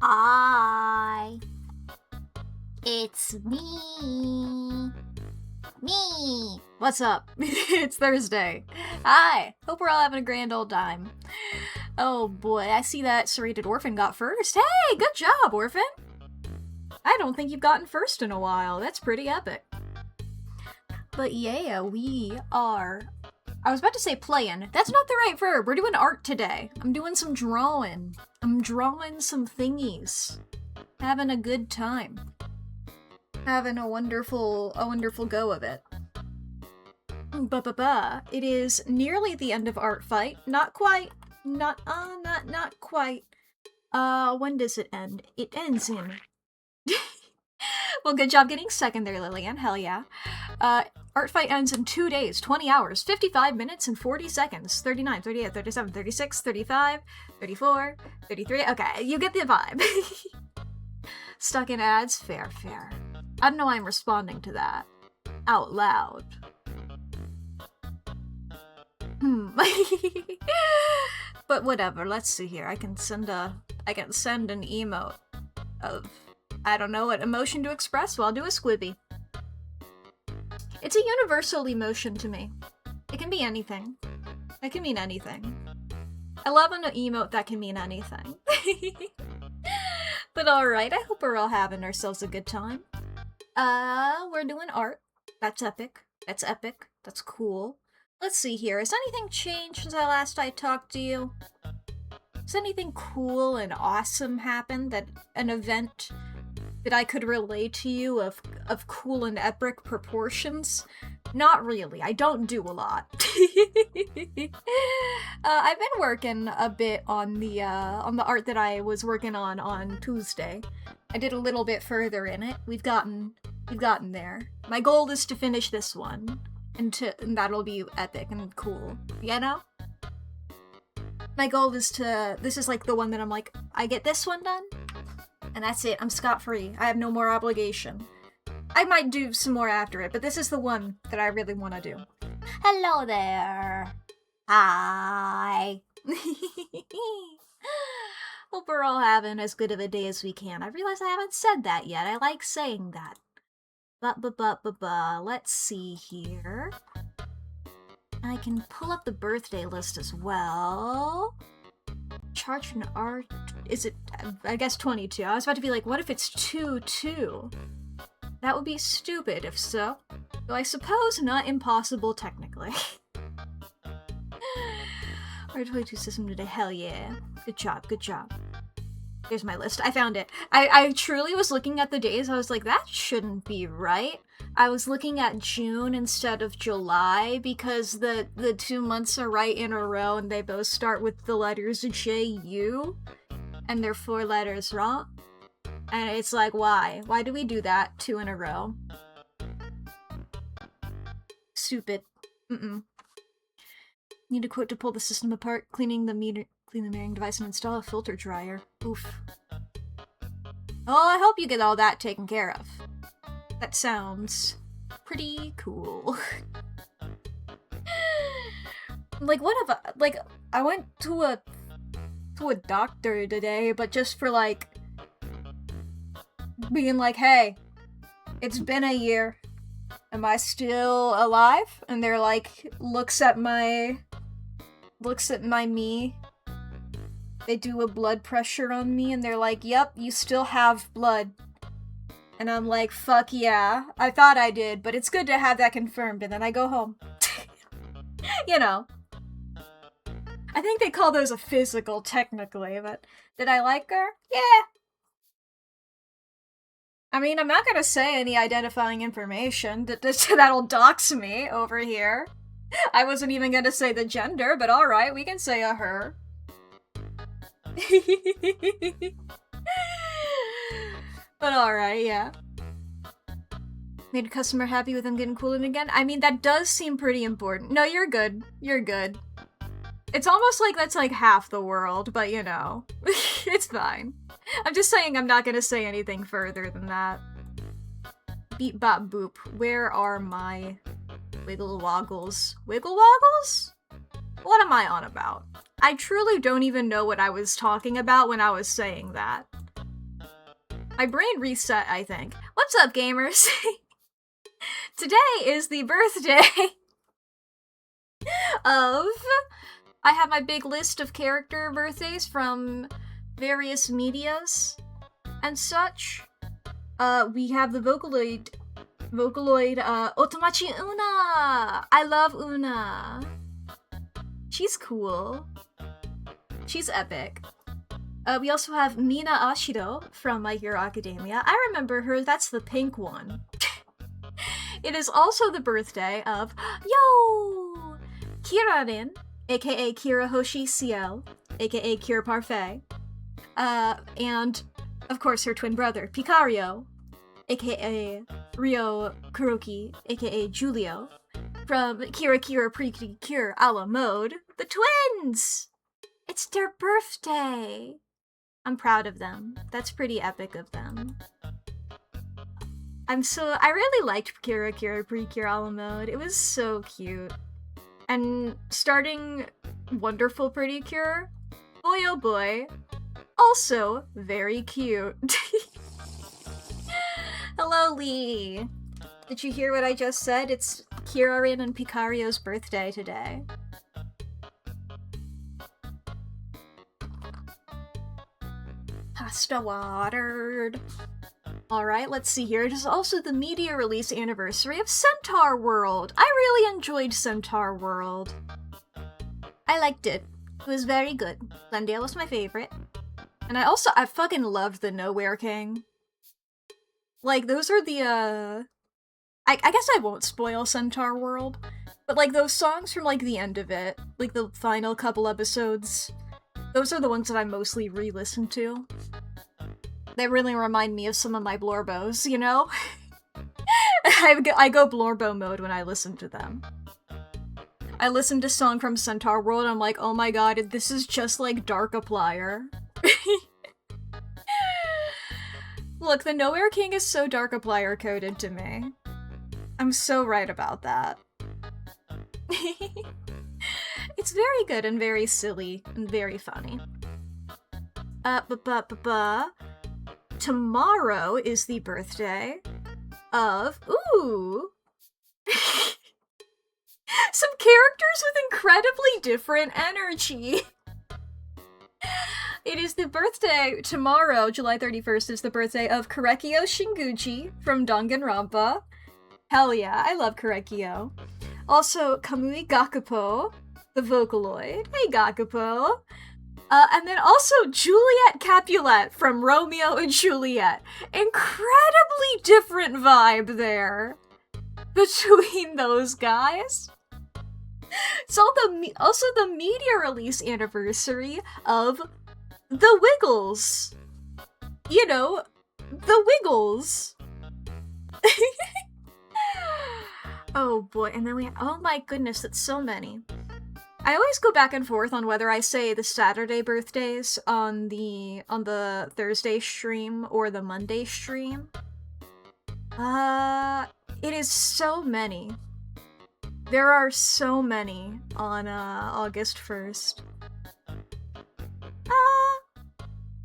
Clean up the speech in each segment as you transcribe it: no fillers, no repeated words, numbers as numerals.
Hi, it's me. Me. What's up? It's Thursday. Hi. Hope we're all having a grand old time. Oh boy, I see that Serrated Orphan got first. Hey, good job, Orphan. I don't think you've gotten first in a while. That's pretty epic. But yeah, we are... I was about to say playing. That's not the right verb. We're doing art today. I'm doing some drawing. I'm drawing some thingies. Having a good time. Having a wonderful go of it. It is nearly the end of Artfight. Not quite. Not quite. When does it end? It ends in... Well, good job getting second there, Lillian. Hell yeah. Artfight ends in 2 days, 20 hours, 55 minutes, and 40 seconds. 39, 38, 37, 36, 35, 34, 33. Okay, you get the vibe. Stuck in ads? Fair. I don't know why I'm responding to that. Out loud. But whatever, let's see here. I can send an emote of, I don't know what emotion to express, well, I'll do a squibby. It's a universal emotion to me. It can be anything. It can mean anything. I love an emote that can mean anything. But alright, I hope we're all having ourselves a good time. We're doing art. That's epic. That's cool. Let's see here. Has anything changed since I talked to you? Has anything cool and awesome happened? That an event that I could relate to you of cool and epic proportions? Not really. I don't do a lot. I've been working a bit on the art that I was working on Tuesday. I did a little bit further in it. We've gotten there. My goal is to finish this one, and that'll be epic and cool. You know? My goal is to... This is like the one that I'm like, I get this one done, and that's it. I'm scot-free. I have no more obligation. I might do some more after it, but this is the one that I really want to do. Hello there. Hi. Hope we're all having as good of a day as we can. I realize I haven't said that yet. I like saying that. Let's see here. I can pull up the birthday list as well. Charge an art... Is it... I guess 22. I was about to be like, what if it's 2-2? That would be stupid if so. Though I suppose not impossible technically. Art 22 system today. Hell yeah. Good job. Here's my list. I found it. I truly was looking at the days. I was like, that shouldn't be right. I was looking at June instead of July because the 2 months are right in a row and they both start with the letters J-U and they're 4 letters wrong. And it's like, why? Why do we do that 2 in a row? Stupid. Need a quote to pull the system apart, clean the mirroring device and install a filter dryer. Oof. Oh, I hope you get all that taken care of. That sounds pretty cool. Like, what if I went to a doctor today, but just for like being like, hey, it's been a year. Am I still alive? And they're like, looks at my me. They do a blood pressure on me and they're like, yep, you still have blood. And I'm like, fuck yeah. I thought I did, but it's good to have that confirmed. And then I go home. You know. I think they call those a physical, technically, but did I like her? Yeah. I mean, I'm not gonna say any identifying information that'll dox me over here. I wasn't even gonna say the gender, but alright, we can say a her. But alright, yeah. Made a customer happy with them getting cooling again? I mean, that does seem pretty important. No, you're good. You're good. It's almost like that's like half the world, but you know. It's fine. I'm just saying I'm not gonna say anything further than that. Beep bop boop. Where are my wiggle woggles? Wiggle woggles? What am I on about? I truly don't even know what I was talking about when I was saying that. My brain reset, I think. What's up, gamers? Today is the birthday of... I have my big list of character birthdays from various medias and such. We have the Vocaloid, Otomachi Una! I love Una! She's cool. She's epic. We also have Mina Ashido from My Hero Academia. I remember her, that's the pink one. It is also the birthday of, yo! Kirarin, aka Kira Hoshi CL, aka Kira Parfait. And, of course, her twin brother, Picario, aka Ryo Kuroki, aka Julio, from Kira Kira Pretty Cure a la Mode, the twins! It's their birthday! I'm proud of them. That's pretty epic of them. I really liked Kira Kira Pre-Cure a la Mode. It was so cute. And starting Wonderful Pretty Cure, boy oh boy, also very cute. Hello, Lee! Did you hear what I just said? It's Kirarin and Picario's birthday today. Pasta watered. Alright, let's see here. It is also the media release anniversary of Centaur World. I really enjoyed Centaur World. I liked it. It was very good. Glendale was my favorite. And I fucking loved the Nowhere King. Like, those are the, I guess I won't spoil Centaur World, but like those songs from like the end of it, like the final couple episodes, those are the ones that I mostly re-listen to. They really remind me of some of my Blorbos, you know? I go Blorbo mode when I listen to them. I listen to a song from Centaur World and I'm like, oh my god, this is just like Darkiplier. Look, the Nowhere King is so Darkiplier coded to me. I'm so right about that. It's very good and very silly and very funny. Tomorrow is the birthday of... Ooh! Some characters with incredibly different energy! It is the birthday, tomorrow, July 31st, is the birthday of Korekio Shinguchi from Danganronpa. Hell yeah, I love Korekio. Also, Kamui Gakupo, the Vocaloid. Hey, Gakupo! And then also Juliet Capulet from Romeo and Juliet. Incredibly different vibe there between those guys. It's also the media release anniversary of The Wiggles. You know, The Wiggles. Oh boy, and then oh my goodness, that's so many. I always go back and forth on whether I say the Saturday birthdays on the Thursday stream or the Monday stream. It is so many. There are so many on August 1st.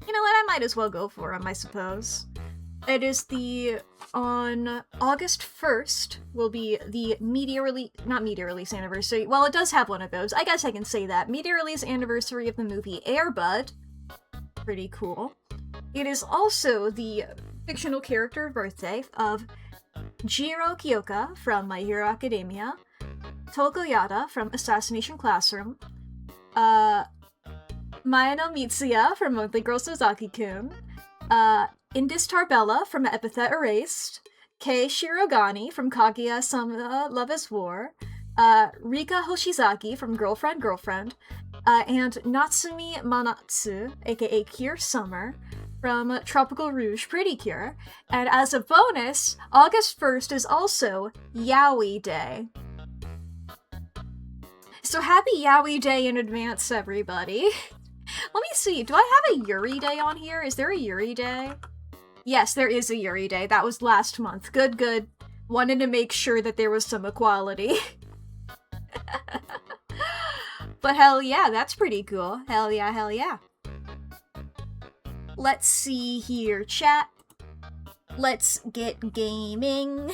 You know what, I might as well go for them, I suppose. It is on August 1st will be the not media release anniversary, well it does have one of those, I guess I can say that, media release anniversary of the movie Air Bud. Pretty cool. It is also the fictional character birthday of Jiro Kyoka from My Hero Academia, Toko Yada from Assassination Classroom, Maeno Mitsuya from Monthly Girl Sozaki-kun, Indus Tarbella from Epithet Erased, Kei Shirogane from Kaguya-sama Love is War, Rika Hoshizaki from Girlfriend Girlfriend, and Natsumi Manatsu, aka Cure Summer, from Tropical Rouge Pretty Cure. And as a bonus, August 1st is also Yaoi Day. So happy Yaoi Day in advance, everybody. Let me see, do I have a Yuri Day on here? Is there a Yuri Day? Yes, there is a Yuri Day. That was last month. Good, good. Wanted to make sure that there was some equality. But hell yeah, that's pretty cool. Hell yeah, hell yeah. Let's see here, chat. let's get gaming.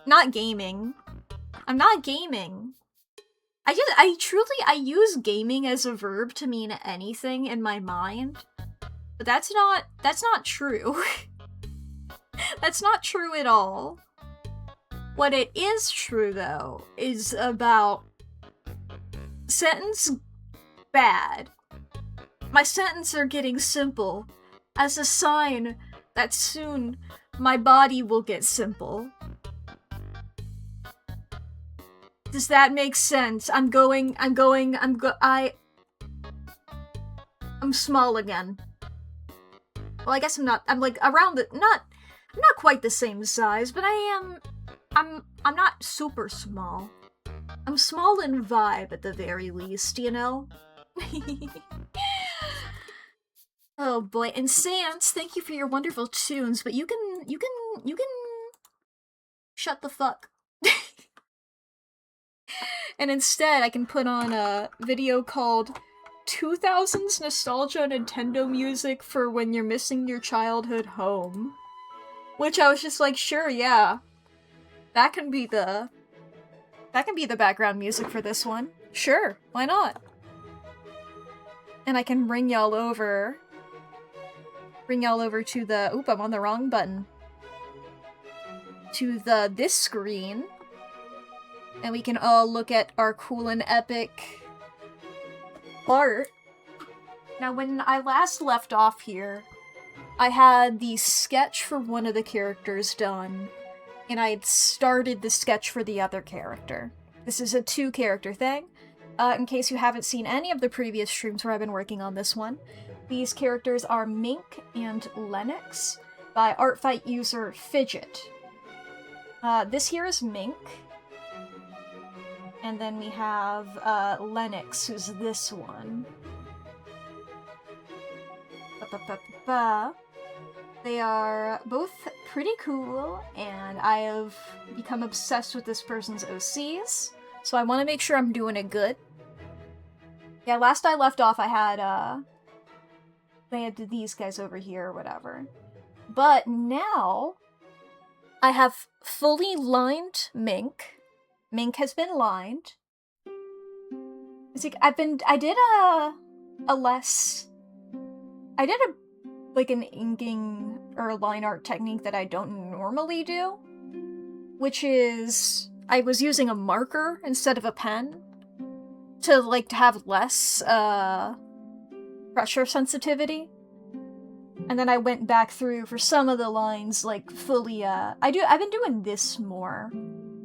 Not gaming. I'm not gaming. I use gaming as a verb to mean anything in my mind. But that's not true. That's not true at all. What it is true, though, is about sentence bad. My sentences are getting simple as a sign that soon my body will get simple. Does that make sense? I'm small again. Well, I guess I'm not. I'm like around the, I'm not quite the same size, but I'm not super small. I'm small in vibe at the very least, you know? Oh boy, and Sans, thank you for your wonderful tunes, but you can shut the fuck. And instead, I can put on a video called 2000s Nostalgia Nintendo Music for when you're missing your childhood home. Which I was just like, sure, yeah. That can be the background music for this one. Sure, why not? And I can bring y'all over to the, oop, I'm on the wrong button. To this screen. And we can all look at our cool and epic art. Now, when I last left off here, I had the sketch for one of the characters done, and I had started the sketch for the other character. This is a 2-character thing. In case you haven't seen any of the previous streams where I've been working on this one, these characters are Mink and Lennox by Artfight user Fidget. This here is Mink. And then we have Lennox, who's this one. They are both pretty cool, and I have become obsessed with this person's OCs, so I want to make sure I'm doing it good. Yeah, last I left off I had, they had these guys over here or whatever. But now, I have fully lined Mink. Mink has been lined. It's like, I did an inking or line art technique that I don't normally do, which is, I was using a marker instead of a pen to have less, pressure sensitivity. And then I went back through for some of the lines, fully, I've been doing this more.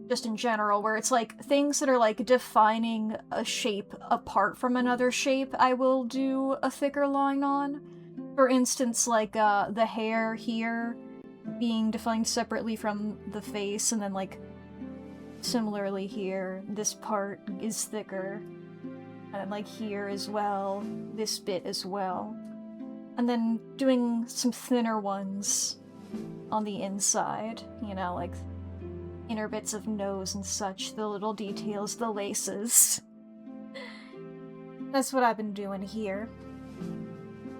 Just in general, where it's things that are defining a shape apart from another shape, I will do a thicker line on. For instance, the hair here being defined separately from the face, and then similarly here, this part is thicker. And then here as well, this bit as well. And then doing some thinner ones on the inside, you know, inner bits of nose and such, the little details, the laces. That's what I've been doing here.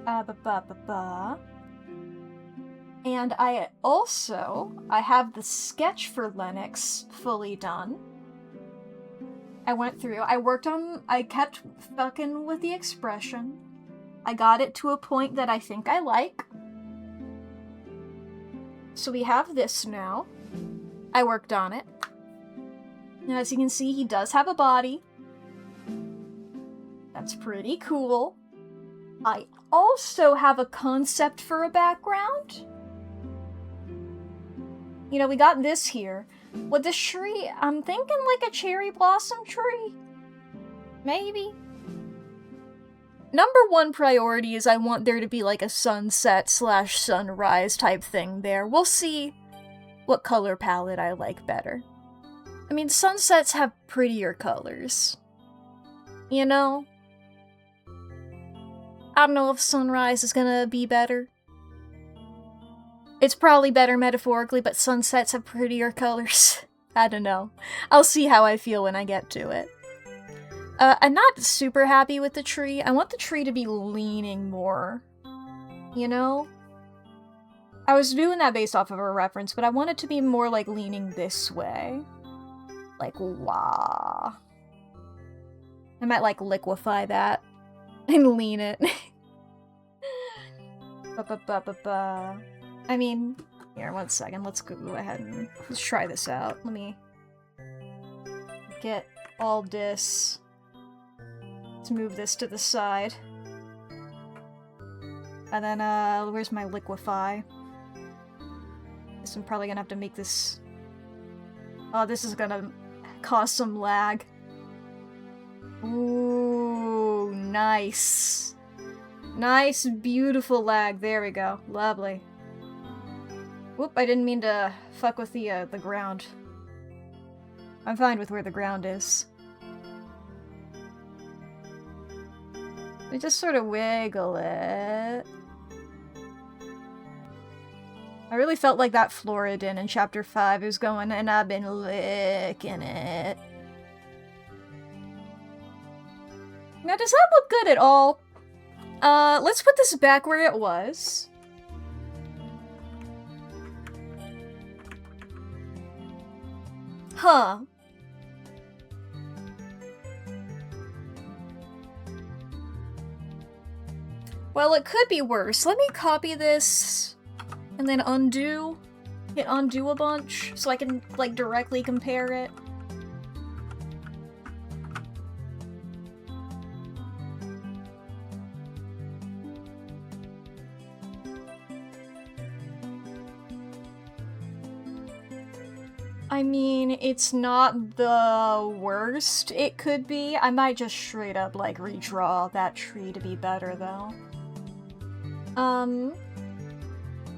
And I have the sketch for Lennox fully done. I went through, I kept fucking with the expression. I got it to a point that I think I like. So we have this now. I worked on it. And as you can see, he does have a body. That's pretty cool. I also have a concept for a background. You know, we got this here. With the tree, I'm thinking a cherry blossom tree. Maybe. Number 1 priority is I want there to be a sunset/sunrise type thing there. We'll see what color palette I like better. I mean, sunsets have prettier colors. You know? I don't know if sunrise is gonna be better. It's probably better metaphorically, but sunsets have prettier colors. I don't know. I'll see how I feel when I get to it. I'm not super happy with the tree. I want the tree to be leaning more. You know? I was doing that based off of a reference, but I want it to be more like leaning this way. Like, wah. I might like liquefy that and lean it. I mean, here, 1 second. Let's go ahead and let's try this out. Let me get all this. Let's move this to the side. And then, where's my liquefy? Guess I'm probably gonna have to make this... Oh, this is gonna cause some lag. Ooh, nice. Nice, beautiful lag. There we go. Lovely. Whoop, I didn't mean to fuck with the ground. I'm fine with where the ground is. We just sort of wiggle it. I really felt like that Floridin in Chapter 5 was going, and I've been licking it. Now, does that look good at all? Let's put this back where it was. Huh. Well, it could be worse. Let me copy this and then undo. Hit undo a bunch so I can, like, directly compare it. I mean, it's not the worst it could be. I might just straight up, like, redraw that tree to be better, though. I'll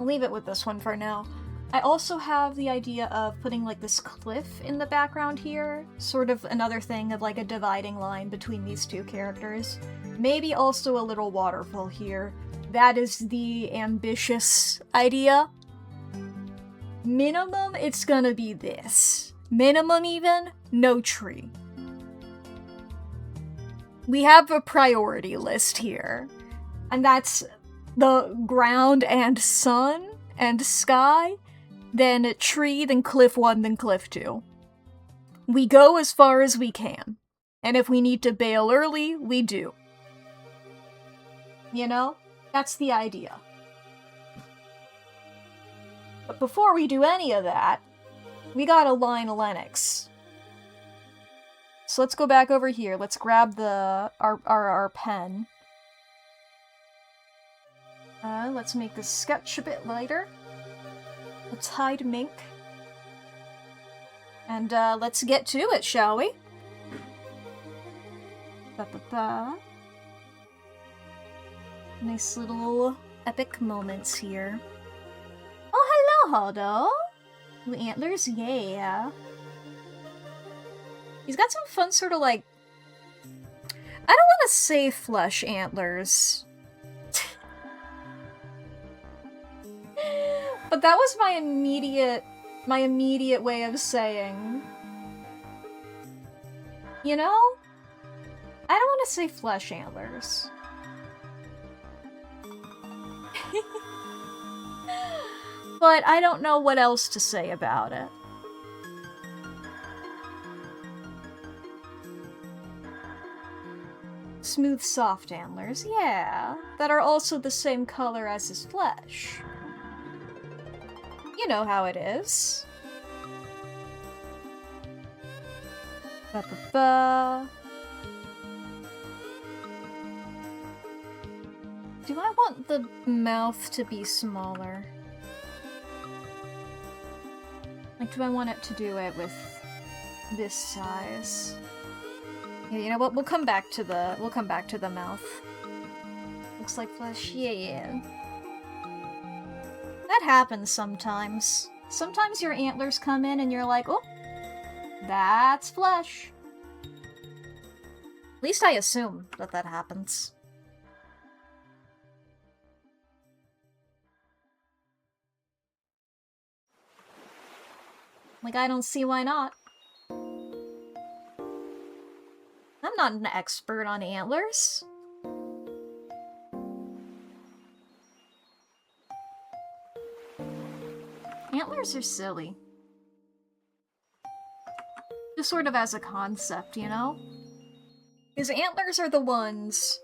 leave it with this one for now. I also have the idea of putting, like, this cliff in the background here. Sort of another thing of, like, a dividing line between these two characters. Maybe also a little waterfall here. That is the ambitious idea. Minimum, it's gonna be this. Minimum even, no tree. We have a priority list here. And that's the ground and sun and sky, then a tree, then cliff 1, then cliff 2. We go as far as we can. And if we need to bail early, we do. You know? That's the idea. But before we do any of that, we gotta line Lennox. So let's go back over here. Let's grab our pen. Let's make this sketch a bit lighter. Let's hide Mink. And let's get to it, shall we? Ba-ba-ba. Nice little epic moments here. Oh, hello, Haldo! Blue antlers, yeah. He's got some fun sort of like... I don't want to say flesh antlers. But that was my immediate way of saying... You know? I don't want to say flesh antlers. But I don't know what else to say about it. Smooth, soft antlers, yeah. That are also the same color as his flesh. You know how it is. Ba-ba-ba. Do I want the mouth to be smaller? Like, do I want it to do it with this size? Yeah, you know what? We'll come back to the mouth. Looks like flesh. Yeah. That happens sometimes. Sometimes your antlers come in and you're like, oh, that's flesh. At least I assume that that happens. Like, I don't see why not. I'm not an expert on antlers. Antlers are silly. Just sort of as a concept, you know? Because antlers are the ones...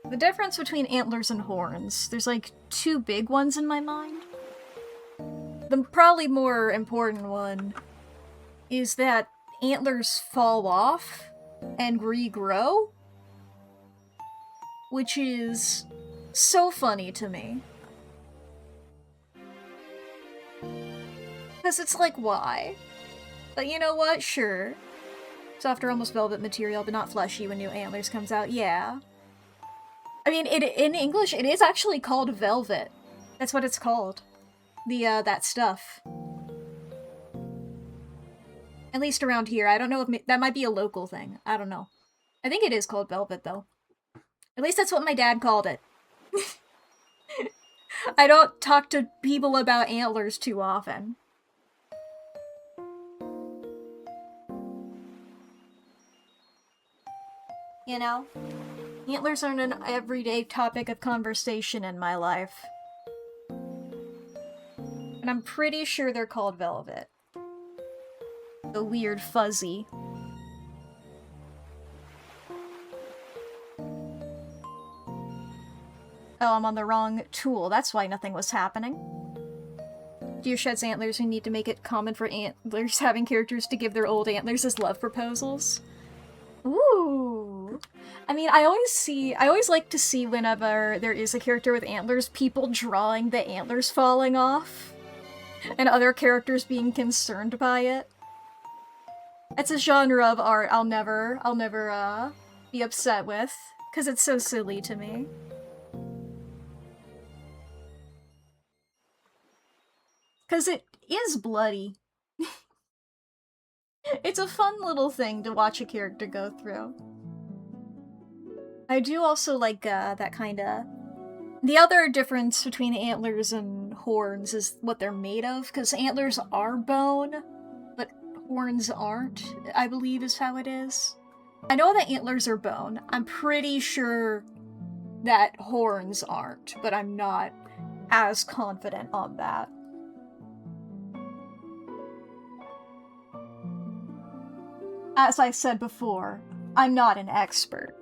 The difference between antlers and horns, there's like two big ones in my mind. The probably more important one is that antlers fall off and regrow, which is so funny to me. Because it's like, why? But you know what? Sure. Softer, almost velvet material, but not fleshy when new antlers comes out. Yeah. I mean, in English, it is actually called velvet. That's what it's called. That stuff. At least around here. I don't know if that might be a local thing. I don't know. I think it is called velvet, though. At least that's what my dad called it. I don't talk to people about antlers too often. You know? Antlers aren't an everyday topic of conversation in my life. And I'm pretty sure they're called velvet. The weird fuzzy. Oh, I'm on the wrong tool. That's why nothing was happening. Deer sheds antlers, we need to make it common for antlers having characters to give their old antlers as love proposals. Ooh. I mean, I always like to see whenever there is a character with antlers, people drawing the antlers falling off. And other characters being concerned by it. It's a genre of art I'll never be upset with, because it's so silly to me. Because it is bloody. It's a fun little thing to watch a character go through. I do also like that kind of... The other difference between antlers and horns is what they're made of, because antlers are bone, but horns aren't, I believe is how it is. I know that antlers are bone. I'm pretty sure that horns aren't, but I'm not as confident on that. As I said before, I'm not an expert.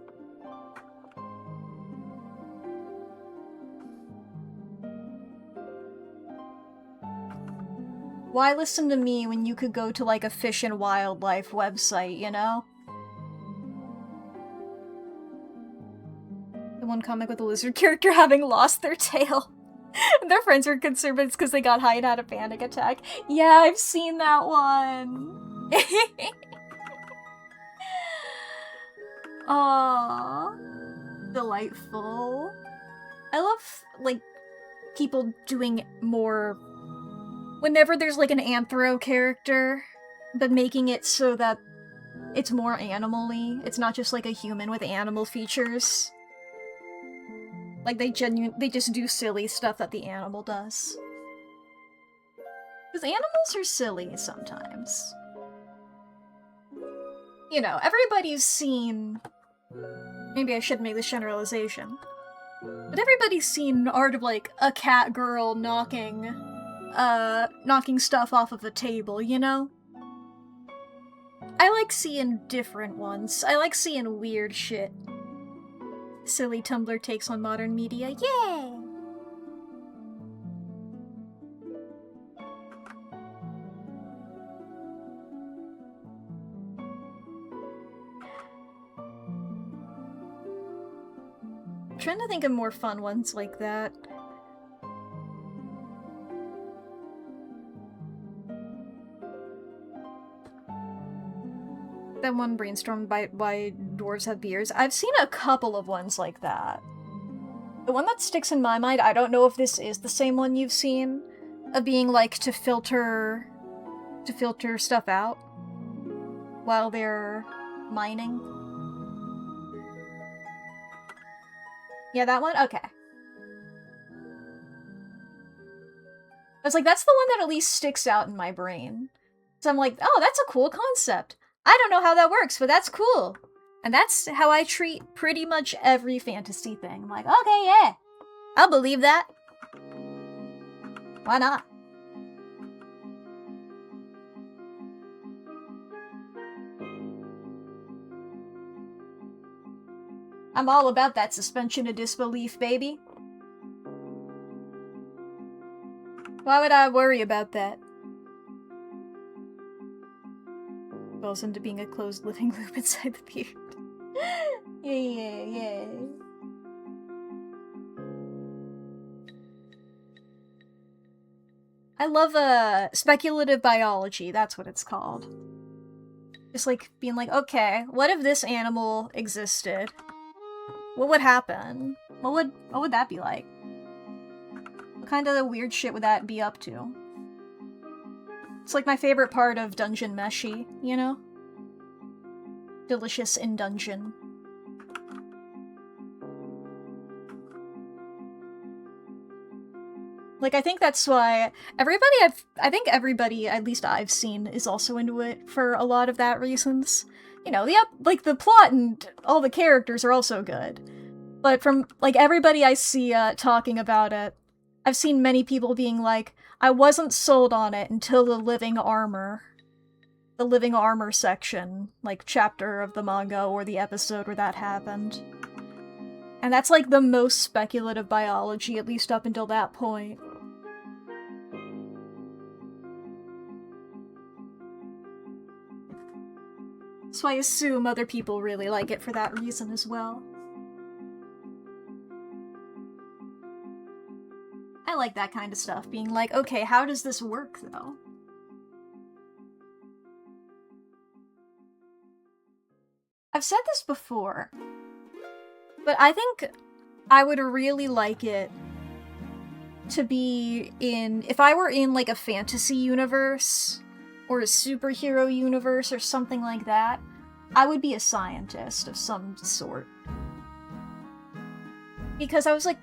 Why listen to me when you could go to like a fish and wildlife website, you know? The one comic with a lizard character having lost their tail. Their friends were concerned, but it's because they got high and had a panic attack. Yeah, I've seen that one. Aww. Delightful. I love, like, people doing more... Whenever there's, like, an anthro character, but making it so that it's more animal-y. It's not just, like, a human with animal features. Like, they just do silly stuff that the animal does. Because animals are silly sometimes. You know, everybody's seen... Maybe I shouldn't make this generalization. But everybody's seen art of, like, a cat girl knocking stuff off of a table, you know? I like seeing different ones. I like seeing weird shit. Silly Tumblr takes on modern media. Yay! I'm trying to think of more fun ones like that. That one brainstormed by why dwarves have beards. I've seen a couple of ones like that. The one that sticks in my mind, I don't know if this is the same one you've seen, of being like to filter stuff out while they're mining. Yeah, that one? Okay. I was like, that's the one that at least sticks out in my brain. So I'm like, oh, that's a cool concept. I don't know how that works, but that's cool. And that's how I treat pretty much every fantasy thing. I'm like, okay, yeah, I'll believe that. Why not? I'm all about that suspension of disbelief, baby. Why would I worry about that? Falls into being a closed living loop inside the beard. Yeah. I love speculative biology, that's what it's called. Just like being like, okay, what if this animal existed? What would happen? What would that be like? What kind of weird shit would that be up to? It's like my favorite part of Dungeon Meshi, you know? Delicious in dungeon. Like, I think that's why I think everybody, at least I've seen, is also into it for a lot of that reasons. You know, the plot and all the characters are also good. But from, like, everybody I see talking about it, I've seen many people being like, I wasn't sold on it until the living armor section, like, chapter of the manga or the episode where that happened. And that's, like, the most speculative biology, at least up until that point. So I assume other people really like it for that reason as well. I like that kind of stuff, being like, okay, how does this work, though? I've said this before, but I think I would really like it to be in, if I were in, like, a fantasy universe, or a superhero universe, or something like that, I would be a scientist of some sort. Because I was like,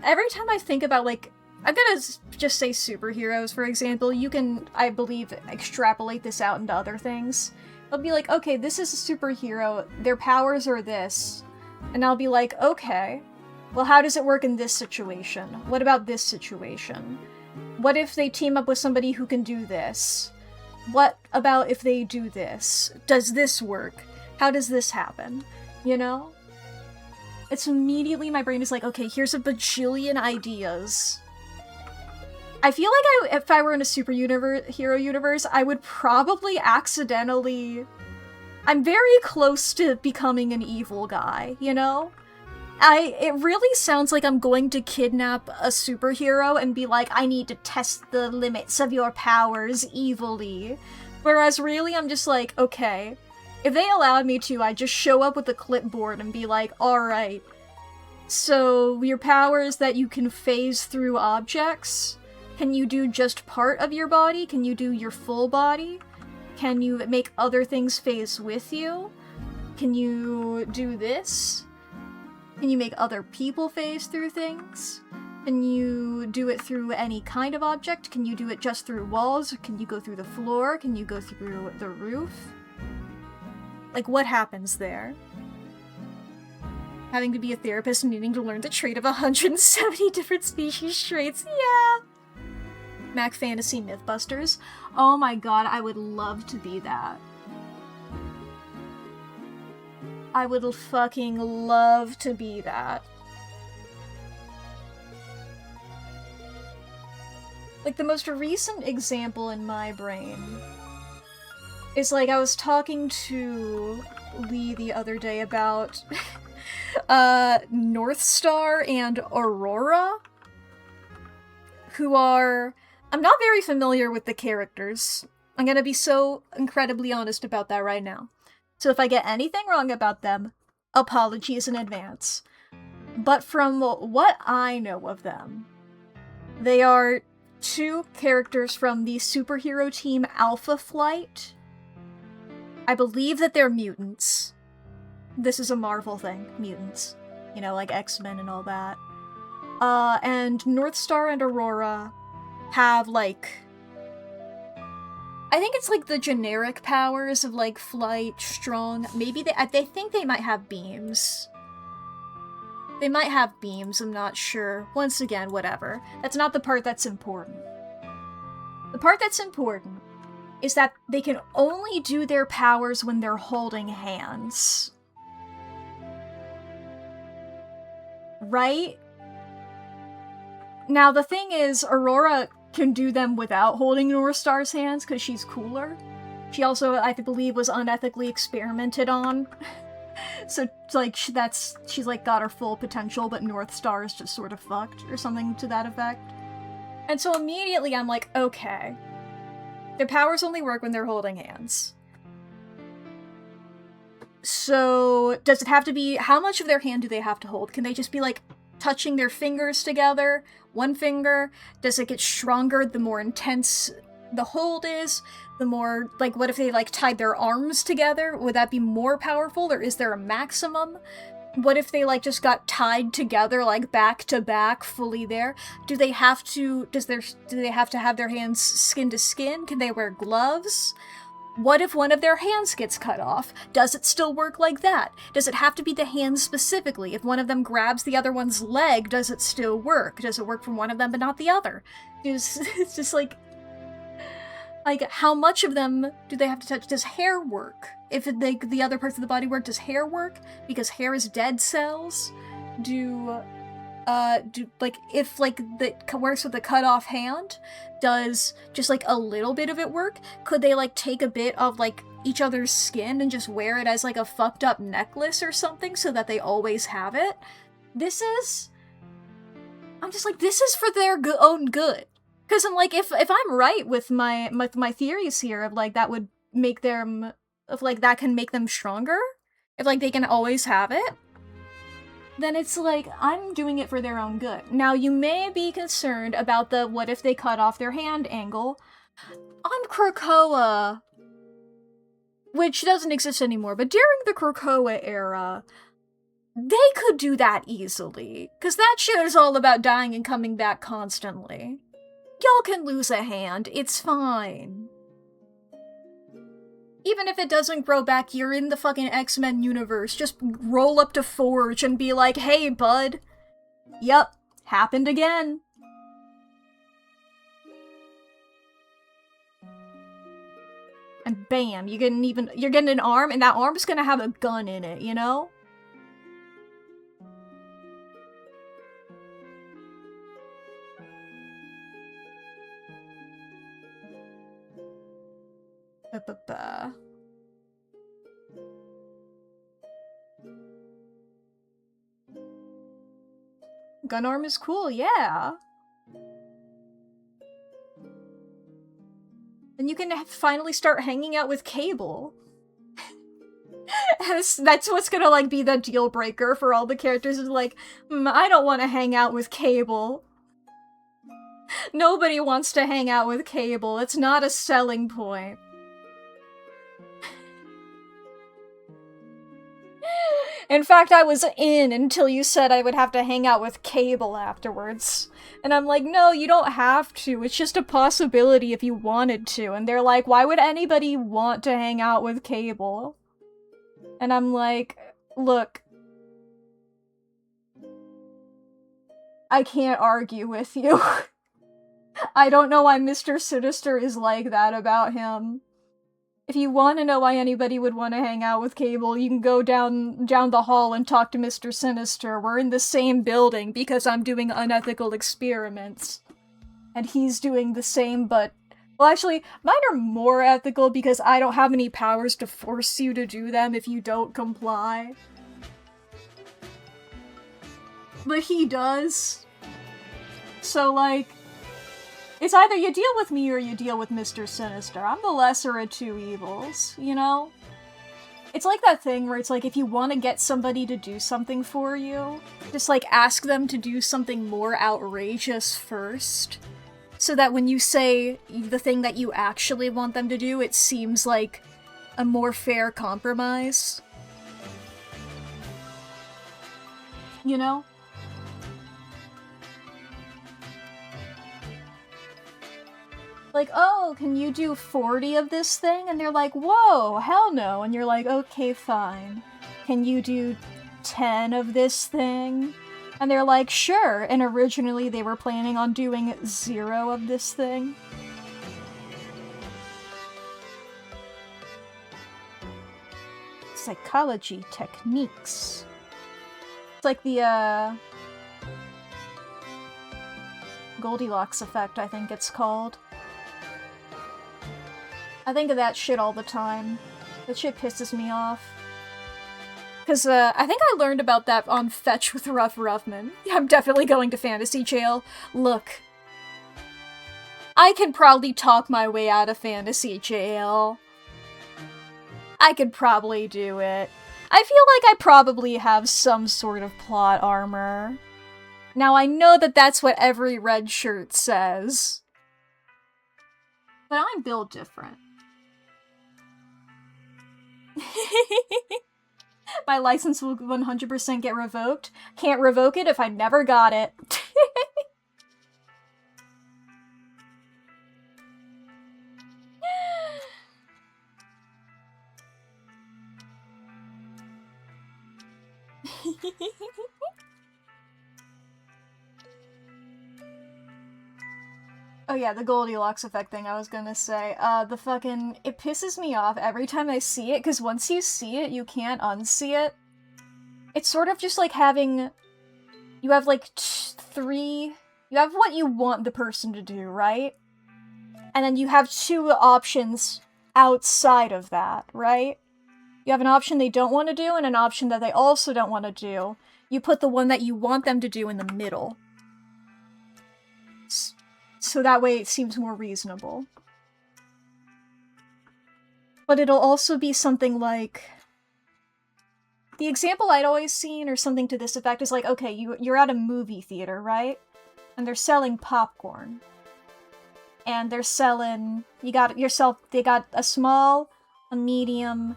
every time I think about, like, I'm gonna just say superheroes, for example, you can, I believe, extrapolate this out into other things. I'll be like, okay, this is a superhero, their powers are this. And I'll be like, okay, well, how does it work in this situation? What about this situation? What if they team up with somebody who can do this? What about if they do this? Does this work? How does this happen? You know? It's immediately my brain is like, okay, here's a bajillion ideas. I feel like if I were in a superhero universe, I would probably accidentally... I'm very close to becoming an evil guy, you know? It really sounds like I'm going to kidnap a superhero and be like, I need to test the limits of your powers evilly. Whereas really I'm just like, okay, if they allowed me to, I'd just show up with a clipboard and be like, alright, so your power is that you can phase through objects? Can you do just part of your body? Can you do your full body? Can you make other things phase with you? Can you do this? Can you make other people phase through things? Can you do it through any kind of object? Can you do it just through walls? Can you go through the floor? Can you go through the roof? Like, what happens there? Having to be a therapist and needing to learn the trait of 170 different species traits. Yeah! Mack Fantasy Mythbusters. Oh my god, I would love to be that. I would fucking love to be that. Like, the most recent example in my brain is, like, I was talking to Lee the other day about North Star and Aurora, who are... I'm not very familiar with the characters. I'm gonna be so incredibly honest about that right now. So if I get anything wrong about them, apologies in advance. But from what I know of them, they are two characters from the superhero team Alpha Flight. I believe that they're mutants. This is a Marvel thing, mutants. You know, like X-Men and all that. And North Star and Aurora have, like... I think it's, like, the generic powers of, like, flight, strong. Maybe they think they might have beams. They might have beams, I'm not sure. Once again, whatever. That's not the part that's important. The part that's important is that they can only do their powers when they're holding hands. Right? Now, the thing is, Aurora can do them without holding North Star's hands because she's cooler. She also, I believe, was unethically experimented on. So, like, she's, like, got her full potential, but North Star is just sort of fucked, or something to that effect. And so immediately I'm like, okay. Their powers only work when they're holding hands. So, does it have to be, how much of their hand do they have to hold? Can they just be, like, touching their fingers together? One finger? Does it get stronger the more intense the hold is? The more, like, what if they, like, tied their arms together? Would that be more powerful, or is there a maximum? What if they, like, just got tied together, like, back to back, fully there? Do they have to, do they have to have their hands skin to skin? Can they wear gloves? What if one of their hands gets cut off? Does it still work like that? Does it have to be the hand specifically? If one of them grabs the other one's leg, does it still work? Does it work from one of them but not the other? It's just like, how much of them do they have to touch? Does hair work? If the other parts of the body work, does hair work? Because hair is dead cells? If, like, that works with the cut-off hand, does just, like, a little bit of it work? Could they, like, take a bit of, like, each other's skin and just wear it as, like, a fucked-up necklace or something so that they always have it? I'm just like, this is for their own good. Because I'm like, if I'm right with my theories here of, like, that would make them, of, like, that can make them stronger, if, like, they can always have it, then it's like, I'm doing it for their own good. Now, you may be concerned about the what if they cut off their hand angle. On Krakoa, which doesn't exist anymore, but during the Krakoa era, they could do that easily. Because that shit is all about dying and coming back constantly. Y'all can lose a hand, it's fine. Even if it doesn't grow back, you're in the fucking X-Men universe. Just roll up to Forge and be like, hey, bud. Yup, happened again. And bam, you're getting an arm, and that arm's gonna have a gun in it, you know? Gun arm is cool, yeah. Then you can finally start hanging out with Cable. That's what's gonna, like, be the deal breaker for all the characters, is like, I don't want to hang out with Cable. Nobody wants to hang out with Cable. It's not a selling point. In fact, I was in until you said I would have to hang out with Cable afterwards. And I'm like, no, you don't have to. It's just a possibility if you wanted to. And they're like, why would anybody want to hang out with Cable? And I'm like, look, I can't argue with you. I don't know why Mr. Sinister is like that about him. If you want to know why anybody would want to hang out with Cable, you can go down the hall and talk to Mr. Sinister. We're in the same building because I'm doing unethical experiments. And he's doing the same, but... Well, actually, mine are more ethical because I don't have any powers to force you to do them if you don't comply. But he does. So, like... It's either you deal with me or you deal with Mr. Sinister. I'm the lesser of two evils, you know? It's like that thing where it's like, if you want to get somebody to do something for you, just, like, ask them to do something more outrageous first. So that when you say the thing that you actually want them to do, it seems like a more fair compromise. You know? Like, oh, can you do 40 of this thing? And they're like, whoa, hell no. And you're like, okay, fine. Can you do 10 of this thing? And they're like, sure. And originally they were planning on doing 0 of this thing. Psychology techniques. It's like the Goldilocks effect, I think it's called. I think of that shit all the time. That shit pisses me off. Because, I think I learned about that on Fetch with Ruff Ruffman. I'm definitely going to fantasy jail. Look. I can probably talk my way out of fantasy jail. I could probably do it. I feel like I probably have some sort of plot armor. Now, I know that that's what every red shirt says. But I'm built different. My license will 100% get revoked. Can't revoke it if I never got it. Oh yeah, the Goldilocks effect thing I was gonna say. The fucking... It pisses me off every time I see it, because once you see it, you can't unsee it. It's sort of just like having... You have like three... You have what you want the person to do, right? And then you have two options outside of that, right? You have an option they don't want to do and an option that they also don't want to do. You put the one that you want them to do in the middle. So that way it seems more reasonable. But it'll also be something like... The example I'd always seen, or something to this effect, is like, okay, you're at a movie theater, right? And they're selling popcorn. And they're selling... they got a small, a medium,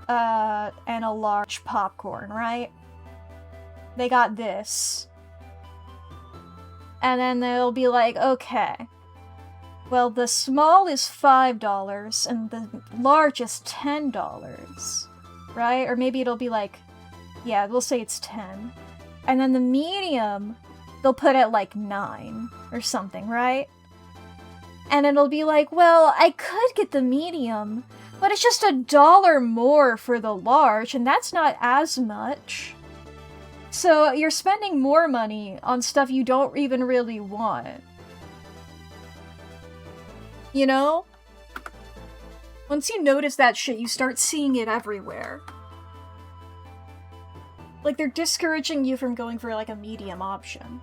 and a large popcorn, right? They got this. And then they'll be like, okay, well, the small is $5 and the large is $10, right? Or maybe it'll be like, yeah, we'll say it's 10. And then the medium, they'll put at like 9 or something, right? And it'll be like, well, I could get the medium, but it's just $1 more for the large, and that's not as much. So you're spending more money on stuff you don't even really want. You know? Once you notice that shit, you start seeing it everywhere. Like, they're discouraging you from going for, like, a medium option.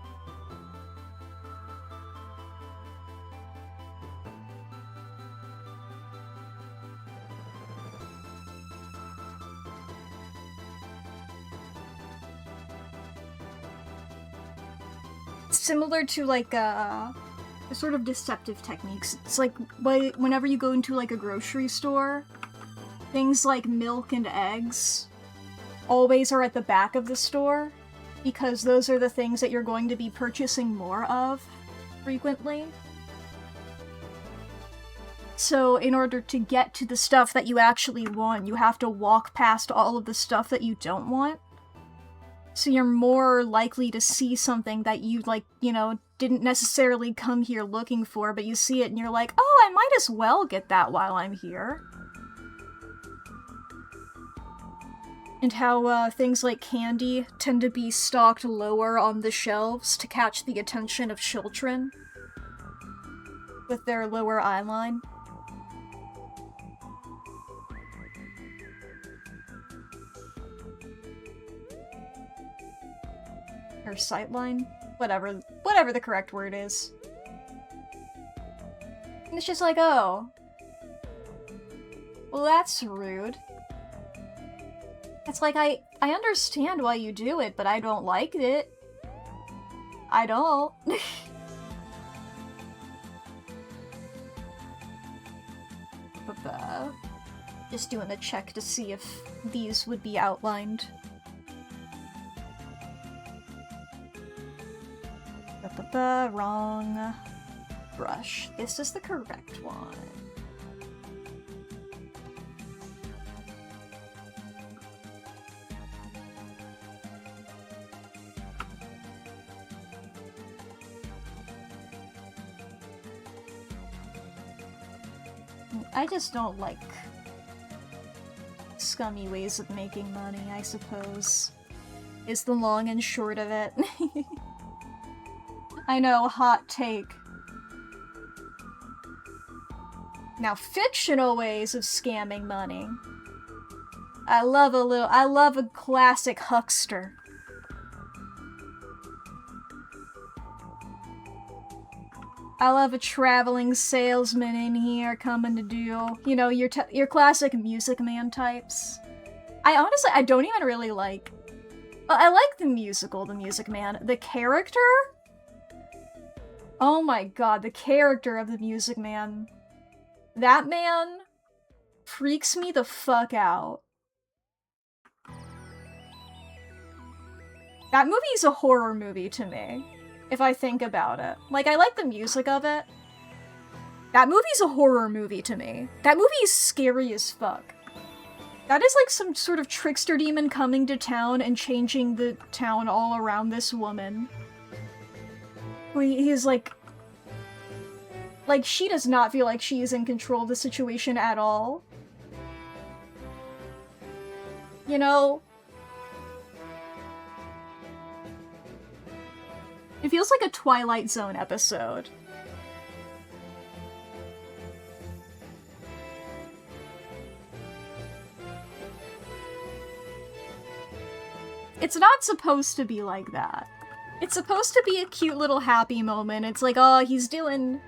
Similar to, like, a sort of deceptive techniques. It's like, whenever you go into, like, a grocery store, things like milk and eggs always are at the back of the store, because those are the things that you're going to be purchasing more of frequently. So, in order to get to the stuff that you actually want, you have to walk past all of the stuff that you don't want. So you're more likely to see something that you, like, you know, didn't necessarily come here looking for, but you see it and you're like, oh, I might as well get that while I'm here. And how, things like candy tend to be stocked lower on the shelves to catch the attention of children with their lower eye line. Or sightline? Whatever the correct word is. And it's just like, oh. Well, that's rude. It's like, I understand why you do it, but I don't like it. I don't. Just doing a check to see if these would be outlined. Wrong brush. This is the correct one. I just don't like scummy ways of making money, I suppose, is the long and short of it. I know, hot take. Now, fictional ways of scamming money. I love a classic huckster. I love a traveling salesman in here coming to do, you know, your classic Music Man types. I don't even really like... Well, I like the musical, The Music Man. The character? Oh my god, the character of The Music Man. That man freaks me the fuck out. That movie's a horror movie to me, if I think about it. Like, I like the music of it. That movie's a horror movie to me. That movie is scary as fuck. That is like some sort of trickster demon coming to town and changing the town all around this woman. He's like... Like, she does not feel like she is in control of the situation at all. You know? It feels like a Twilight Zone episode. It's not supposed to be like that. It's supposed to be a cute little happy moment. It's like, oh, he's doing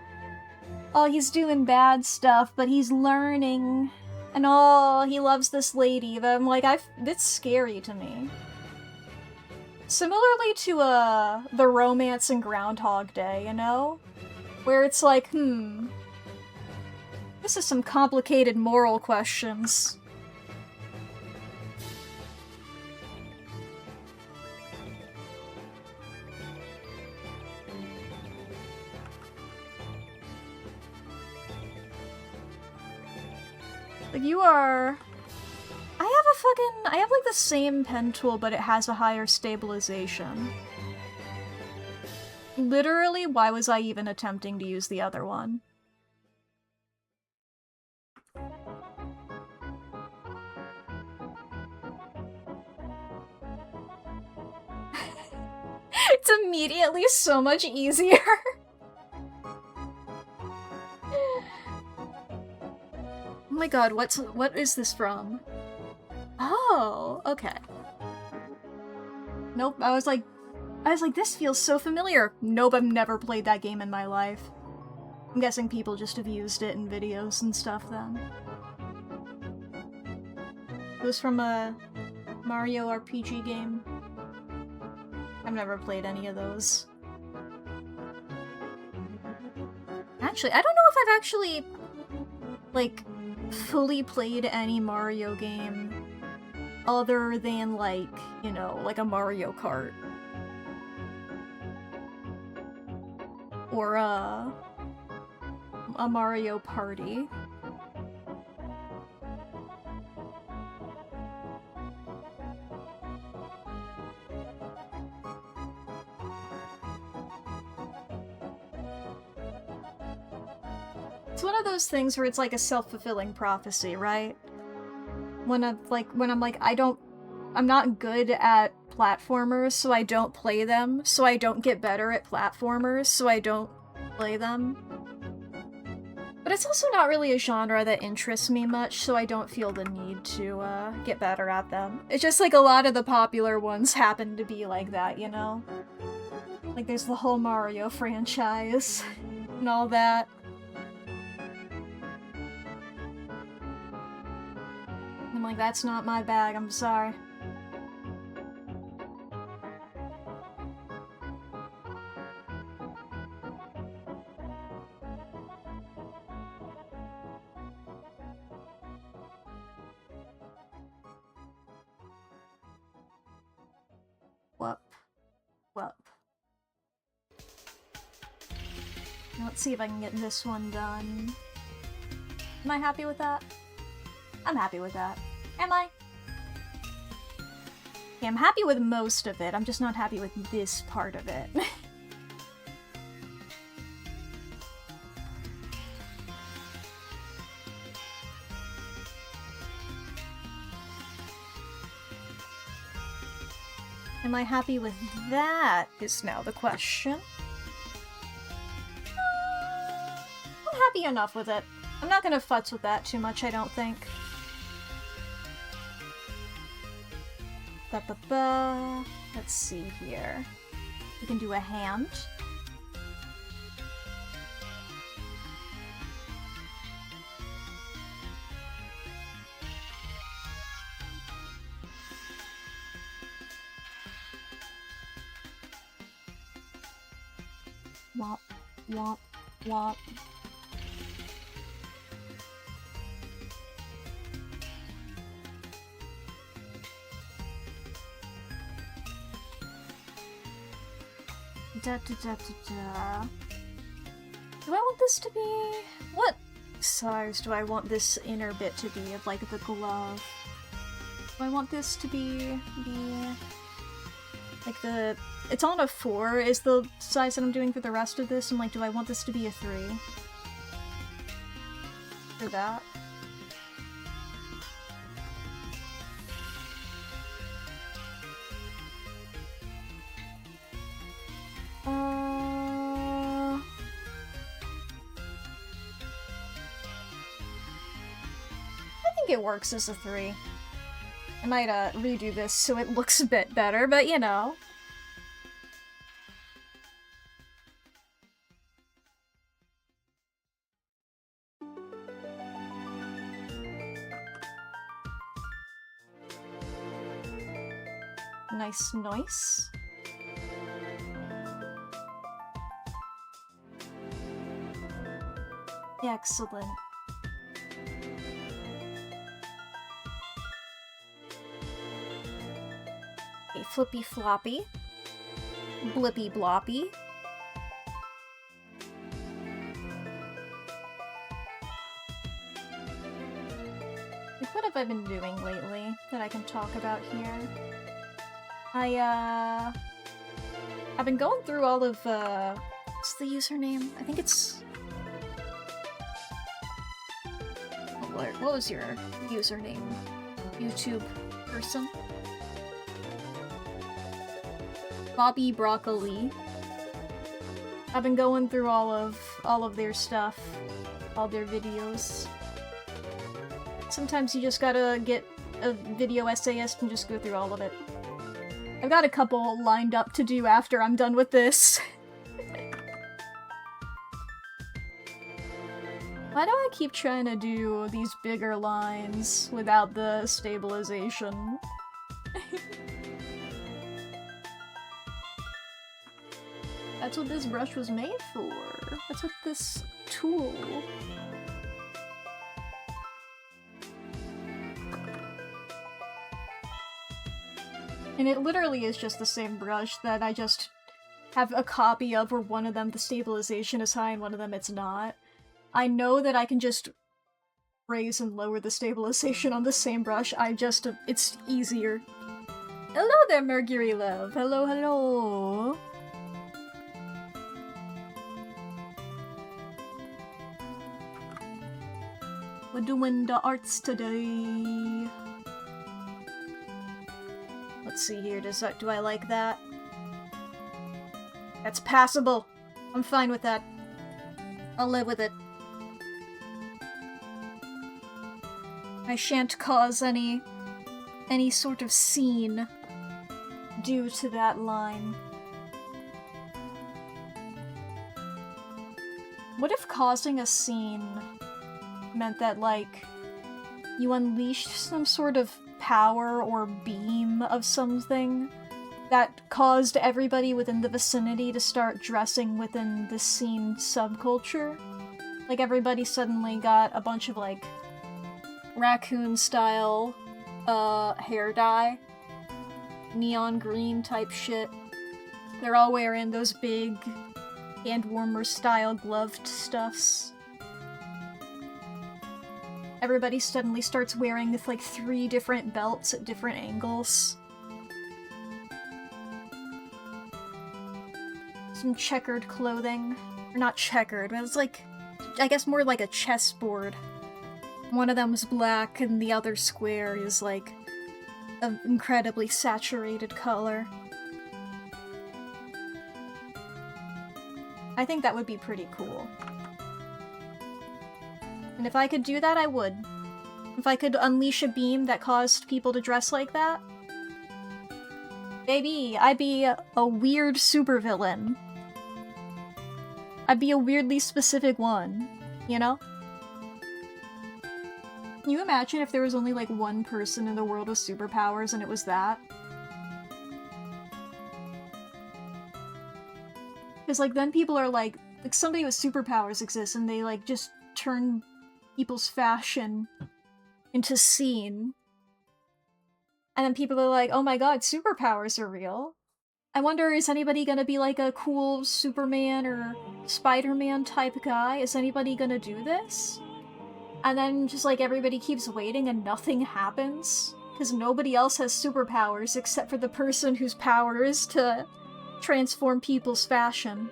bad stuff, but he's learning. And oh, he loves this lady. But I'm like, it's scary to me. Similarly to, the romance in Groundhog Day, you know? Where it's like, this is some complicated moral questions. Like, you are... I have like the same pen tool, but it has a higher stabilization. Literally, why was I even attempting to use the other one? It's immediately so much easier. Oh my god, what is this from? Oh, okay. Nope, I was like, this feels so familiar. Nope, I've never played that game in my life. I'm guessing people just have used it in videos and stuff then. It was from a Mario RPG game. I've never played any of those. Actually, I don't know if I've actually, like, fully played any Mario game other than, like, you know, like a Mario Kart. Or, a Mario Party. It's one of those things where it's like a self-fulfilling prophecy, right? When I'm like, I'm not good at platformers, so I don't play them, so I don't get better at platformers, so I don't play them. But it's also not really a genre that interests me much, so I don't feel the need to, get better at them. It's just like a lot of the popular ones happen to be like that, you know? Like there's the whole Mario franchise, and all that. I'm like, that's not my bag, I'm sorry. Whoop. Let's see if I can get this one done. Am I happy with that? I'm happy with that. Am I? Okay, I'm happy with most of it, I'm just not happy with this part of it. Am I happy with that, is now the question. be enough with it. I'm not gonna futz with that too much, I don't think. Ba-ba-ba. Let's see here. We can do a hand. Womp, womp, womp. Da, da, da, da, da. Do I want this to be... What size do I want this inner bit to be of, like, the glove? Do I want this to be like the... It's on a 4 is the size that I'm doing for the rest of this. I'm like, do I want this to be a 3? For that? I think it works as a 3. I might redo this so it looks a bit better, but you know. Nice, nice. Excellent. Okay, flippy floppy. Blippy bloppy. Like, what have I been doing lately that I can talk about here? I've been going through all of, what's the username? I think it's... What was your username? YouTube person? Bobby Broccoli. I've been going through all of their stuff, all their videos. Sometimes you just gotta get a video essayist and just go through all of it. I've got a couple lined up to do after I'm done with this. Why do I keep trying to do these bigger lines without the stabilization? That's what this brush was made for. That's what this tool... And it literally is just the same brush that I just have a copy of where one of them the stabilization is high and one of them it's not. I know that I can just raise and lower the stabilization on the same brush, it's easier. Hello there, Mercury Love! Hello, hello! We're doing the arts today. Let's see here, do I like that? That's passable. I'm fine with that. I'll live with it. I shan't cause any sort of scene due to that line. What if causing a scene meant that, like, you unleashed some sort of power or beam of something that caused everybody within the vicinity to start dressing within the scene subculture? Like, everybody suddenly got a bunch of, like, raccoon-style, hair dye. Neon green type shit. They're all wearing those big hand-warmer-style gloved stuffs. Everybody suddenly starts wearing with, like, 3 different belts at different angles. Some checkered clothing. Or not checkered, but it's like, I guess more like a chessboard. One of them is black and the other square is, like, an incredibly saturated color. I think that would be pretty cool. And if I could do that, I would. If I could unleash a beam that caused people to dress like that, baby, I'd be a weird supervillain. I'd be a weirdly specific one, you know? Can you imagine if there was only like one person in the world with superpowers and it was that? Because like then people are like somebody with superpowers exists and they like just turn people's fashion into scene. And then people are like, oh my god, superpowers are real. I wonder, is anybody gonna be like a cool Superman or Spider-Man type guy? Is anybody gonna do this? And then just like everybody keeps waiting and nothing happens? Because nobody else has superpowers except for the person whose power is to transform people's fashion.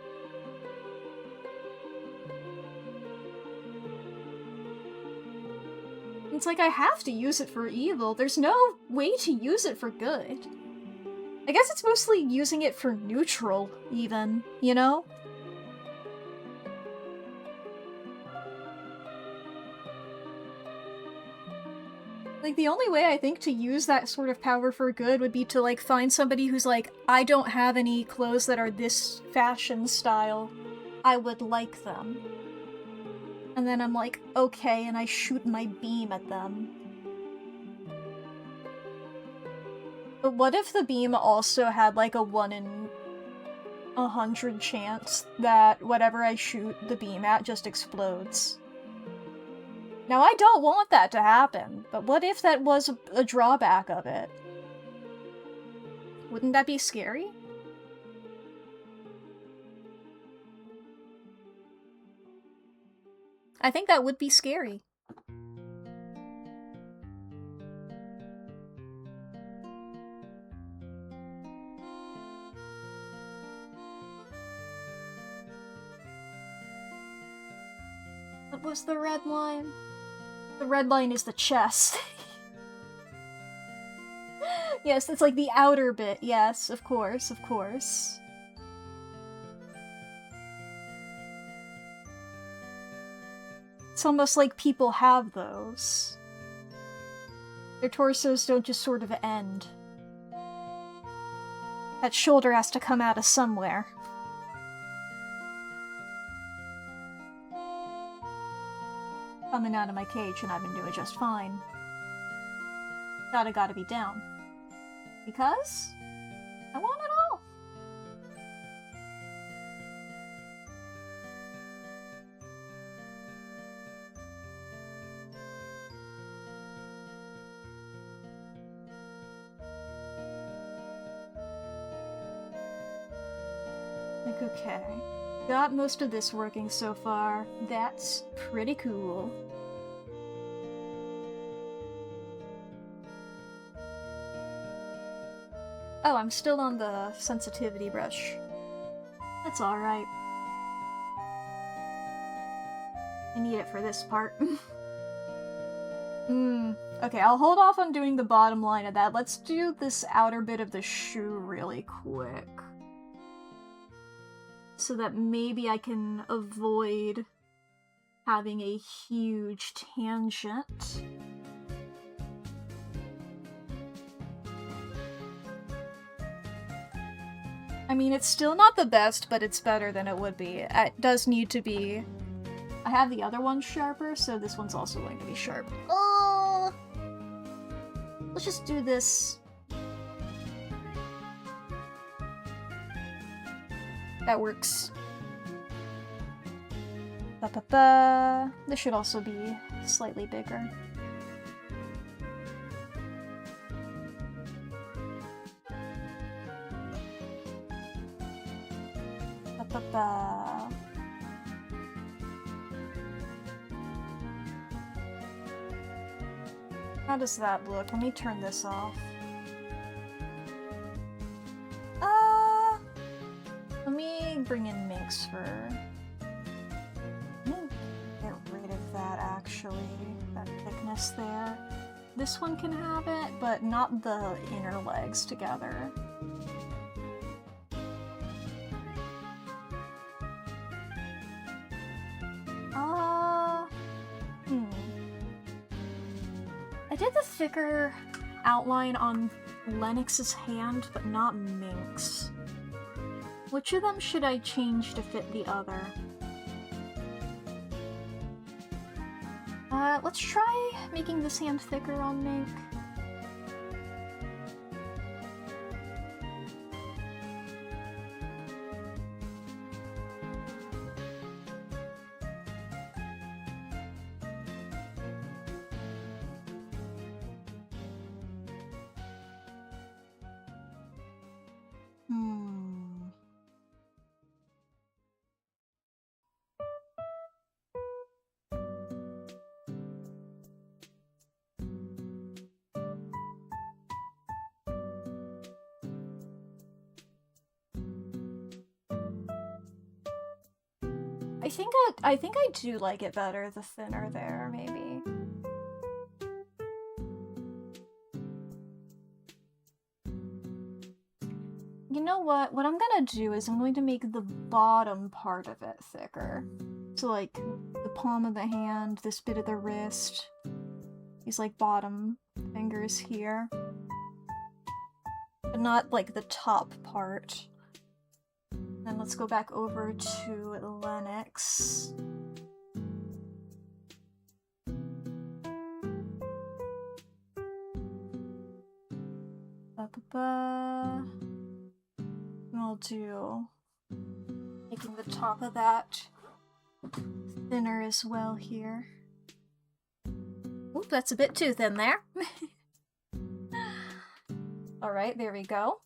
It's like I have to use it for evil. There's no way to use it for good. I guess it's mostly using it for neutral, even, you know? Like, the only way I think to use that sort of power for good would be to, like, find somebody who's like, I don't have any clothes that are this fashion style. I would like them. And then I'm like, okay, and I shoot my beam at them. But what if the beam also had like a 1 in 100 chance that whatever I shoot the beam at just explodes? Now I don't want that to happen, but what if that was a drawback of it? Wouldn't that be scary? I think that would be scary. What was the red line? The red line is the chest. Yes, it's like the outer bit. Yes, of course, of course. It's almost like people have those. Their torsos don't just sort of end. That shoulder has to come out of somewhere. Coming out of my cage and I've been doing just fine. Gotta be down. Because I want it all. Like, okay. Got most of this working so far. That's pretty cool. Oh, I'm still on the sensitivity brush. That's alright. I need it for this part. Okay, I'll hold off on doing the bottom line of that. Let's do this outer bit of the shoe really quick. So that maybe I can avoid having a huge tangent. I mean, it's still not the best, but it's better than it would be. It does need to be... I have the other one sharper, so this one's also going to be sharp. Let's just do this... That works. Ba-ba-ba. This should also be slightly bigger. Ba-ba-ba. How does that look? Let me turn this off. Let me bring in Minx fur. Get rid of that, actually. That thickness there. This one can have it, but not the inner legs together. I did the thicker outline on Lennox's hand, but not Mink's. Which of them should I change to fit the other? Let's try making this hand thicker on Mink. I think I do like it better the thinner there, maybe. You know what? What I'm gonna do is I'm going to make the bottom part of it thicker. So like the palm of the hand, this bit of the wrist, these like bottom fingers here. But not like the top part. Then let's go back over to Lennox. And I'll do making the top of that thinner as well here. Oop, that's a bit too thin there. Alright, there we go.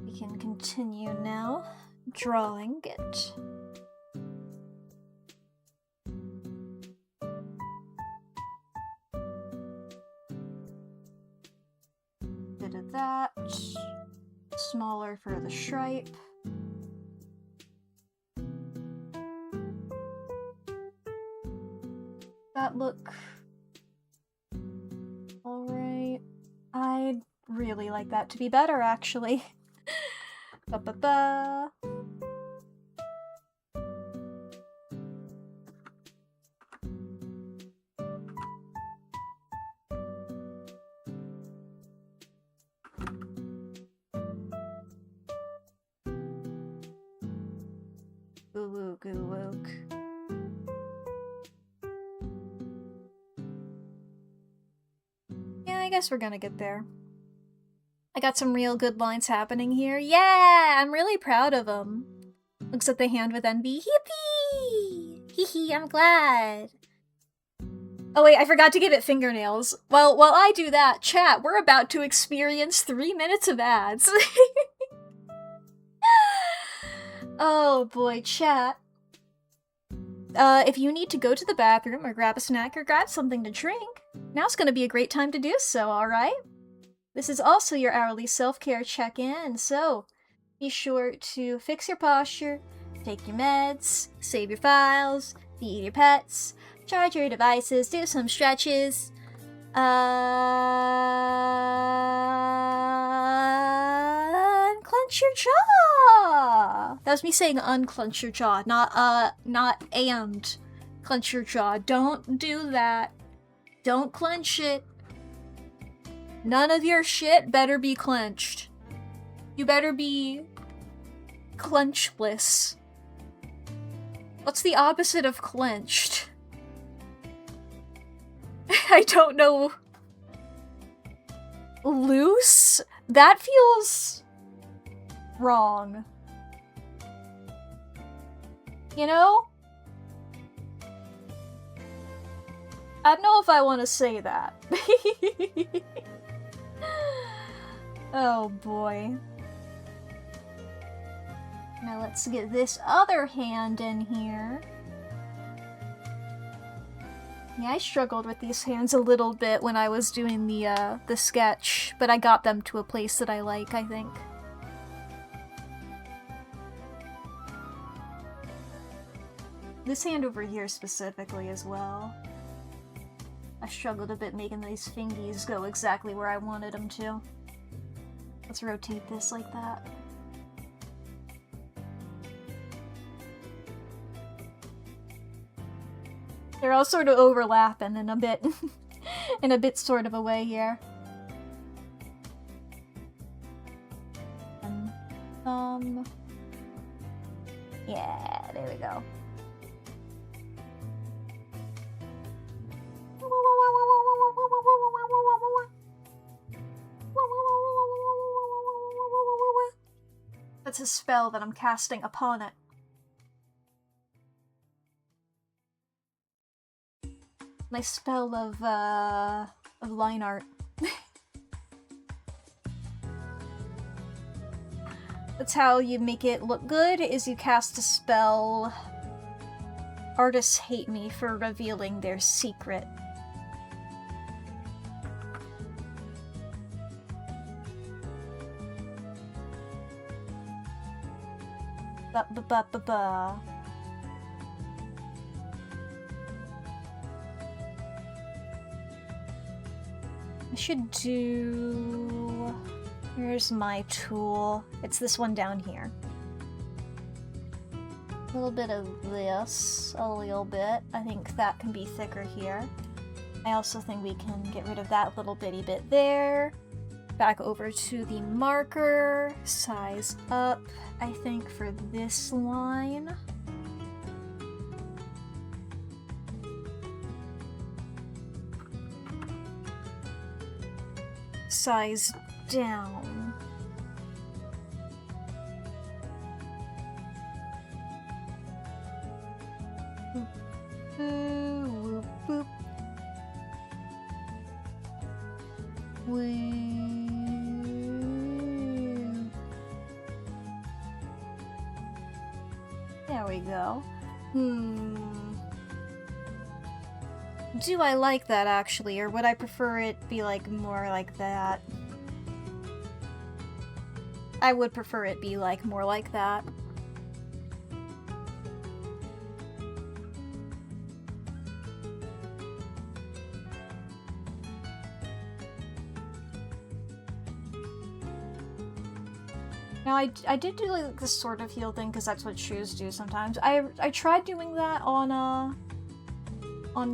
We can continue now drawing it. Bit of that. Smaller for the stripe. That look alright. I'd really like that to be better, actually. Ba-ba-ba. Goo-wook. Yeah, I guess we're gonna get there. I got some real good lines happening here. Yeah, I'm really proud of them. Looks at the hand with envy. Yippee! Hee hee, I'm glad. Oh wait, I forgot to give it fingernails. Well, while I do that, chat, we're about to experience 3 minutes of ads. Oh boy, chat. If you need to go to the bathroom or grab a snack or grab something to drink, now's gonna be a great time to do so, alright? This is also your hourly self-care check-in, so be sure to fix your posture, take your meds, save your files, feed your pets, charge your devices, do some stretches, and clench your jaw! That was me saying unclench your jaw, not and clench your jaw. Don't do that. Don't clench it. None of your shit better be clenched. You better be clenchless. What's the opposite of clenched? I don't know. Loose? That feels wrong. You know? I don't know if I want to say that. Oh boy. Now let's get this other hand in here. Yeah, I struggled with these hands a little bit when I was doing the sketch, but I got them to a place that I like, I think. This hand over here specifically as well. I struggled a bit making these fingies go exactly where I wanted them to. Let's rotate this like that. They're all sort of overlapping in a bit, in a bit sort of a way here. Yeah, there we go. That's a spell that I'm casting upon it. My spell of line art. That's how you make it look good, is you cast a spell. Artists hate me for revealing their secret. Ba-ba-ba-ba-ba. I should do... Here's my tool. It's this one down here. A little bit of this, a little bit. I think that can be thicker here. I also think we can get rid of that little bitty bit there. Back over to the marker. Size up, I think, for this line. Size down. Boop, boop. There we go. Do I like that, actually, or would I prefer it be, like, more like that? I would prefer it be, like, more like that. Now, I did do, like, this sort of heal thing, because that's what shoes do sometimes. I tried doing that on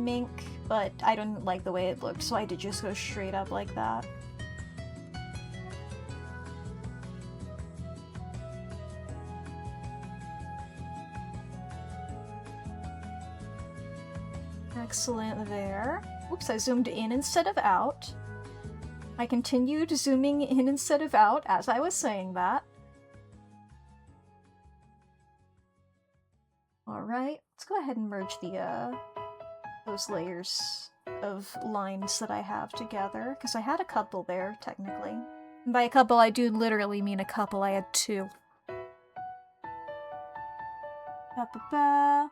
Mink, but I didn't like the way it looked, so I did just go straight up like that. Excellent there. Oops, I zoomed in instead of out. I continued zooming in instead of out as I was saying that. Alright, let's go ahead and merge the, those layers of lines that I have together, because I had a couple there, technically. And by a couple, I do literally mean a couple. I had two. Ba-ba-ba.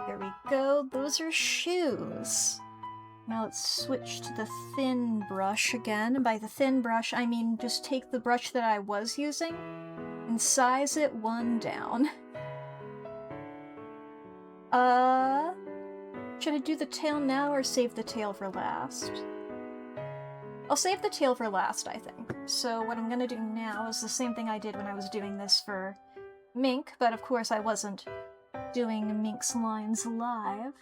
There we go, those are shoes. Now let's switch to the thin brush again. And by the thin brush, I mean just take the brush that I was using and size it one down. Should I do the tail now or save the tail for last? I'll save the tail for last, I think. So what I'm gonna do now is the same thing I did when I was doing this for Mink, but of course I wasn't doing Mink's lines live.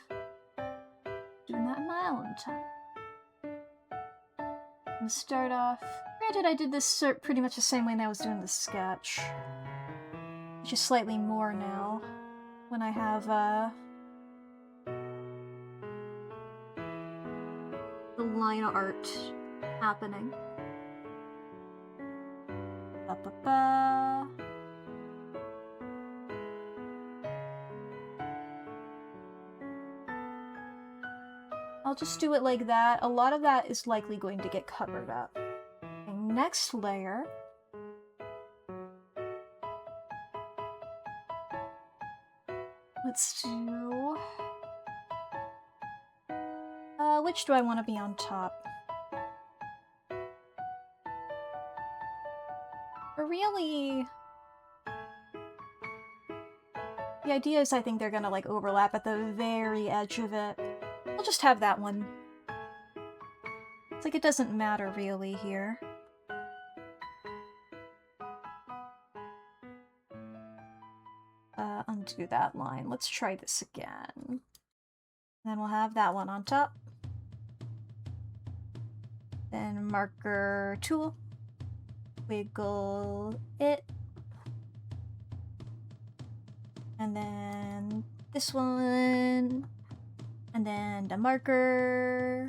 Doing that in my own time. I'm gonna start off... Granted, I did this pretty much the same way that I was doing the sketch. Just slightly more now. When I have, the line art happening. Ba-ba-ba. I'll just do it like that. A lot of that is likely going to get covered up. Okay, next layer. Let's do... which do I want to be on top? Or really... The idea is I think they're gonna, like, overlap at the very edge of it. We'll just have that one. It's like it doesn't matter really here. Undo that line. Let's try this again. Then we'll have that one on top. Then marker tool. Wiggle it. And then this one. And then the marker.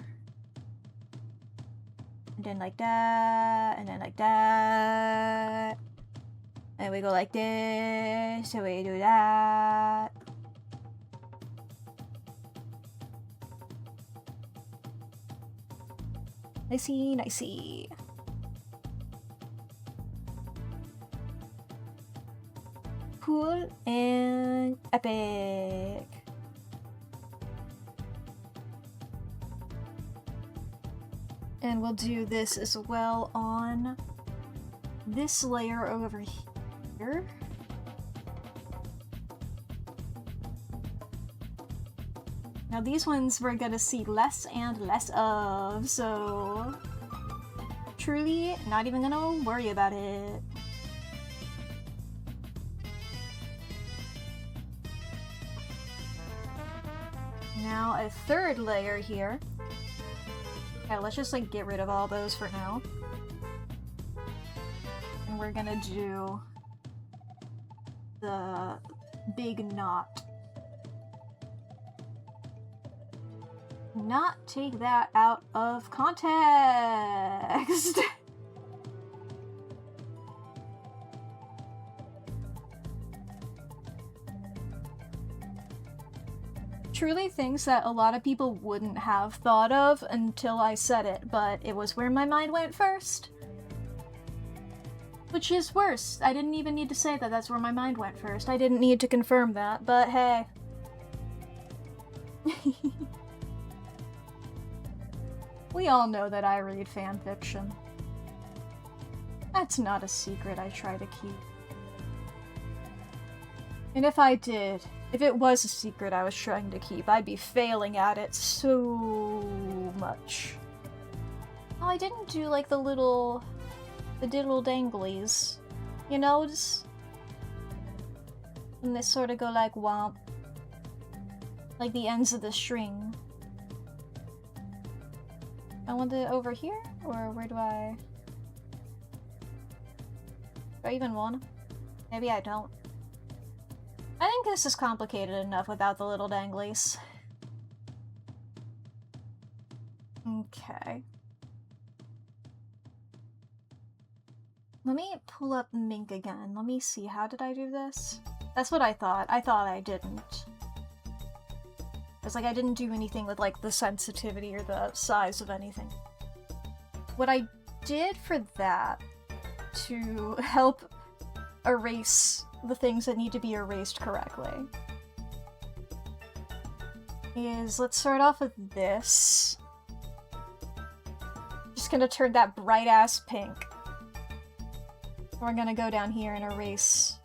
And then like that. And then like that. And we go like this, so we do that. Nicey, nicey. Cool and epic. And we'll do this as well on this layer over here. Now these ones we're gonna see less and less of, so truly not even gonna worry about it. Now a third layer here. Okay, let's just like get rid of all those for now. And we're gonna do the big knot. Not take that out of context. Truly things that a lot of people wouldn't have thought of until I said it, but it was where my mind went first. Which is worse. I didn't even need to say that that's where my mind went first. I didn't need to confirm that, but hey. We all know that I read fanfiction. That's not a secret I try to keep. And if I did, if it was a secret I was trying to keep, I'd be failing at it so much. Oh, I didn't do like the diddle danglies. You know, just... and they sort of go like womp. Like the ends of the string. I want it over here? Or where do I... do I even want? Maybe I don't. I think this is complicated enough without the little danglies. Okay. Let me pull up Mink again. Let me see, how did I do this? That's what I thought. I thought I didn't. It's like I didn't do anything with like the sensitivity or the size of anything. What I did for that to help erase the things that need to be erased correctly is, let's start off with this. Just gonna turn that bright ass pink. We're gonna go down here and erase.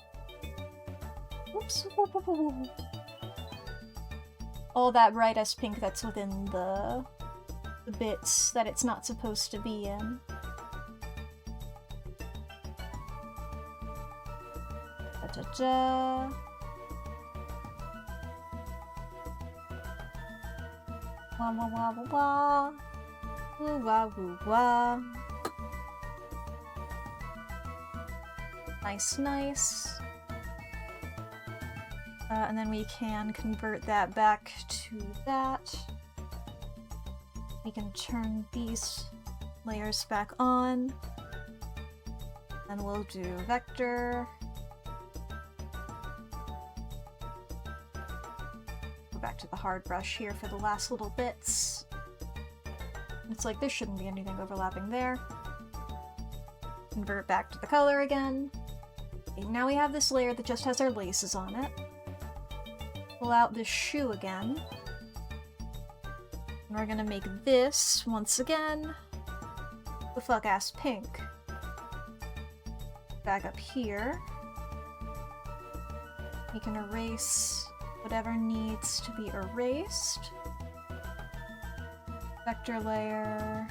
Oops. All that bright ass pink that's within the bits that it's not supposed to be in. Da-da-da. Wah wah wah wah wah. Woo wah woo wah. Nice, nice. And then we can convert that back to that. We can turn these layers back on. And we'll do vector. Go back to the hard brush here for the last little bits. It's like there shouldn't be anything overlapping there. Convert back to the color again. Okay, now we have this layer that just has our laces on it. Pull out this shoe again. And we're gonna make this, once again, the fuck-ass pink. Back up here. We can erase whatever needs to be erased. Vector layer.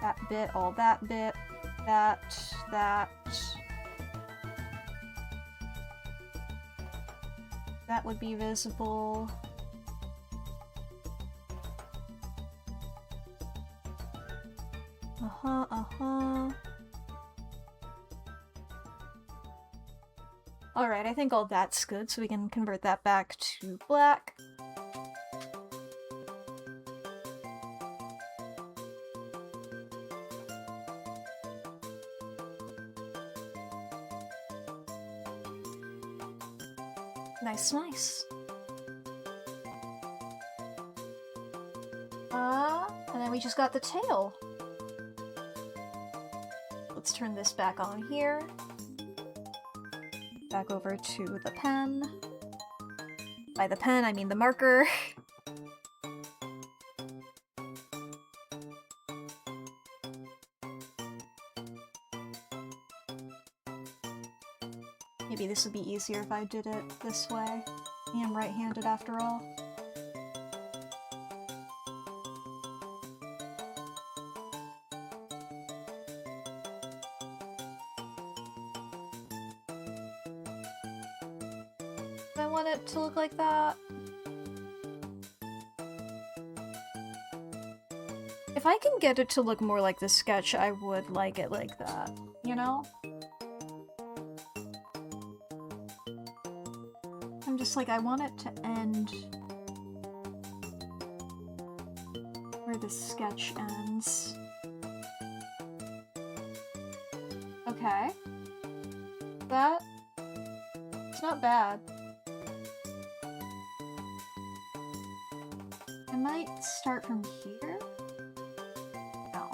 That bit, all that bit. That. That would be visible. Alright, I think all that's good, so we can convert that back to black. Nice, nice. And then we just got the tail. Let's turn this back on here. Back over to the pen. By the pen, I mean the marker. Maybe this would be easier if I did it this way. I am right-handed after all. I want it to look like that. If I can get it to look more like the sketch, I would like it like that, you know? I'm just like, I want it to end where the sketch ends. Okay. That... it's not bad. I might start from here? No.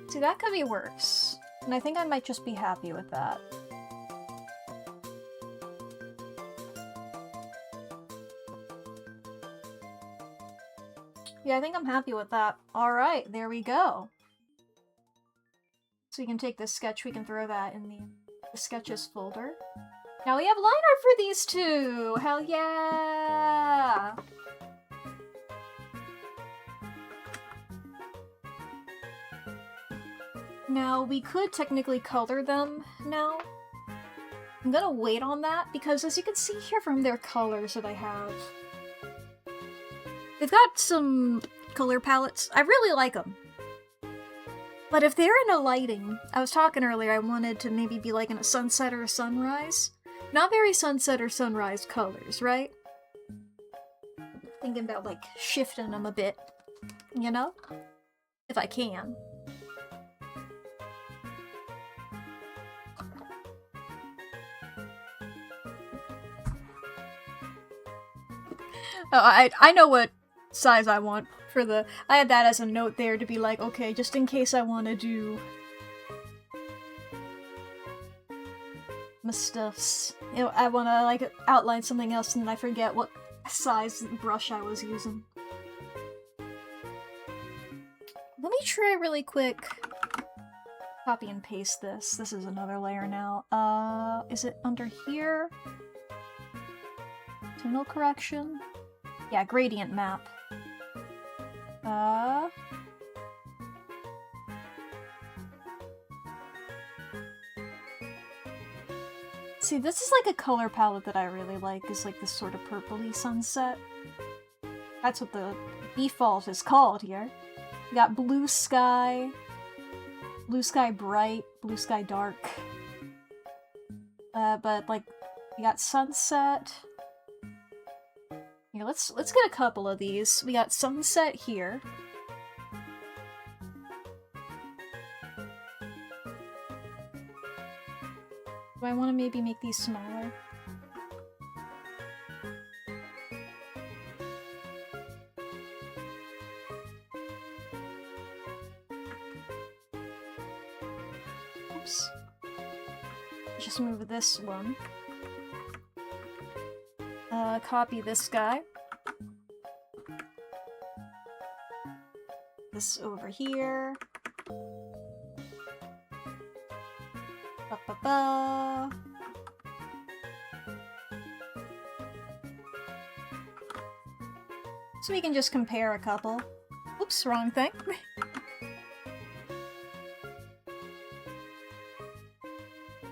See, that could be worse. And I think I might just be happy with that. Yeah, I think I'm happy with that. Alright, there we go. So we can take this sketch, we can throw that in the sketches folder. Now we have line art for these two! Hell yeah! Now, we could technically color them now. I'm gonna wait on that, because as you can see here from their colors that I have, they've got some color palettes. I really like them. But if they're in a lighting, I was talking earlier, I wanted to maybe be like in a sunset or a sunrise. Not very sunset or sunrise colors, right? Thinking about like shifting them a bit, you know? If I can. Oh, I know what size I want for the... I had that as a note there to be like, okay, just in case I want to do... my stuffs. You know, I want to, like, outline something else and then I forget what size brush I was using. Let me try really quick. Copy and paste this. This is another layer now. Is it under here? Tonal correction? Yeah, gradient map. See, this is like a color palette that I really like, is like this sort of purpley sunset. That's what the default is called here. We got blue sky bright, blue sky dark. But like, we got sunset. Here, let's get a couple of these. We got sunset here. Do I want to maybe make these smaller? Oops. Just move this one. Copy this guy. This over here. Ba-ba-ba. So we can just compare a couple. Oops, wrong thing.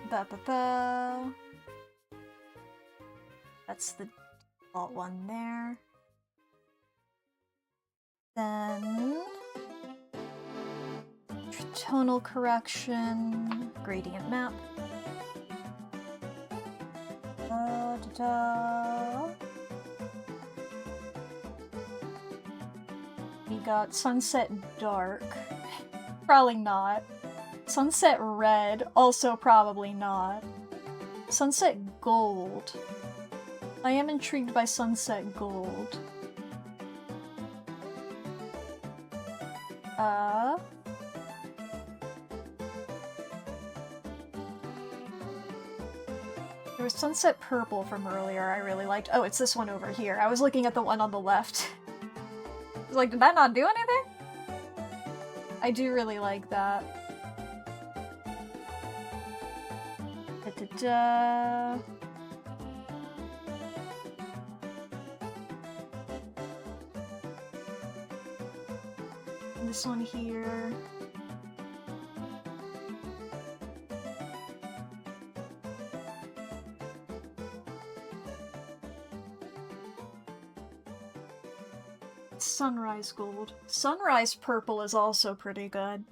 Ba-ba-ba. That's the default one there. Then tonal correction, gradient map. Da-da-da. We got sunset dark. Probably not. Sunset red, also probably not. Sunset gold. I am intrigued by sunset gold. There was sunset purple from earlier I really liked. Oh, it's this one over here. I was looking at the one on the left. I was like, did that not do anything? I do really like that. Da-da-da. This one here. Sunrise gold. Sunrise purple is also pretty good.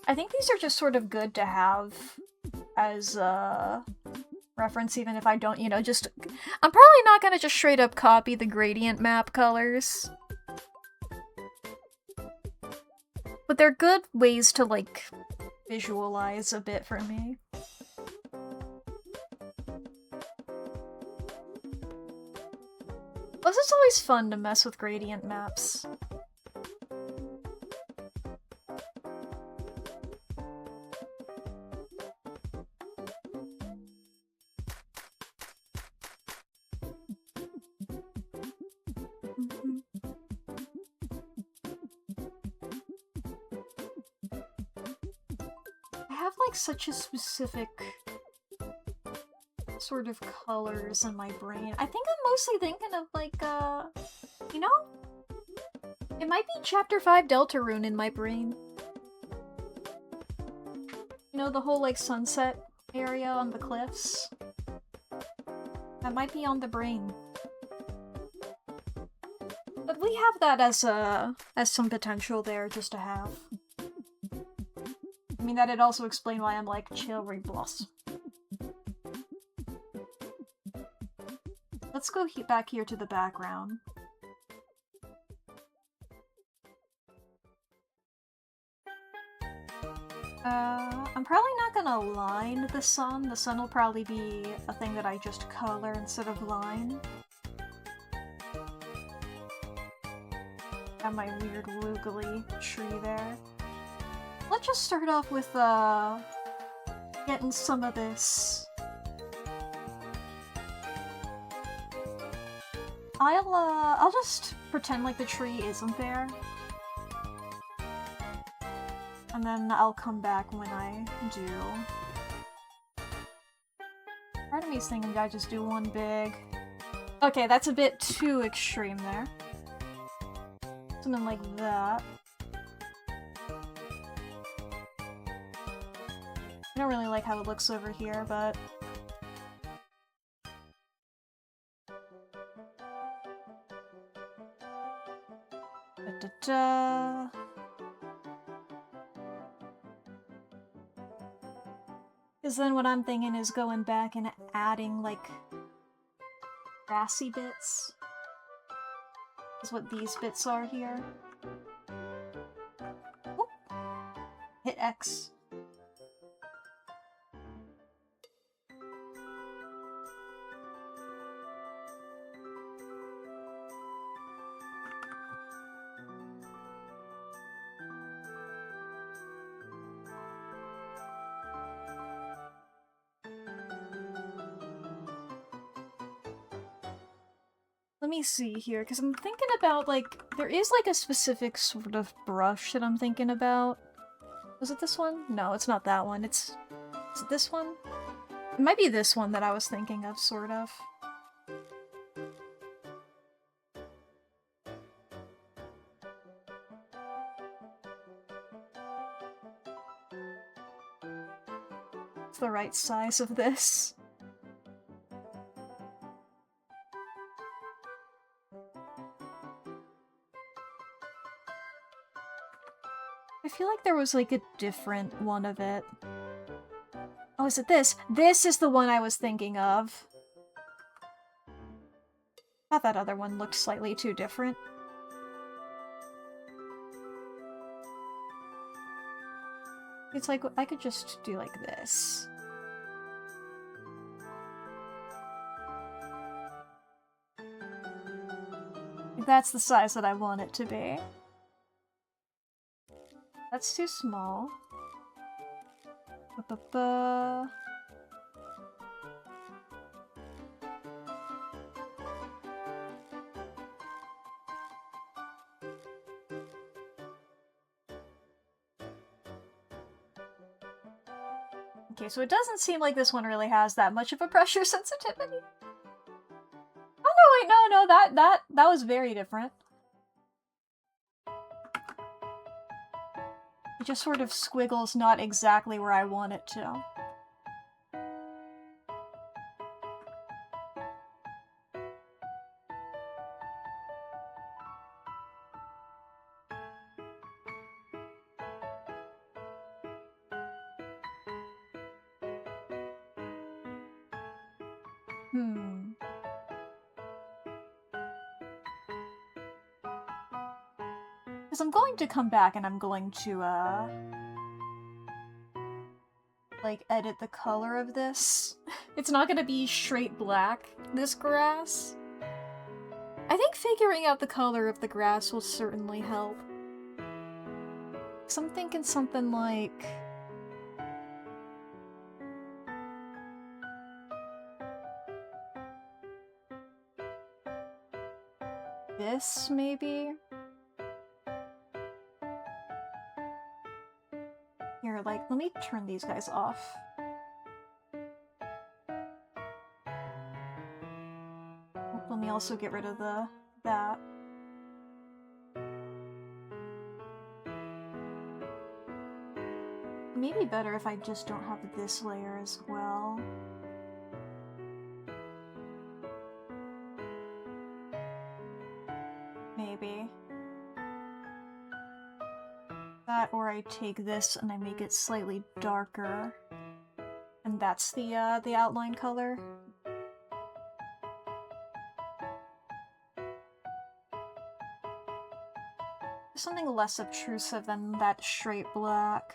I think these are just sort of good to have as a reference, even if I don't, you know, just... I'm probably not gonna just straight up copy the gradient map colors. But they're good ways to, like, visualize a bit for me. Plus, it's always fun to mess with gradient maps. I have, like, such a specific sort of colors in my brain. I think I'm mostly thinking of, like, you know? It might be Chapter 5 Deltarune in my brain. You know, the whole, like, sunset area on the cliffs? That might be on the brain. But we have that as some potential there just to have. I mean, that'd also explain why I'm like, Cherry Blossom. Let's go back here to the background. I'm probably not gonna line the sun. The sun will probably be a thing that I just color instead of line. Got my weird woogly tree there. Let's just start off with, getting some of this. I'll just pretend like the tree isn't there. And then I'll come back when I do. Part of me's thinking I just do one big... Okay, that's a bit too extreme there. Something like that. I don't really like how it looks over here, but... Da-da-da. Because then what I'm thinking is going back and adding, like, grassy bits. Is what these bits are here. Oop. Hit X. Let me see here, because I'm thinking about, like, there is, like, a specific sort of brush that I'm thinking about. Was it this one? No, it's not that one. Is it this one? It might be this one that I was thinking of, sort of. It's the right size of this. I feel like there was like a different one of it. Oh, is it this? This is the one I was thinking of. Thought that other one looked slightly too different. It's like, I could just do like this. That's the size that I want it to be. That's too small. Ba-ba-ba. Okay, so it doesn't seem like this one really has that much of a pressure sensitivity. Oh no, wait, no, that was very different. It just sort of squiggles not exactly where I want it to. Because I'm going to come back and I'm going to, like, edit the color of this. It's not gonna be straight black, this grass. I think figuring out the color of the grass will certainly help. So I'm thinking something like... this, maybe? Here, like, let me turn these guys off. Let me also get rid of that. Maybe better if I just don't have this layer as well. Maybe. That, or I take this and I make it slightly darker. And that's the outline color. Something less obtrusive than that straight black.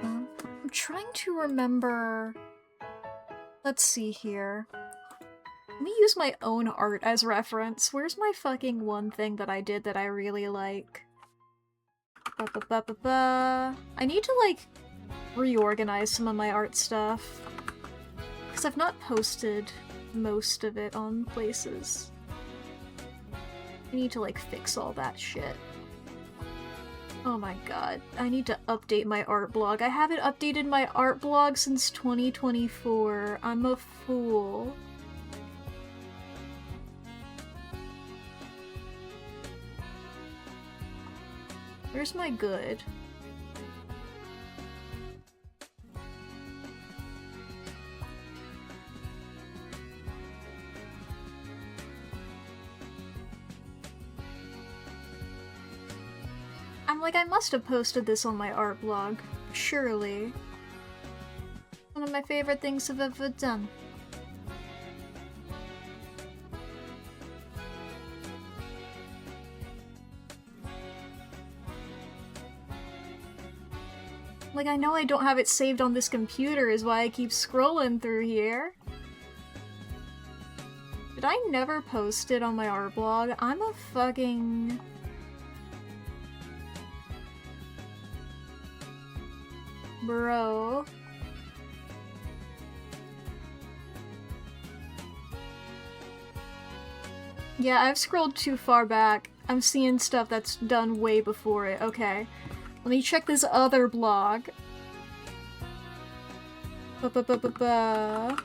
I'm trying to remember... Let's see here. Let me use my own art as reference. Where's my fucking one thing that I did that I really like? I need to, like, reorganize some of my art stuff. Because I've not posted most of it on places. I need to, like, fix all that shit. Oh my god. I need to update my art blog. I haven't updated my art blog since 2024. I'm a fool. Where's my good? I'm like, I must have posted this on my art blog. Surely. One of my favorite things I've ever done. Like, I know I don't have it saved on this computer is why I keep scrolling through here. Did I never post it on my art blog? I'm a fucking... Bro. Yeah, I've scrolled too far back. I'm seeing stuff that's done way before it. Okay. Let me check this other blog. Ba-ba-ba-ba-ba.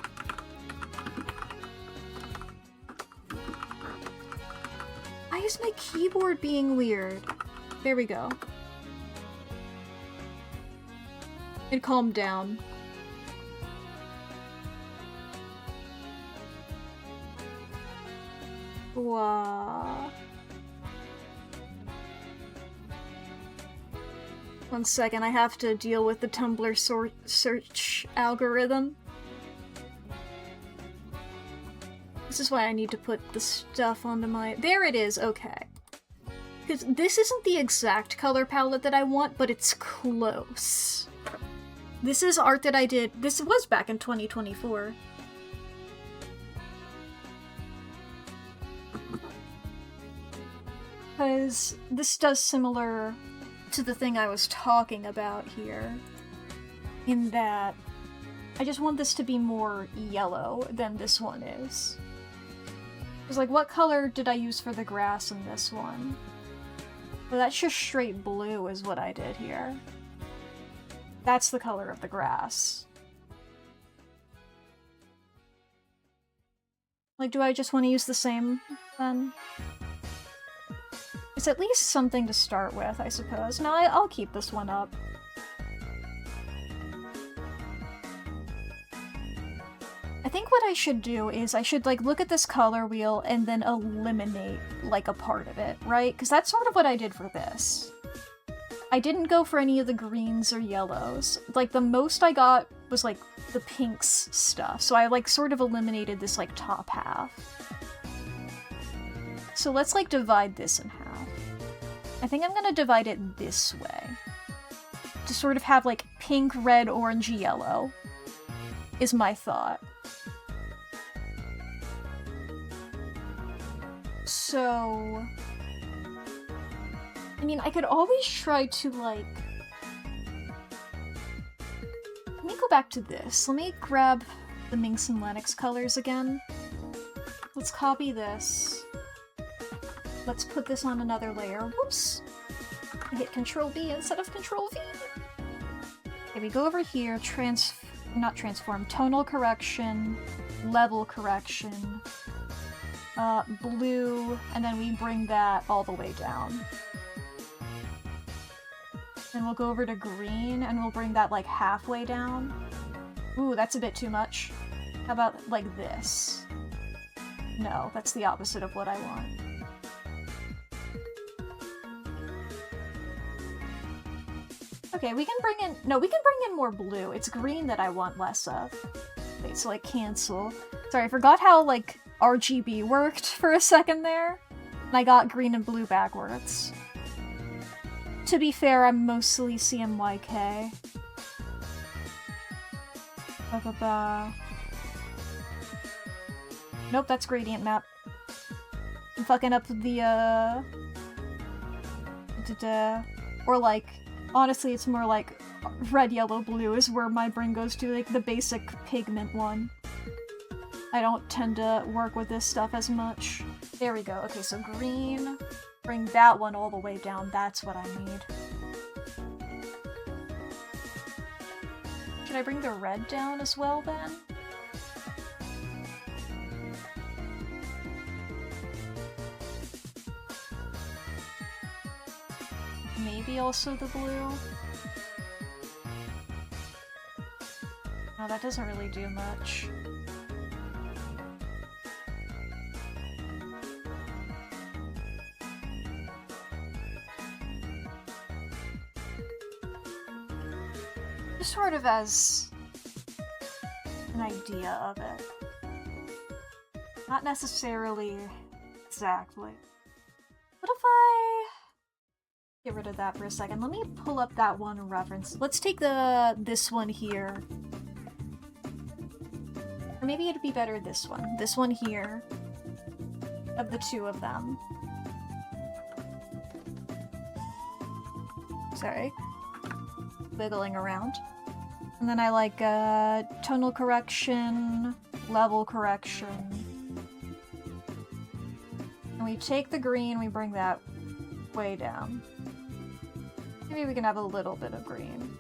Why is my keyboard being weird? There we go. It calmed down. Wow. One second, I have to deal with the Tumblr search algorithm. This is why I need to put the stuff onto my... There it is, okay. Because this isn't the exact color palette that I want, but it's close. This is art that I did... This was back in 2024. Because this does similar to the thing I was talking about here, in that I just want this to be more yellow than this one is. Because, like, what color did I use for the grass in this one? Well, that's just straight blue is what I did here. That's the color of the grass. Like, do I just want to use the same, then? It's at least something to start with, I suppose. No, I'll keep this one up. I think what I should do is I should, like, look at this color wheel and then eliminate, like, a part of it, right? Because that's sort of what I did for this. I didn't go for any of the greens or yellows. Like, the most I got was, like, the pinks stuff. So I, like, sort of eliminated this, like, top half. So let's, like, divide this in half. I think I'm gonna divide it this way. To sort of have, like, pink, red, orange, yellow. Is my thought. So... I mean, I could always try to, like... Let me go back to this. Let me grab the Minx and Lennox colors again. Let's copy this. Let's put this on another layer. Whoops! I hit Control-B instead of Control-V! Okay, we go over here, not transform, tonal correction, level correction, blue, and then we bring that all the way down. Then we'll go over to green, and we'll bring that, like, halfway down. Ooh, that's a bit too much. How about, like, this? No, that's the opposite of what I want. Okay, we can bring in- no, we can bring in more blue. It's green that I want less of. Wait, so, like, cancel. Sorry, I forgot how, like, RGB worked for a second there. And I got green and blue backwards. To be fair, I'm mostly CMYK. Ba-ba-ba. Nope, that's gradient map. I'm fucking up the, or, like, honestly, it's more like red, yellow, blue is where my brain goes to, like, the basic pigment one. I don't tend to work with this stuff as much. There we go. Okay, so green. Bring that one all the way down. That's what I need. Should I bring the red down as well, then? Maybe also the blue? No, that doesn't really do much. Just sort of as an idea of it. Not necessarily exactly. What if I get rid of that for a second? Let me pull up that one reference. Let's take this one here. Or maybe it'd be better this one. This one here. Of the two of them. Sorry. Wiggling around. And then I like tonal correction, level correction. we take the green, we bring that way down. Maybe we can have a little bit of green.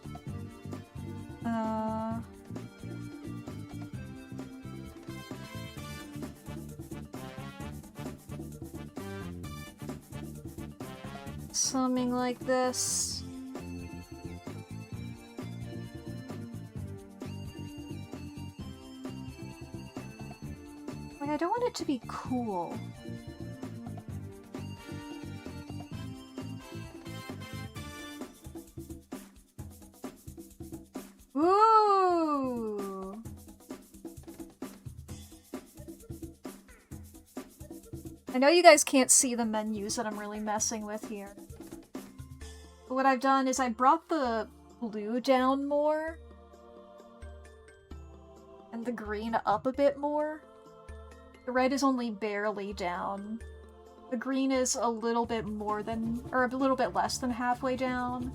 Something like this. Like, I don't want it to be cool. Ooh! I know you guys can't see the menus that I'm really messing with here. But what I've done is I brought the blue down more. And the green up a bit more. The red is only barely down. The green is a little bit more than, or a little bit less than halfway down.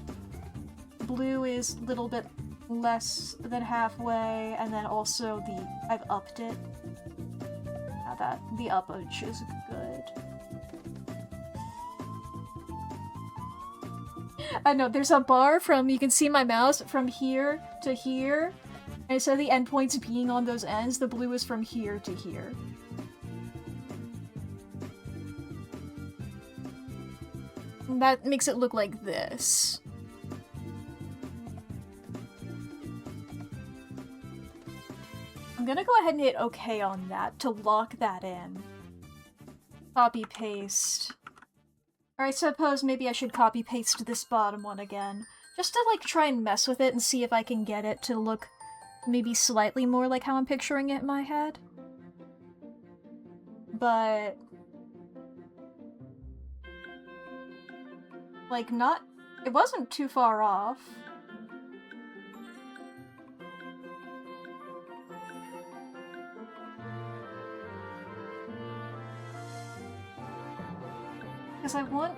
Blue is a little bit less than halfway, and then also I've upped it. Now the uppage is good. I know, there's a bar from, you can see my mouse, from here to here. And instead of the endpoints being on those ends, the blue is from here to here. And that makes it look like this. I'm gonna go ahead and hit OK on that to lock that in. Copy paste. Or I suppose maybe I should copy paste this bottom one again. Just to like try and mess with it and see if I can get it to look maybe slightly more like how I'm picturing it in my head. But like it wasn't too far off. Because I want...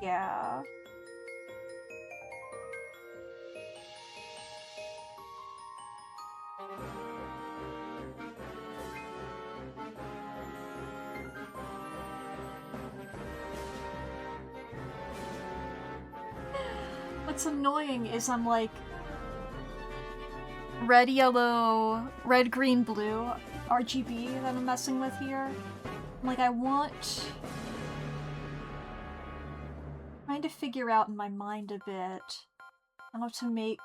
yeah. What's annoying is I'm like... red, yellow, red, green, blue RGB that I'm messing with here. Like, I want... trying to figure out in my mind a bit how to make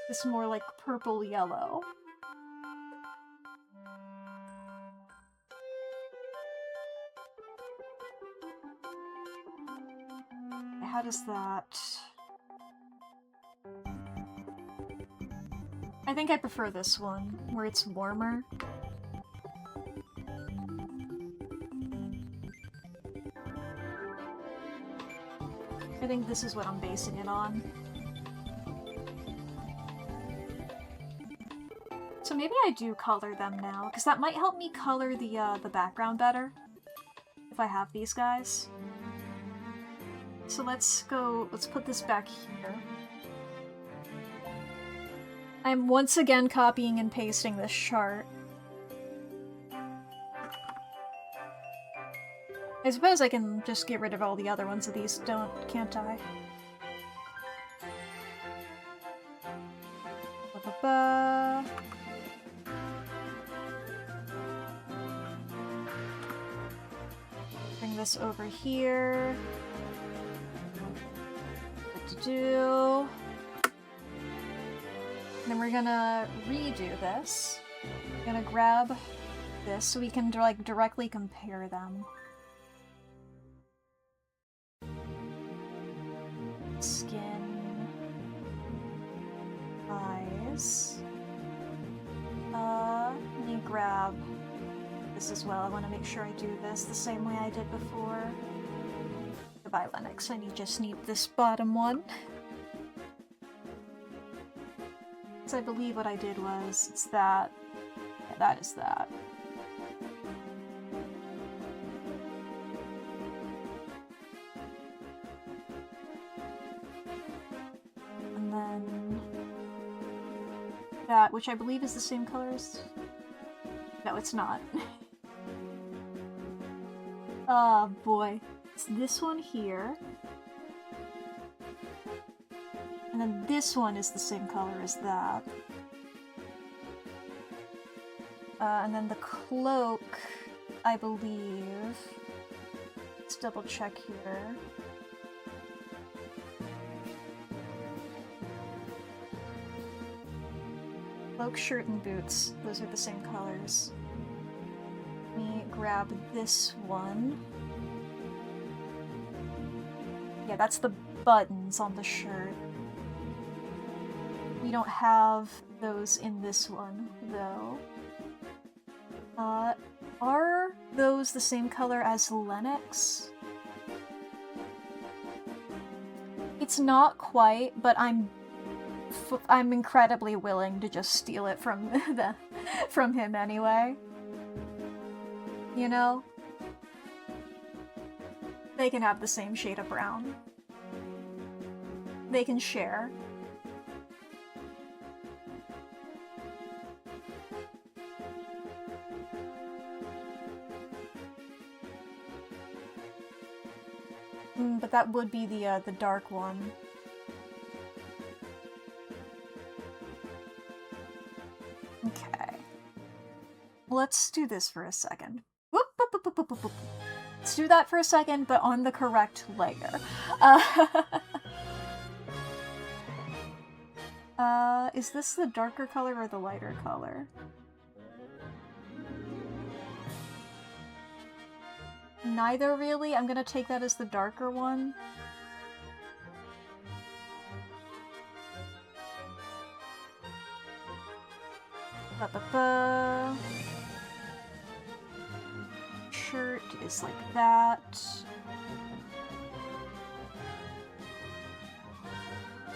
this more like purple-yellow. How does that... I think I prefer this one, where it's warmer. I think this is what I'm basing it on. So maybe I do color them now, because that might help me color the background better. If I have these guys. So let's put this back here. I'm once again copying and pasting this chart. I suppose I can just get rid of all the other ones of these, can't I? Ba-ba-ba. Bring this over here. What to do? Then we're gonna redo this. We're gonna grab this so we can like directly compare them. Skin, eyes. Let me grab this as well. I want to make sure I do this the same way I did before. Goodbye, Lennox. I just need this bottom one. So I believe what I did was, it's that. Yeah, that is that. And then that, which I believe is the same color as... No, it's not. Oh boy. It's this one here. And then this one is the same color as that. And then the cloak, I believe. Let's double check here. Cloak, shirt, and boots. Those are the same colors. Let me grab this one. Yeah, that's the buttons on the shirt. We don't have those in this one, though. Are those the same color as Lennox? It's not quite, but I'm incredibly willing to just steal it from from him anyway. You know? They can have the same shade of brown. They can share. But that would be the dark one. Okay. Let's do this for a second. Whoop, whoop, whoop, whoop, whoop, whoop. Let's do that for a second, but on the correct layer. Is this the darker color or the lighter color? Neither, really. I'm gonna take that as the darker one. Ba-ba-ba. Shirt is like that.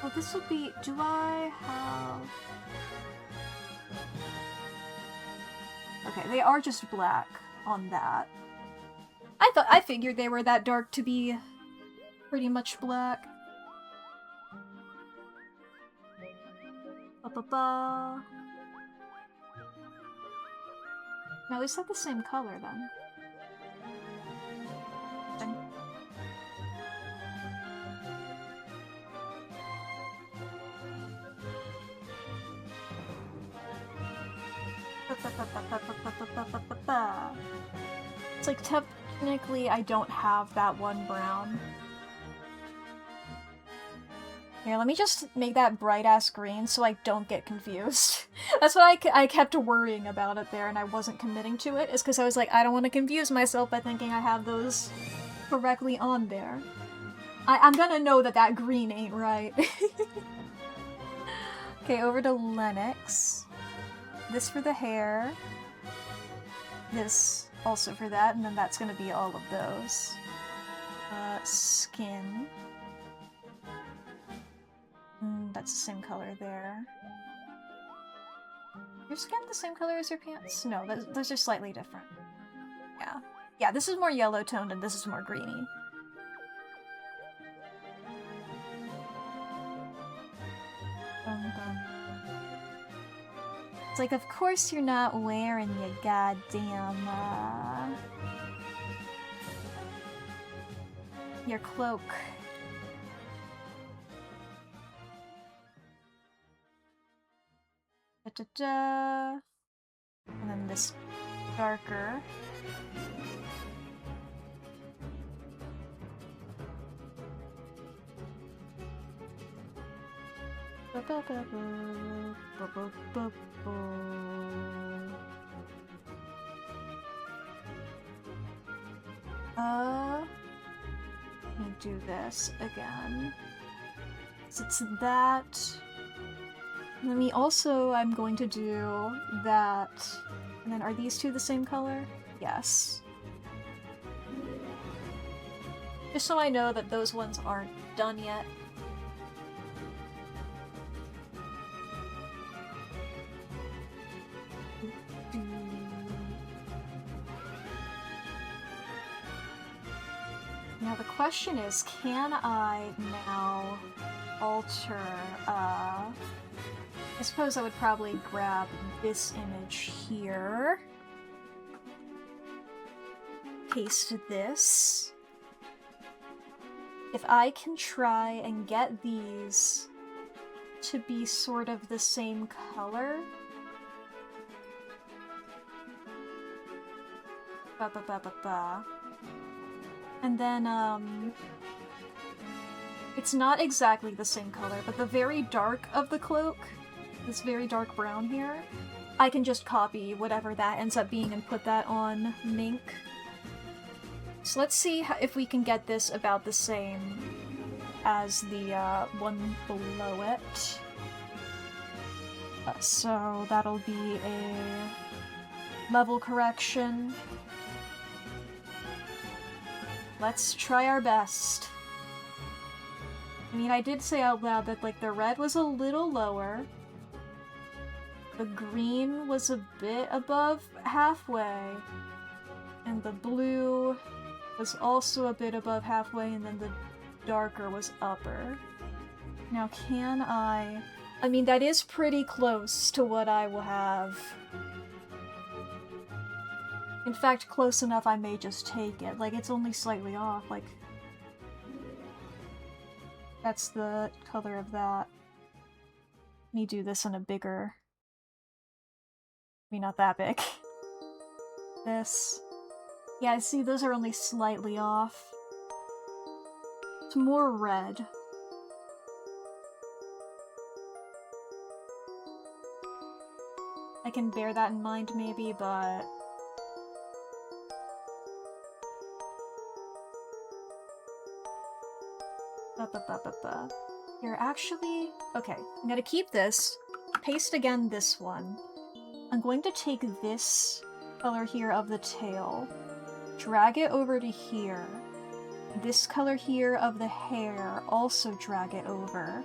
Oh, this would be... Do I have... Okay, they are just black on that. I figured they were that dark to be pretty much black. Ba-ba-ba. Now, is that the same color, then? It's like, technically, I don't have that one brown. Here, let me just make that bright-ass green so I don't get confused. That's why I kept worrying about it there and I wasn't committing to it, is because I was like, I don't want to confuse myself by thinking I have those correctly on there. I'm gonna know that that green ain't right. Okay, over to Lennox. This for the hair. This also for that, and then that's gonna be all of those. Skin. That's the same color there. Your skin the same color as your pants? No, those are slightly different. Yeah. Yeah, this is more yellow toned and this is more greeny. It's like, of course you're not wearing your goddamn, your cloak. Da-da-da. And then this darker. Let me do this again. So it's that. And then I'm going to do that. And then are these two the same color? Yes. Just so I know that those ones aren't done yet. Now the question is, can I now alter, I suppose I would probably grab this image here. paste this. If I can try and get these to be sort of the same color. And then, it's not exactly the same color, but the very dark of the cloak, this very dark brown here, I can just copy whatever that ends up being and put that on Mink. So let's see if we can get this about the same as the one below it. So that'll be a level correction. Let's try our best. I mean, I did say out loud that, like, the red was a little lower. The green was a bit above halfway. And the blue was also a bit above halfway, and then the darker was upper. Now, can I mean, that is pretty close to what I will have. In fact, close enough I may just take it. Like, it's only slightly off, like... That's the color of that. Let me do this in a bigger... I mean, not that big. This. Yeah, I see those are only slightly off. It's more red. I can bear that in mind maybe, but... Here, actually... Okay, I'm gonna keep this, paste again this one. I'm going to take this color here of the tail, drag it over to here. This color here of the hair, also drag it over.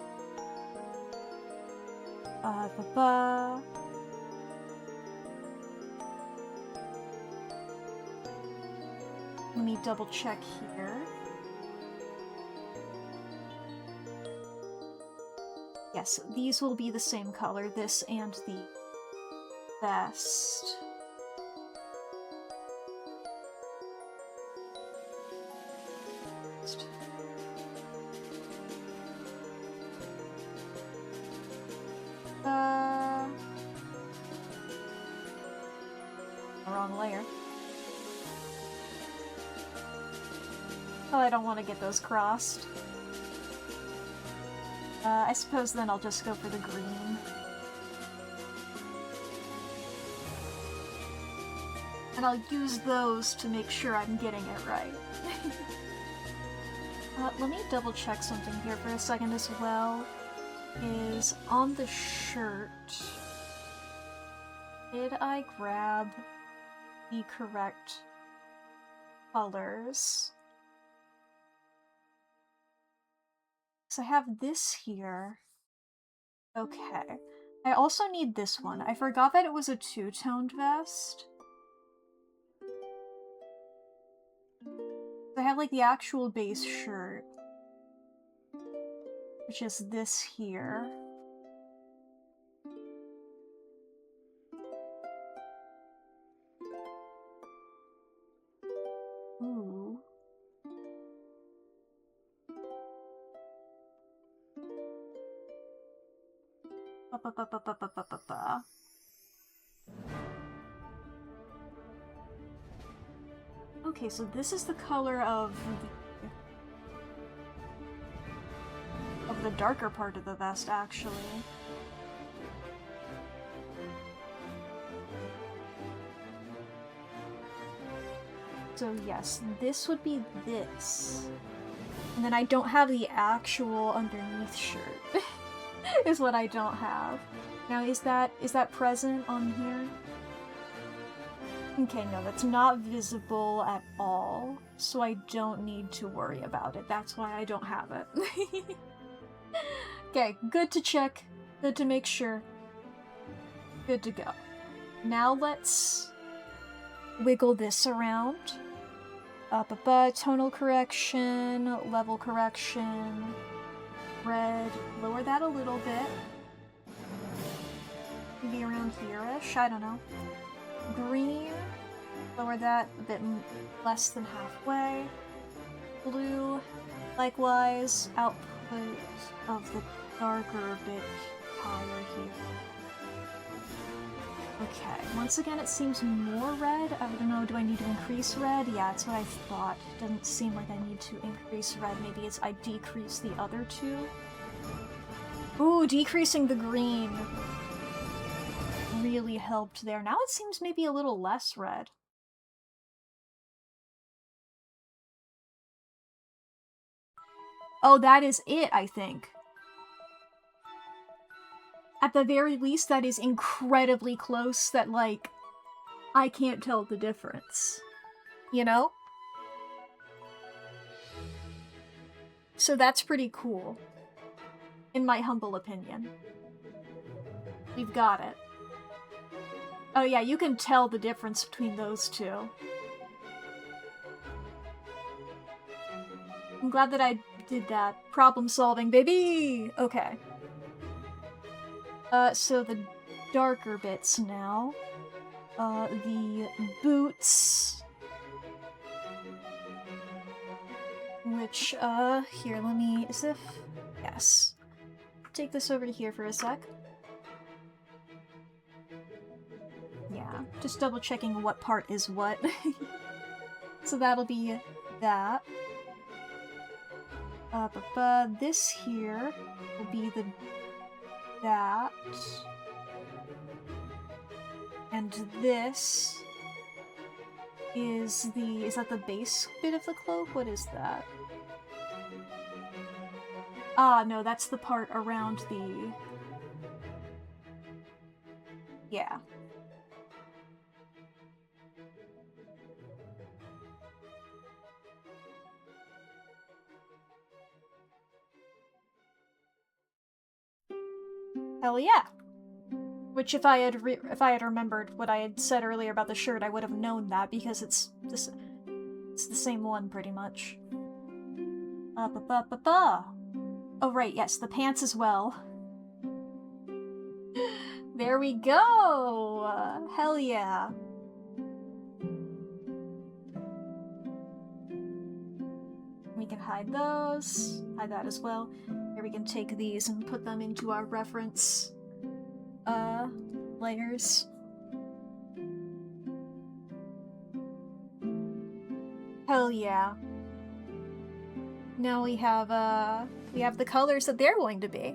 Let me double check here. Yes, these will be the same color, this and the vest. Wrong layer. Oh, I don't want to get those crossed. I suppose then I'll just go for the green. And I'll use those to make sure I'm getting it right. Let me double check something here for a second as well. Is on the shirt, did I grab the correct colors? So I have this here. Okay. I also need this one. I forgot that it was a two-toned vest. I have, like, the actual base shirt, which is this here. Ooh. Okay, so this is the color of the darker part of the vest, actually. So yes, this would be this. And then I don't have the actual underneath shirt. Is what I don't have. Now, is that present on here? Okay, no, that's not visible at all, so I don't need to worry about it. That's why I don't have it. Okay, good to check. Good to make sure. Good to go. Now let's wiggle this around. Tonal correction, level correction, red, lower that a little bit. Maybe around here-ish, I don't know. Green, Lower that a bit less than halfway. Blue, likewise, output of the darker a bit higher here. Okay, once again it seems more red. I don't know, do I need to increase red? Yeah, that's what I thought. Doesn't seem like I need to increase red. Maybe it's I decrease the other two. Ooh, decreasing the green really helped there. Now it seems maybe a little less red. Oh, that is it, I think. At the very least, that is incredibly close that, like, I can't tell the difference. You know? So that's pretty cool. In my humble opinion. We've got it. Oh yeah, you can tell the difference between those two. I'm glad that I did that. Problem solving, baby! Okay. So the darker bits now. The boots. Which, here, let me, yes. Take this over to here for a sec. Yeah, just double checking what part is what. So that'll be that. This here will be that. And this is that the base bit of the cloak? What is that? Ah, no, that's the part around the... Yeah. Hell yeah. Which if I had remembered what I had said earlier about the shirt, I would have known that because it's the same one pretty much. Oh right, yes, the pants as well. There we go! Hell yeah. We can hide those, hide that as well. Here we can take these and put them into our reference layers. Hell yeah. Now we have the colors that they're going to be.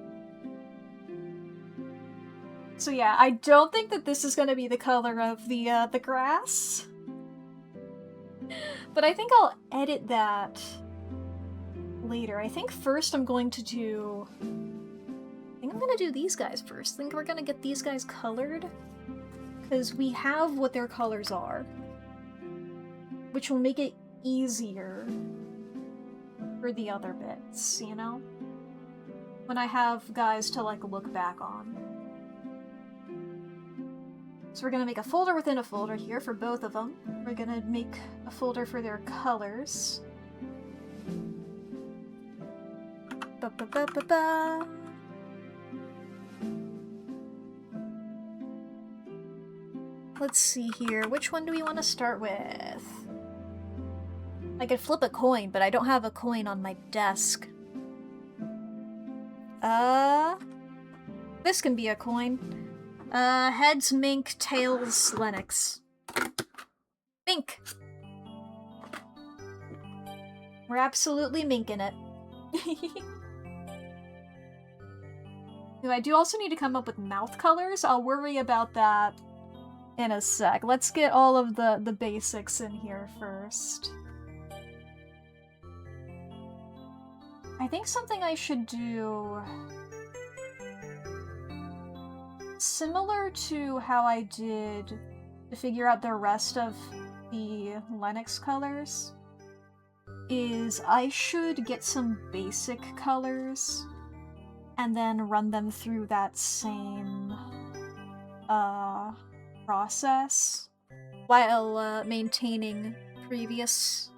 So yeah, I don't think that this is going to be the color of the grass. But I think I'll edit that later. I think first I'm going to do... I think I'm gonna do these guys first. I think we're gonna get these guys colored. Because we have what their colors are. Which will make it easier for the other bits, you know? When I have guys to, like, look back on. So we're gonna make a folder within a folder here for both of them. We're gonna make a folder for their colors. Ba-ba-ba-ba-ba. Let's see here. Which one do we want to start with? I could flip a coin, but I don't have a coin on my desk. This can be a coin. Heads Mink, tails Lennox. Mink! We're absolutely minking it. I do also need to come up with mouth colors. I'll worry about that in a sec. Let's get all of the basics in here first. I think something I should do... similar to how I did to figure out the rest of the Lennox colors, is I should get some basic colors and then run them through that same process while maintaining previous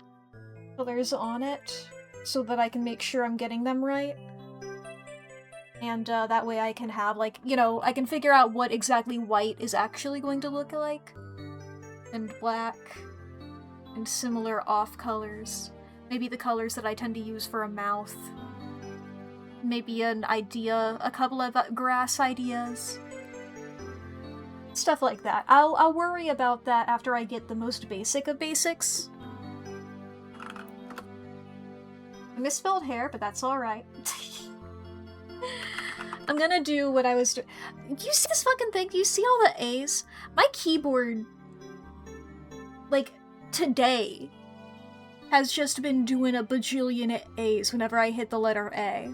colors on it so that I can make sure I'm getting them right. And that way I can have, like, you know, I can figure out what exactly white is actually going to look like. and black and similar off colors. Maybe the colors that I tend to use for a mouth. Maybe an idea, a couple of grass ideas. Stuff like that. I'll worry about that after I get the most basic of basics. I misspelled hair, but that's alright. I'm gonna do what I was doing. Do you see this fucking thing? Do you see all the A's? My keyboard, like, today, has just been doing a bajillion A's whenever I hit the letter A.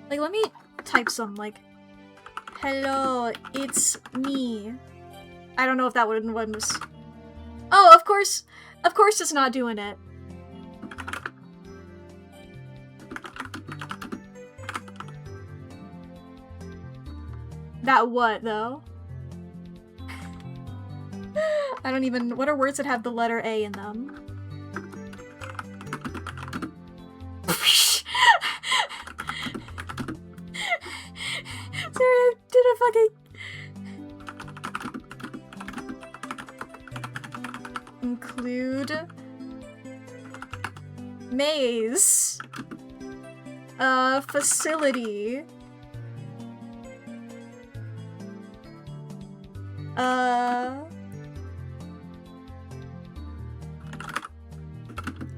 Like, let me type some, like, hello, it's me. I don't know if that one was... Oh, of course it's not doing it. That what, though? I don't even... What are words that have the letter A in them? Sorry, I did a fucking... Include... Maze. Facility.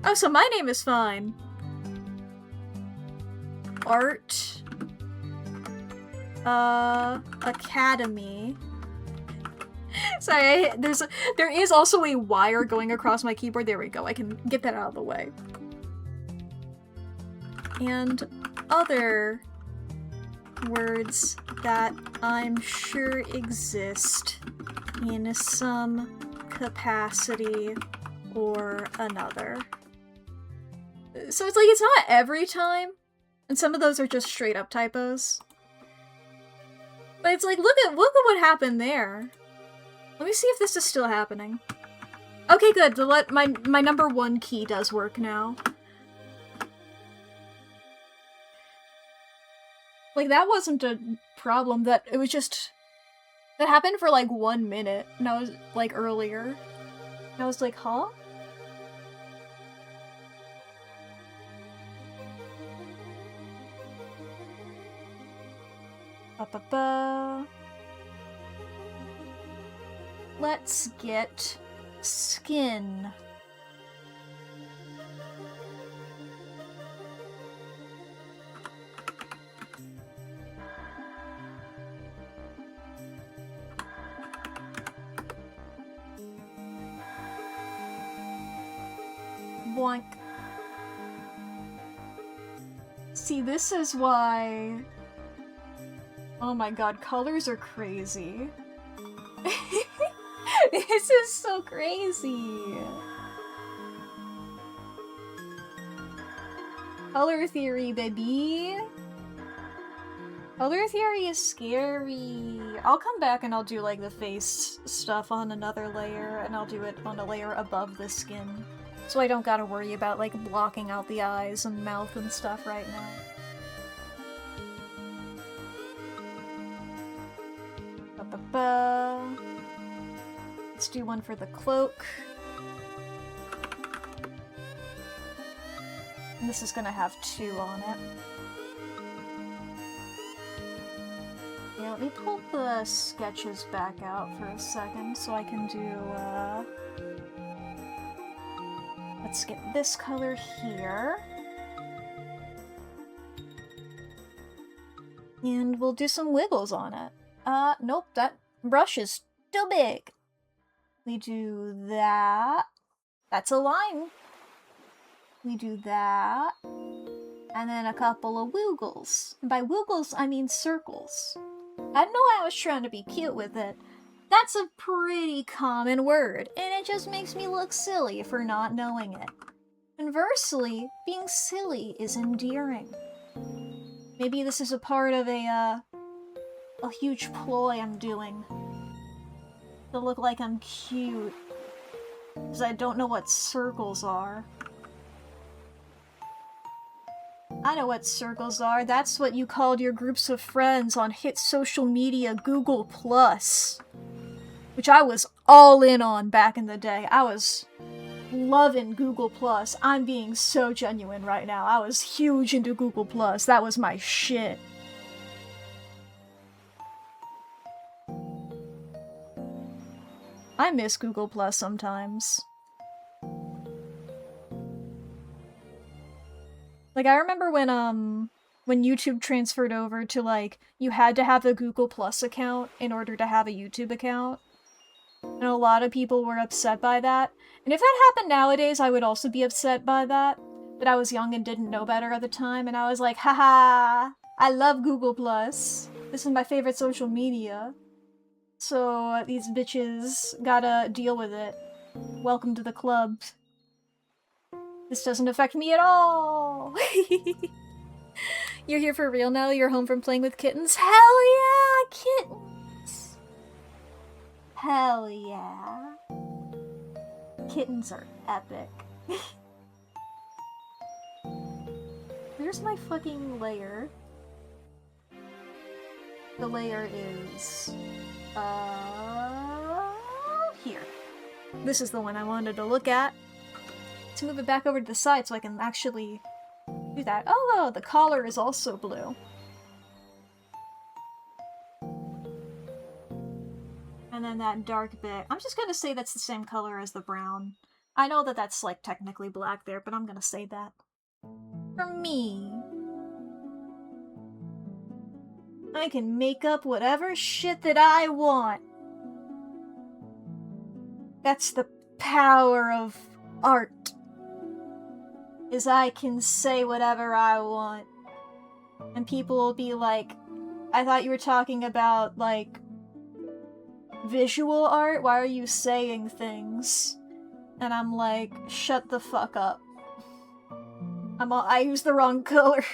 Oh, so my name is fine. Art. Academy. Sorry, there is also a wire going across my keyboard. There we go. I can get that out of the way. And other words that I'm sure exist in some capacity or another. So it's like, it's not every time, and some of those are just straight up typos. But it's like, look at what happened there. Let me see if this is still happening. Okay, good. My number 1 key does work now. Like, that wasn't a problem. It was just... That happened for, like, 1 minute. And I was, like, earlier. And I was like, huh? Ba-ba-ba. Let's get skin. Boink. See, this is why... Oh my god, colors are crazy. This is so crazy. Color theory, baby. Color theory is scary. I'll come back and I'll do like the face stuff on another layer, and I'll do it on a layer above the skin. So I don't gotta worry about like blocking out the eyes and mouth and stuff right now. Ba-ba-ba. Let's do one for the cloak. And this is gonna have 2 on it. Yeah, let me pull the sketches back out for a second so I can do, let's get this color here. And we'll do some wiggles on it. Nope, that brush is too big. We do that. That's a line. We do that. And then a couple of woogles. And by woogles, I mean circles. I know I was trying to be cute with it. That's a pretty common word, and it just makes me look silly for not knowing it. Conversely, being silly is endearing. Maybe this is a part of a huge ploy I'm doing. To look like I'm cute. Because I don't know what circles are. I know what circles are. That's what you called your groups of friends on hit social media Google+. which I was all in on back in the day. I was loving Google+. I'm being so genuine right now. I was huge into Google+. That was my shit. I miss Google+ sometimes. Like, I remember when YouTube transferred over to, like, you had to have a Google+ account in order to have a YouTube account. And a lot of people were upset by that. And if that happened nowadays, I would also be upset by that. But I was young and didn't know better at the time, and I was like, haha, I love Google+. This is my favorite social media. So these bitches gotta deal with it. Welcome to the club. This doesn't affect me at all! You're here for real now? You're home from playing with kittens? Hell yeah! Kittens! Hell yeah. Kittens are epic. Where's my fucking layer? The layer is... here. This is the one I wanted to look at. To move it back over to the side so I can actually do that. Oh, the collar is also blue. And then that dark bit. I'm just gonna say that's the same color as the brown. I know that that's, like, technically black there, but I'm gonna say that. For me. I can make up whatever shit that I want. That's the power of art. Is I can say whatever I want. And people will be like, I thought you were talking about, like, visual art? Why are you saying things? And I'm like, shut the fuck up. I used the wrong color.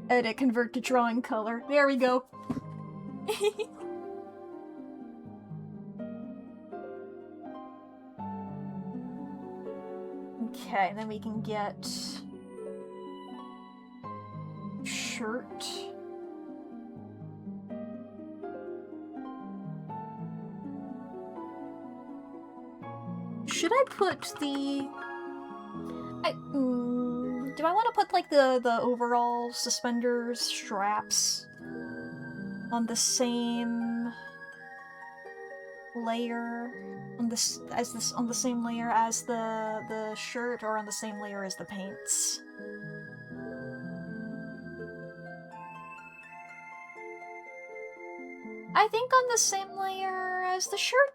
Edit, convert to drawing color. There we go. Okay, then we can get... shirt. Should I put the... do I want to put, like, the overall suspenders straps on the same layer on the same layer as the shirt, or on the same layer as the paints? I think on the same layer as the shirt.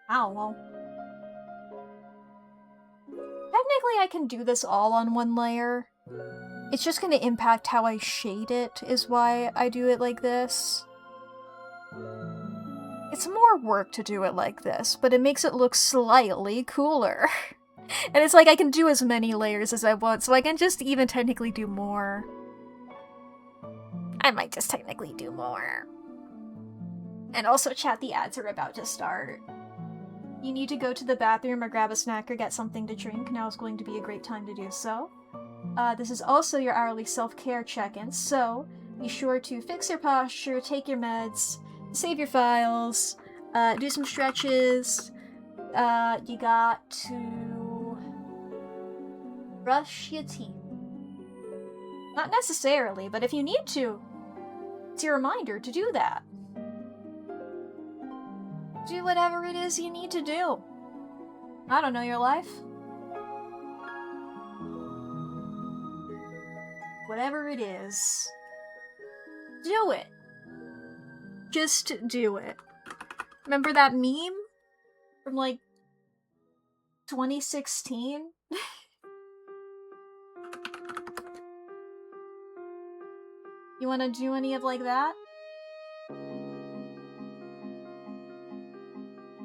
Ow. Technically, I can do this all on one layer. It's just gonna impact how I shade it, is why I do it like this. It's more work to do it like this, but it makes it look slightly cooler. And it's like I can do as many layers as I want, so I can just even technically do more. I might just technically do more. And also, chat, the ads are about to start. You need to go to the bathroom or grab a snack or get something to drink. Now is going to be a great time to do so. This is also your hourly self-care check-in, so be sure to fix your posture, take your meds, save your files, do some stretches. You got to brush your teeth. Not necessarily, but if you need to, it's your reminder to do that. Do whatever it is you need to do. I don't know your life. Whatever it is, do it. Just do it. Remember that meme from, like, 2016? You wanna do any of, like, that?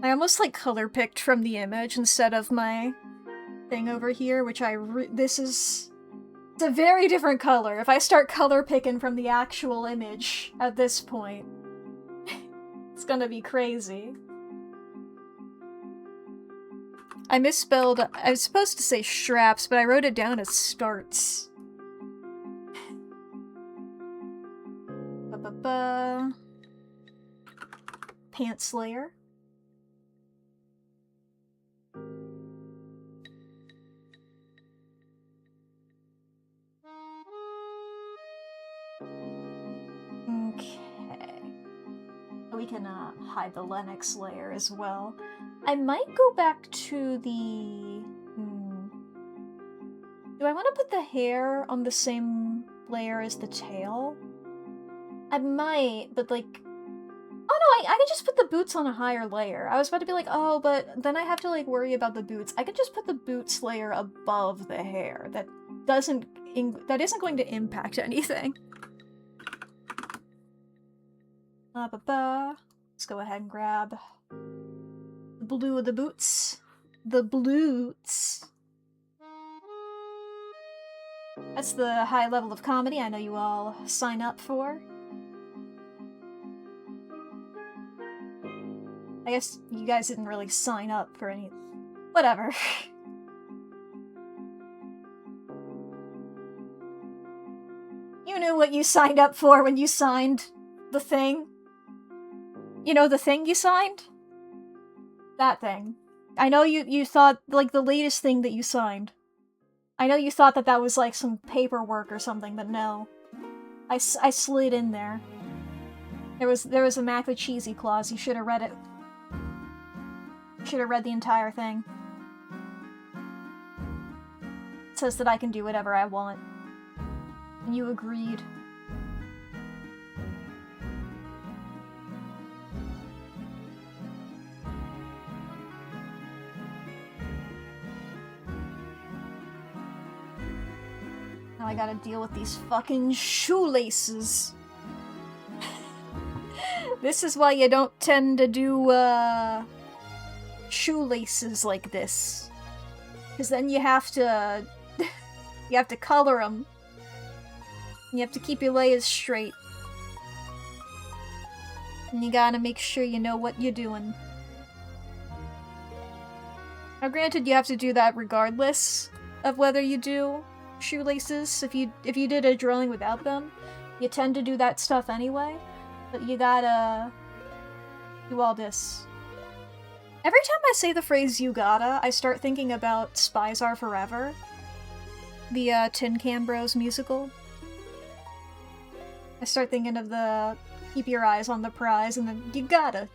I almost, like, color picked from the image instead of my thing over here, which it's a very different color. If I start color picking from the actual image at this point, it's gonna be crazy. I misspelled, I was supposed to say straps, but I wrote it down as starts. Ba-ba-ba. Pants layer. Okay. We can hide the Lennox layer as well. I might go back to the... Do I want to put the hair on the same layer as the tail? I might, but like... Oh no, I could just put the boots on a higher layer. I was about to be like, oh, but then I have to like worry about the boots. I could just put the boots layer above the hair. That isn't going to impact anything. Let's go ahead and grab the blue of the boots. The boots. That's the high level of comedy I know you all sign up for. I guess you guys didn't really sign up for any... Whatever. You knew what you signed up for when you signed the thing. You know the thing you signed? That thing. I know you thought, like, the latest thing that you signed. I know you thought that that was, like, some paperwork or something, but no. I slid in there. There was a Mack the Cheesy clause. You should have read it. Should have read the entire thing. It says that I can do whatever I want. And you agreed. Now I gotta deal with these fucking shoelaces. This is why you don't tend to do, shoelaces like this. Because then you have to... you have to color them. You have to keep your layers straight. And you gotta make sure you know what you're doing. Now granted, you have to do that regardless of whether you do shoelaces. If you did a drawing without them, you tend to do that stuff anyway. But you gotta do all this. Every time I say the phrase "you gotta," I start thinking about Spies Are Forever. The Tin Can Bros musical. I start thinking of the keep your eyes on the prize and then you gotta.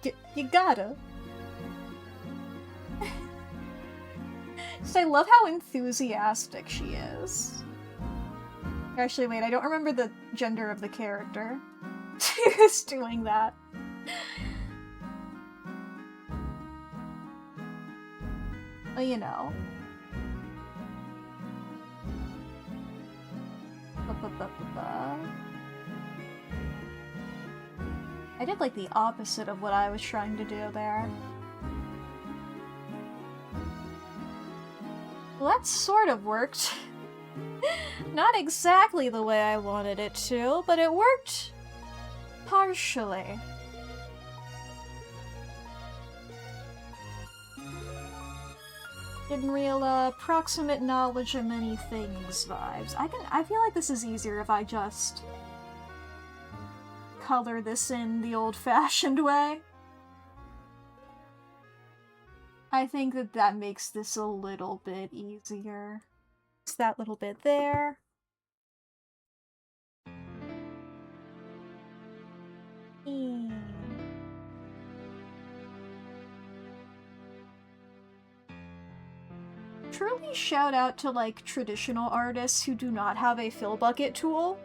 Just I love how enthusiastic she is. Actually, wait, I don't remember the gender of the character. She was doing that. Well, you know. I did like the opposite of what I was trying to do there. Well, that sort of worked. Not exactly the way I wanted it to, but it worked partially. Getting real, proximate knowledge of many things vibes. I feel like this is easier if I just color this in the old-fashioned way. I think that makes this a little bit easier. It's that little bit there. Truly shout out to, like, traditional artists who do not have a fill bucket tool.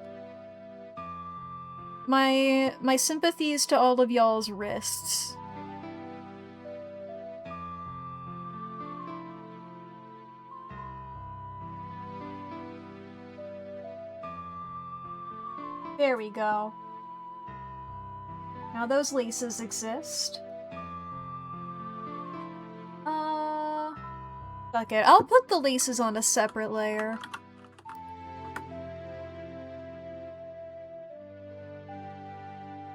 My sympathies to all of y'all's wrists. There we go. Now those laces exist. Fuck it. I'll put the laces on a separate layer.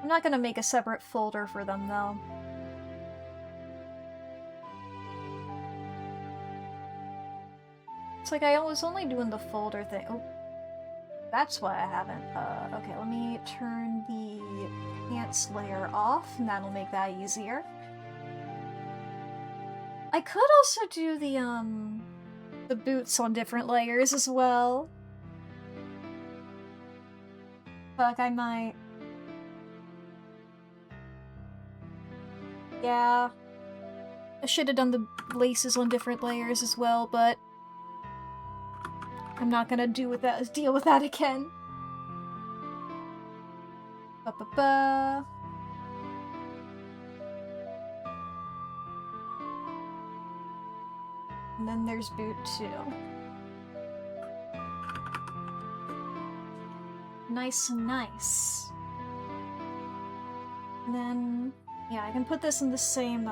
I'm not gonna make a separate folder for them, though. It's like I was only doing the folder thing. Oh. That's why I haven't. Okay, let me turn the pants layer off, and that'll make that easier. I could also do the boots on different layers as well. Fuck, I might. Yeah. I should have done the laces on different layers as well, but I'm not gonna deal with that again. Ba-ba-ba. And then there's boot 2. Nice. And then, yeah, I can put this in the same,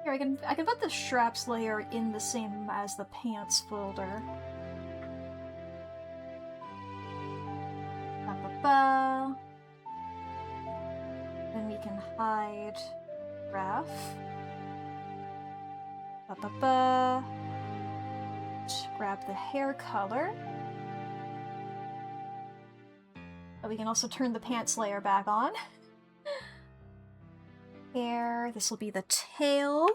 here, I can put the straps layer in the same as the pants folder. Ba-ba-ba. Then we can hide ref. Ba-ba-ba. Grab the hair color. But we can also turn the pants layer back on. Hair, this will be the tail.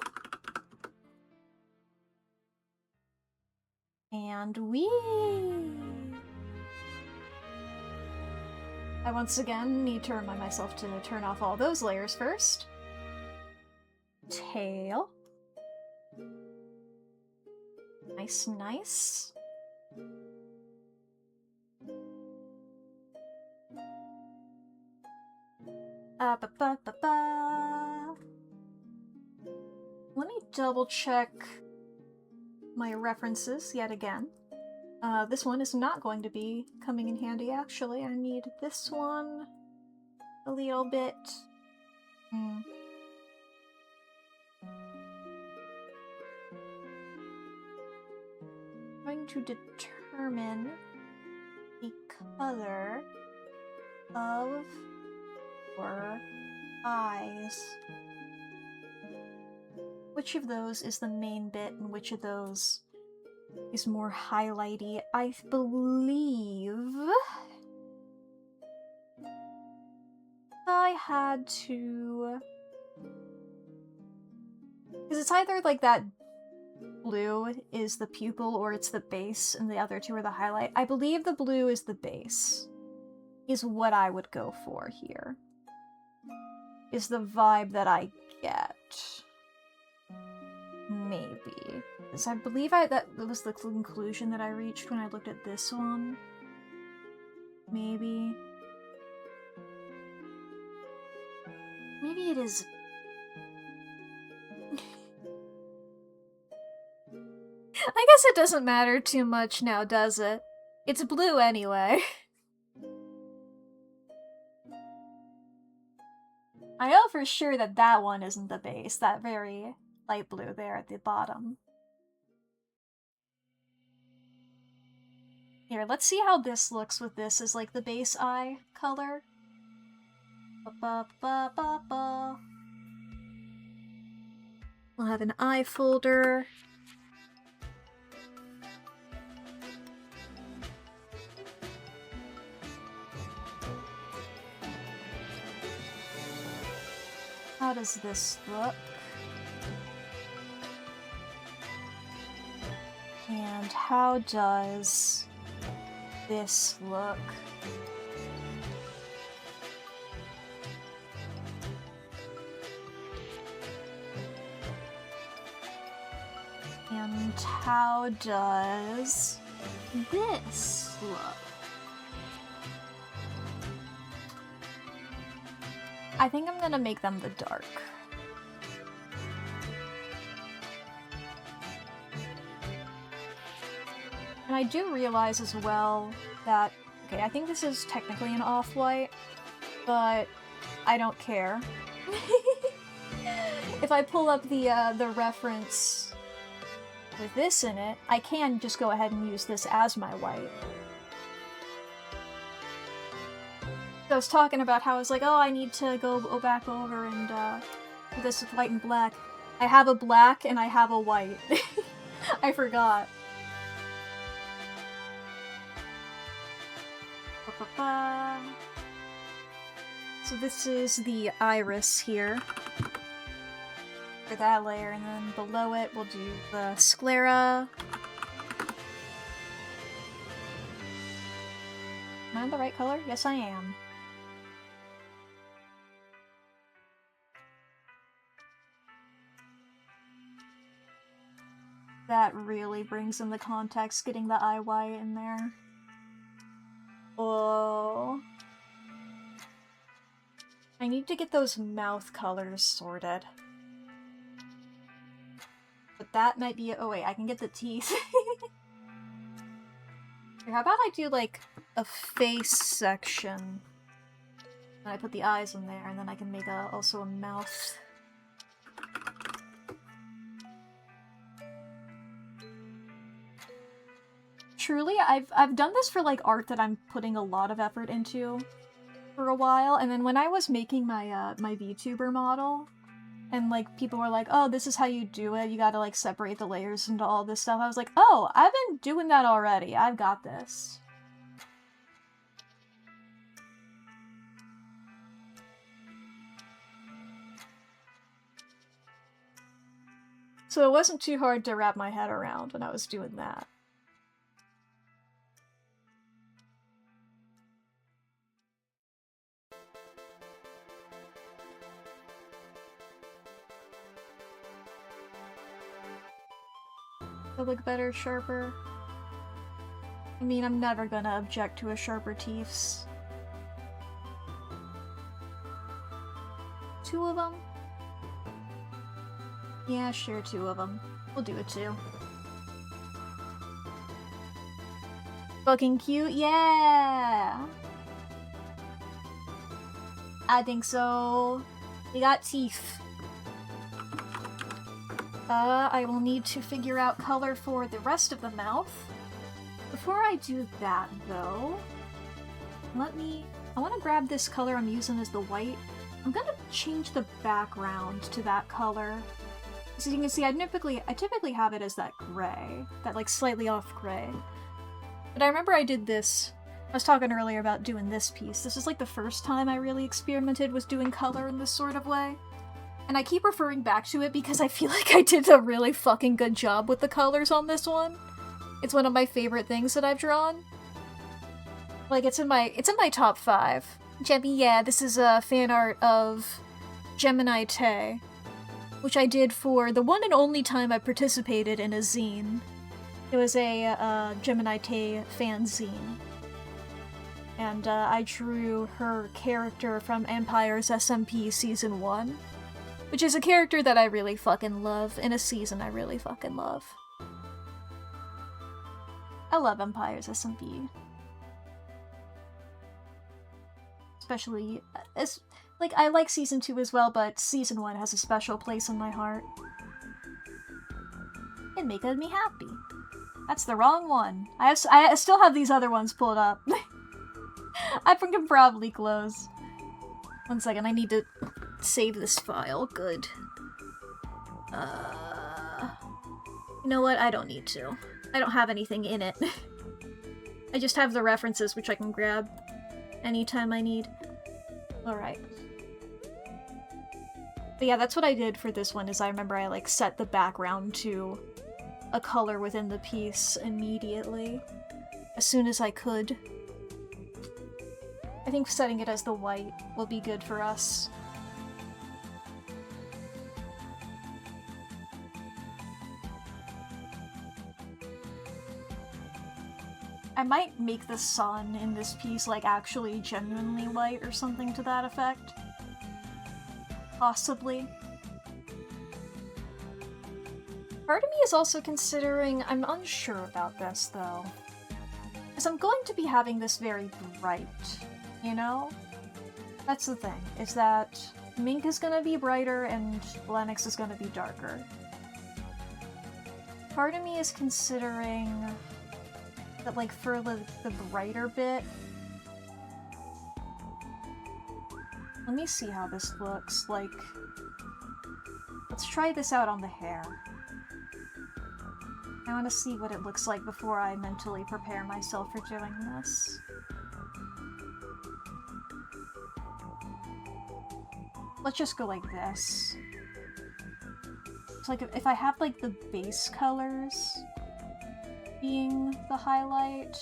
And I once again need to remind myself to turn off all those layers first. Tail. Nice. Let me double check my references yet again. This one is not going to be coming in handy, actually. I need this one a little bit. Trying to determine the color of your eyes. Which of those is the main bit and which of those is more highlighty? I believe I had to... Because it's either like that blue is the pupil or it's the base and the other two are the highlight. I believe the blue is the base, is what I would go for here. Is the vibe that I get. Maybe. Because I believe that was the conclusion that I reached when I looked at this one. Maybe. Maybe it is... I guess it doesn't matter too much now, does it? It's blue anyway. I know for sure that that one isn't the base, that very light blue there at the bottom. Here, let's see how this looks with this as like the base eye color. Ba-ba-ba-ba-ba. We'll have an eye folder. How does this look? And how does this look? And how does this look? I think I'm gonna make them the dark. And I do realize as well that, okay, I think this is technically an off-white, but I don't care. If I pull up the reference with this in it, I can just go ahead and use this as my white. I was talking about how I was like, oh, I need to go back over and do this with white and black. I have a black and I have a white. I forgot. Ba-ba-ba. So this is the iris here for that layer, and then below it we'll do the sclera. Am I in the right color? Yes, I am. That really brings in the context, getting the eye white in there. Oh. I need to get those mouth colors sorted. But that might be- oh wait, I can get the teeth. How about I do, like, a face section? And I put the eyes in there, and then I can make also a mouth. Truly, I've done this for, like, art that I'm putting a lot of effort into for a while, and then when I was making my, my VTuber model, and, like, people were like, oh, this is how you do it, you gotta, like, separate the layers into all this stuff, I was like, oh, I've been doing that already, I've got this. So it wasn't too hard to wrap my head around when I was doing that. They look better, sharper. I mean, I'm never gonna object to a sharper teeths. 2 of them? Yeah, sure, 2 of them. We'll do it 2. Fucking cute, yeah! I think so. We got teeth. I will need to figure out color for the rest of the mouth. Before I do that, though, I want to grab this color I'm using as the white. I'm gonna change the background to that color. As you can see, I typically have it as that gray, that like slightly off gray. But I remember I did this. I was talking earlier about doing this piece. This is like the first time I really experimented with doing color in this sort of way. And I keep referring back to it because I feel like I did a really fucking good job with the colors on this one. It's one of my favorite things that I've drawn. Like, it's in my top 5. Jemmy, yeah, this is a fan art of Gemini Tay, which I did for the one and only time I participated in a zine. It was a Gemini Tay fanzine. And I drew her character from Empire's SMP Season 1. Which is a character that I really fucking love, in a season I really fucking love. I love Empire's SMP. Especially, like, I like Season 2 as well, but Season 1 has a special place in my heart. It makes me happy. That's the wrong one. I still have these other ones pulled up. I can probably close. 1 second, I need to save this file. Good. You know what? I don't need to. I don't have anything in it. I just have the references, which I can grab anytime I need. Alright. But yeah, that's what I did for this one, is I remember I, like, set the background to a color within the piece immediately. As soon as I could. I think setting it as the white will be good for us. I might make the sun in this piece, like, actually genuinely white or something to that effect. Possibly. Part of me is also considering— I'm unsure about this, though. Because I'm going to be having this very bright, you know? That's the thing, is that Mink is gonna be brighter and Lennox is gonna be darker. Part of me is considering that, like, for the brighter bit— let me see how this looks, like— let's try this out on the hair. I want to see what it looks like before I mentally prepare myself for doing this. let's just go like this. It's like if I have like the base colors being the highlight.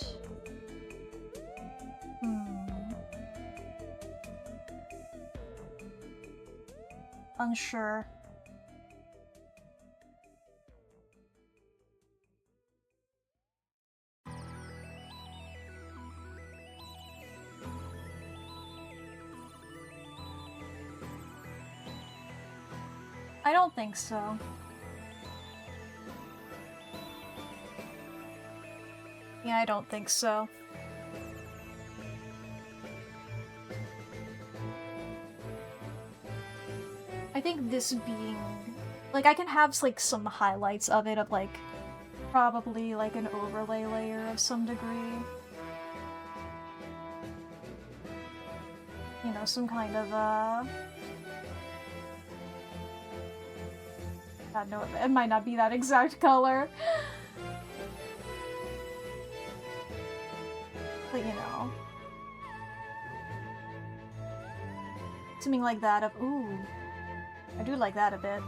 Unsure. I don't think so. Yeah, I don't think so. I think this being... like, I can have, like, some highlights of it, of, like, probably, like, an overlay layer of some degree. You know, some kind of, God, no, it might not be that exact color. But, you know. Something like that of, ooh. I do like that a bit.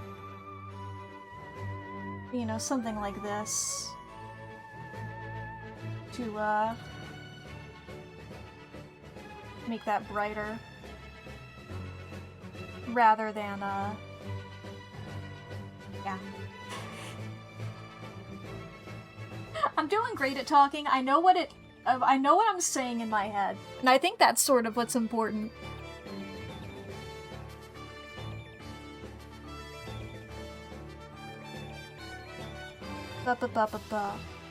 You know, something like this. To, make that brighter. Rather than, yeah. I'm doing great at talking. I know what I'm saying in my head. And I think that's sort of what's important.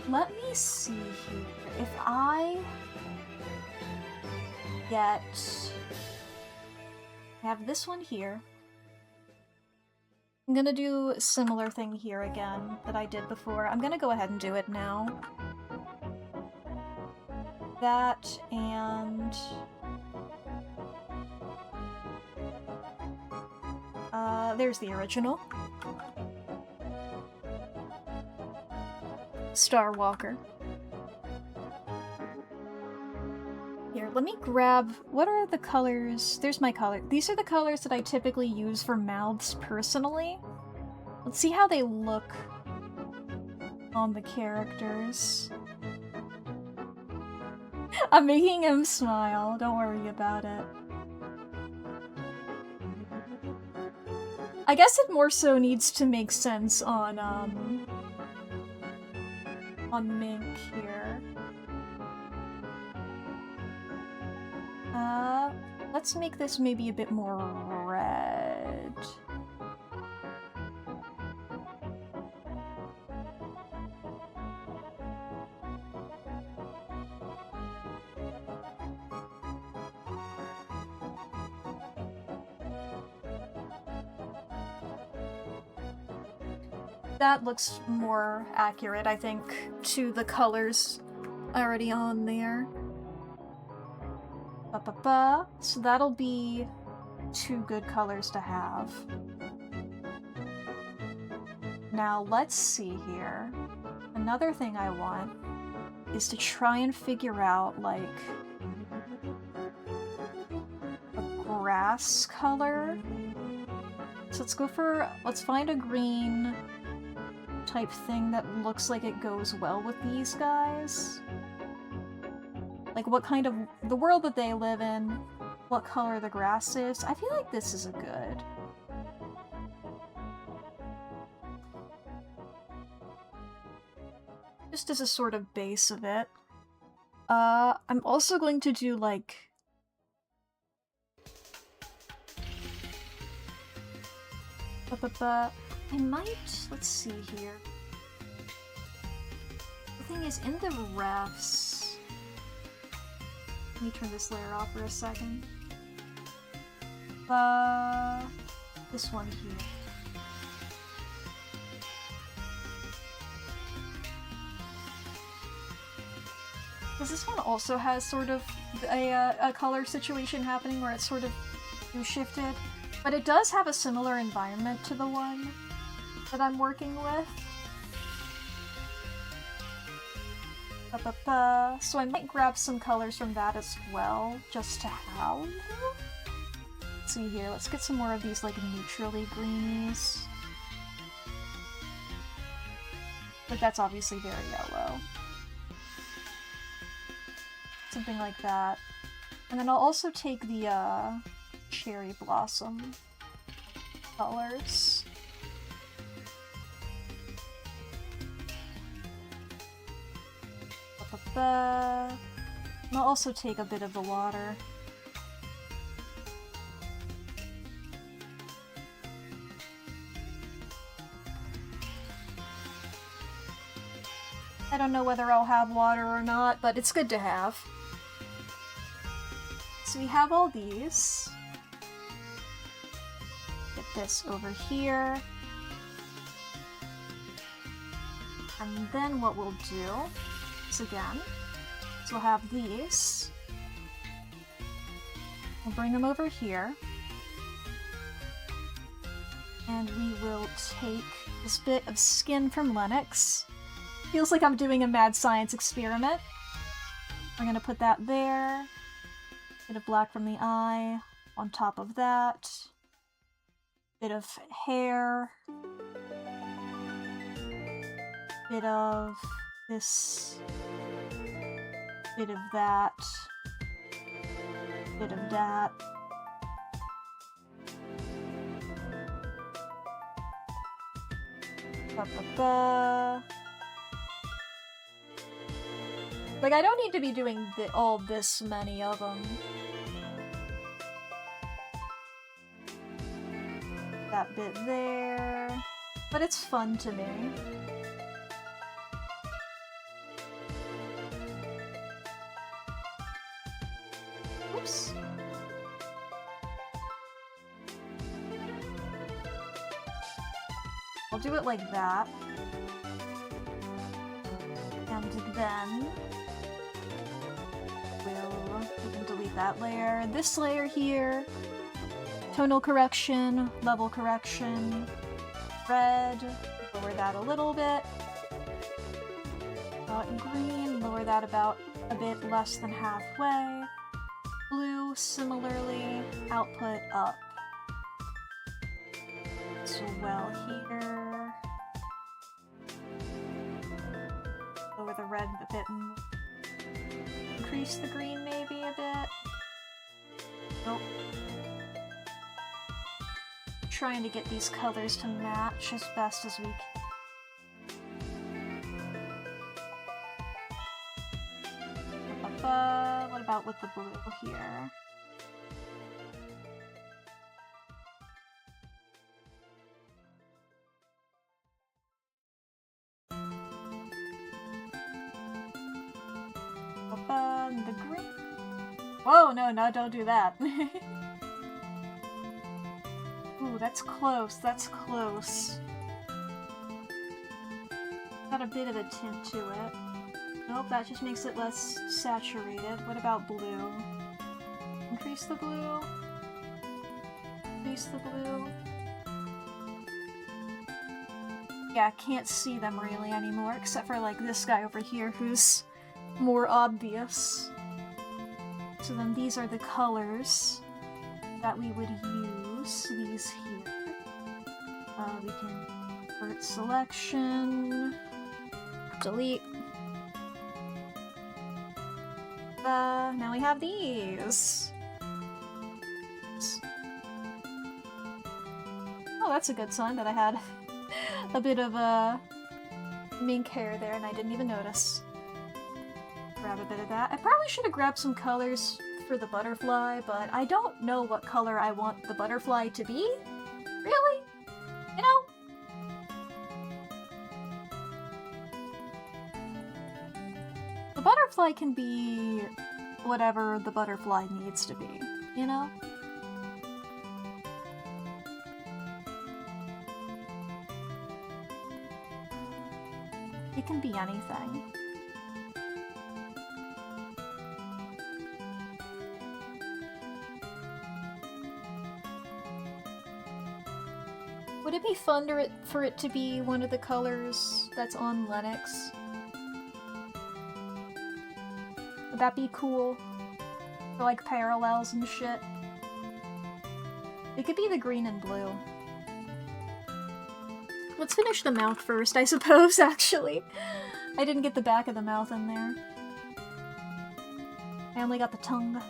Let me see here. If I get... I have this one here. I'm gonna do a similar thing here again that I did before. I'm gonna go ahead and do it now. That, and... there's the original. Star Walker. Here, let me grab... what are the colors? There's my color. These are the colors that I typically use for mouths personally. Let's see how they look on the characters. I'm making him smile. Don't worry about it. I guess it more so needs to make sense on Mink here. Let's make this maybe a bit more red. That looks more accurate, I think, to the colors already on there. So that'll be 2 good colors to have. Now let's see here. Another thing I want is to try and figure out, like, a grass color. So let's find a green type thing that looks like it goes well with these guys. Like what kind of, the world that they live in, what color the grass is. I feel like this is a good. Just as a sort of base of it. I'm also going to do like... I might, let's see here. The thing is, in the refs... Let me turn this layer off for a second. This one here. Because this one also has sort of a color situation happening where it's sort of shifted. But it does have a similar environment to the one that I'm working with. So I might grab some colors from that as well, just to have. Let's see here, let's get some more of these like neutrally greenies. But that's obviously very yellow. Something like that. And then I'll also take the cherry blossom colors. And I'll also take a bit of the water. I don't know whether I'll have water or not, but it's good to have. So we have all these. Get this over here. And then what we'll do is again, so we'll have these. We'll bring them over here. And we will take this bit of skin from Lennox. Feels like I'm doing a mad science experiment. We're gonna put that there. Bit of black from the eye on top of that. Bit of hair. Bit of this. Bit of that. Bit of that. Ba-ba-ba. Like, I don't need to be doing all this many of them. That bit there. But it's fun to me. Oops. I'll do it like that. And then we can delete that layer. This layer here, tonal correction, level correction, red, lower that a little bit. Green, lower that about a bit less than halfway. Blue, similarly, output up. So well here. Lower the red a bit more. Increase the green maybe a bit. Nope. Trying to get these colors to match as best as we can. What about with the blue here? The green. Whoa, no, don't do that. Ooh, that's close, that's close. Got a bit of a tint to it. Nope, that just makes it less saturated. What about blue? Increase the blue. Increase the blue. Yeah, I can't see them really anymore, except for like this guy over here who's more obvious. So then these are the colors that we would use. These here. We can invert selection. Delete. Now we have these. Oh, that's a good sign that I had a bit of mink hair there and I didn't even notice. Grab a bit of that. I probably should have grabbed some colors for the butterfly, but I don't know what color I want the butterfly to be. Really? You know? The butterfly can be whatever the butterfly needs to be, you know? It can be anything. Would it be fun for it to be one of the colors that's on Lennox? Would that be cool? For like parallels and shit? It could be the green and blue. Let's finish the mouth first, I suppose, actually. I didn't get the back of the mouth in there. I only got the tongue.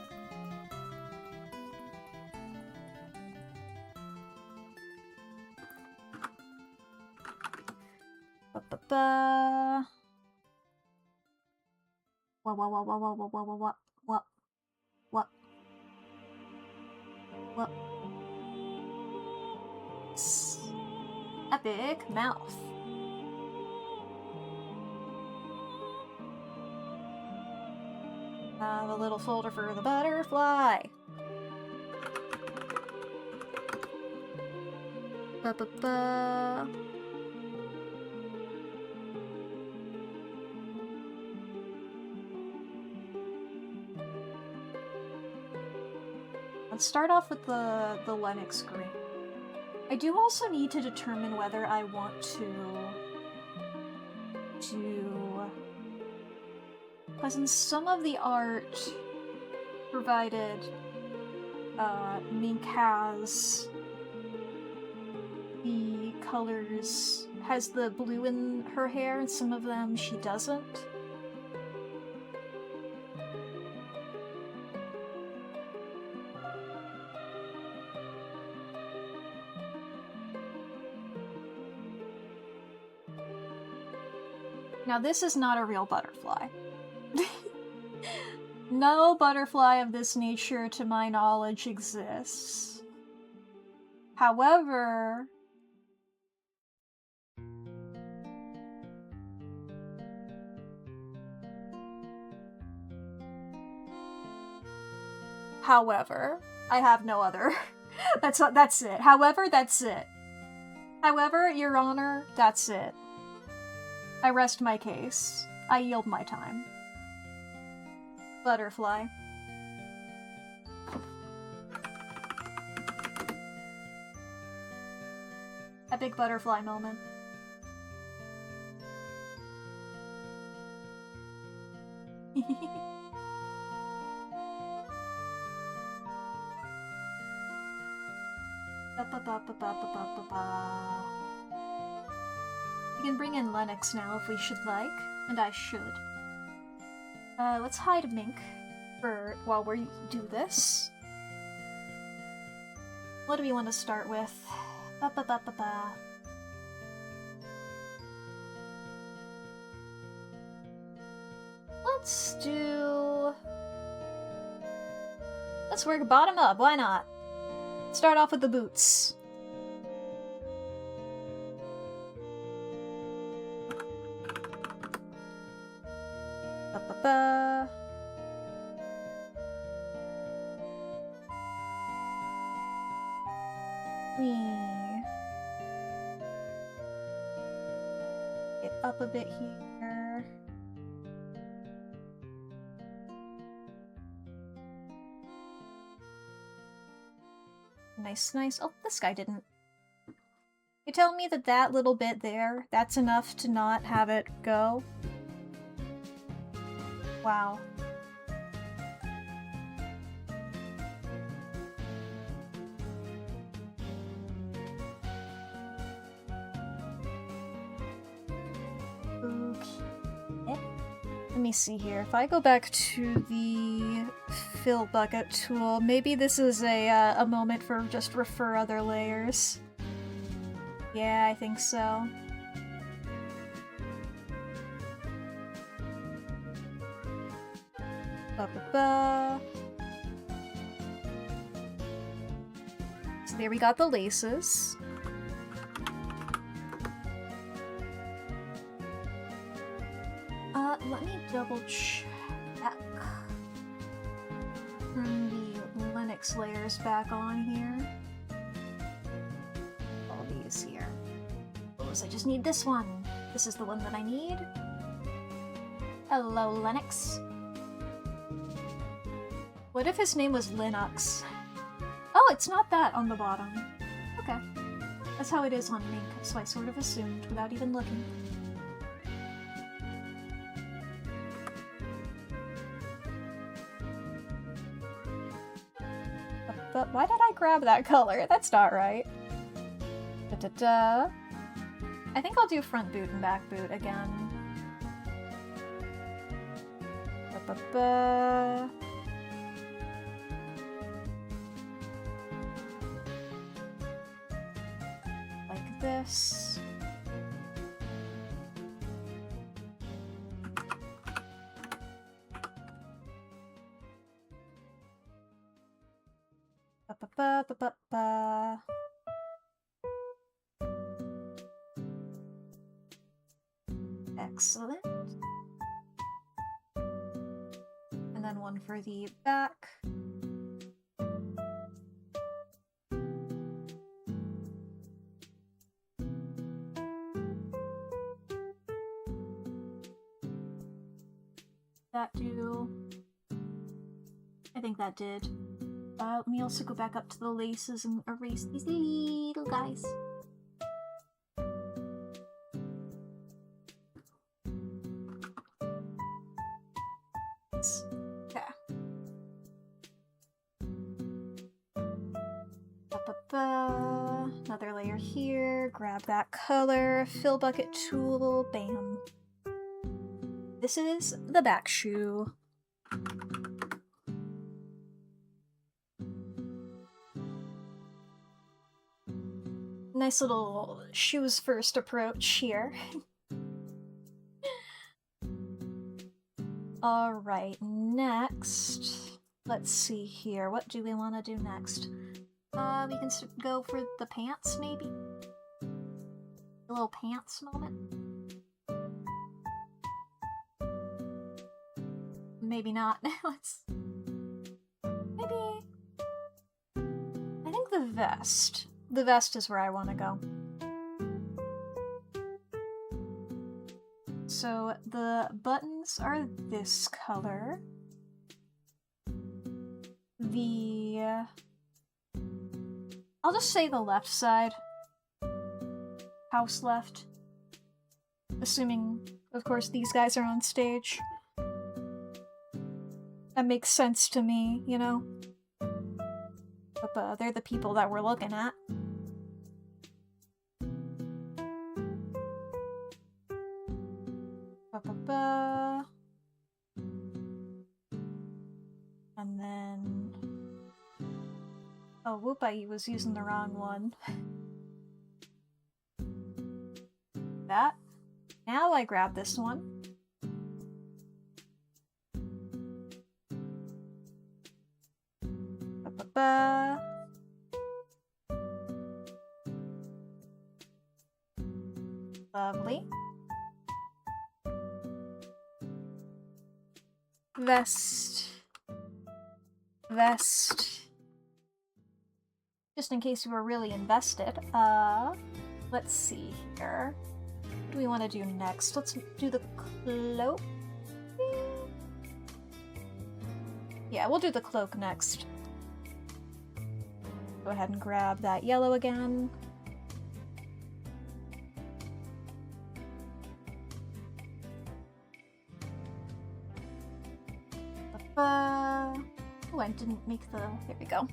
Ba-ba-ba. What? Epic mouth. Have a little folder for the butterfly. Ba-ba-ba. Let's start off with the Lennox green. I do also need to determine whether I want to because in some of the art provided, Mink has the colors, has the blue in her hair, and some of them she doesn't. Now this is not a real butterfly. No butterfly of this nature, to my knowledge, exists. However, I have no other. That's it. However, that's it. However, Your Honor, that's it. I rest my case. I yield my time. Butterfly. Epic butterfly moment. We can bring in Lennox now if we should like, and I should. Let's hide Mink while we do this. What do we want to start with? Let's work bottom up, why not? Start off with the boots. We get up a bit here. Nice. Oh, this guy didn't. You tell me that little bit there, that's enough to not have it go? Wow. Okay. Let me see here. If I go back to the fill bucket tool, maybe this is a moment for just refer other layers. Yeah, I think so. So there we got the laces. Let me double check. Turn the Lennox layers back on here. All these here. I just need this one. This is the one that I need. Hello, Lennox. What if his name was Linux? Oh, it's not that on the bottom. Okay. That's how it is on Mink, so I sort of assumed without even looking. Why did I grab that color? That's not right. Da-da-da. I think I'll do front boot and back boot again. Ba-ba-ba. Like this. Ba-ba-ba-ba-ba. Excellent. And then one for the back. That do? I think that did. Let me also go back up to the laces and erase these little guys. Okay. Ba-ba-ba. Another layer here. Grab that color. Fill bucket tool. Bam. This is the back shoe. Nice little shoes first approach here. Alright, next. Let's see here. What do we want to do next? We can go for the pants, maybe? A little pants moment? Maybe not. Let's... Maybe... I think the vest. The vest is where I want to go. So the buttons are this color. I'll just say the left side. House left. Assuming, of course, these guys are on stage. That makes sense to me, you know? But they're the people that we're looking at. Ba-ba-ba. And then... Oh, whoop, I was using the wrong one. That. Now I grab this one. Ba-ba-ba. Lovely. Vest. Vest. Just in case you were really invested. Let's see here. What do we want to do next? Let's do the cloak. Yeah, we'll do the cloak next. Go ahead and grab that yellow again. Oh, I didn't make the... There we go.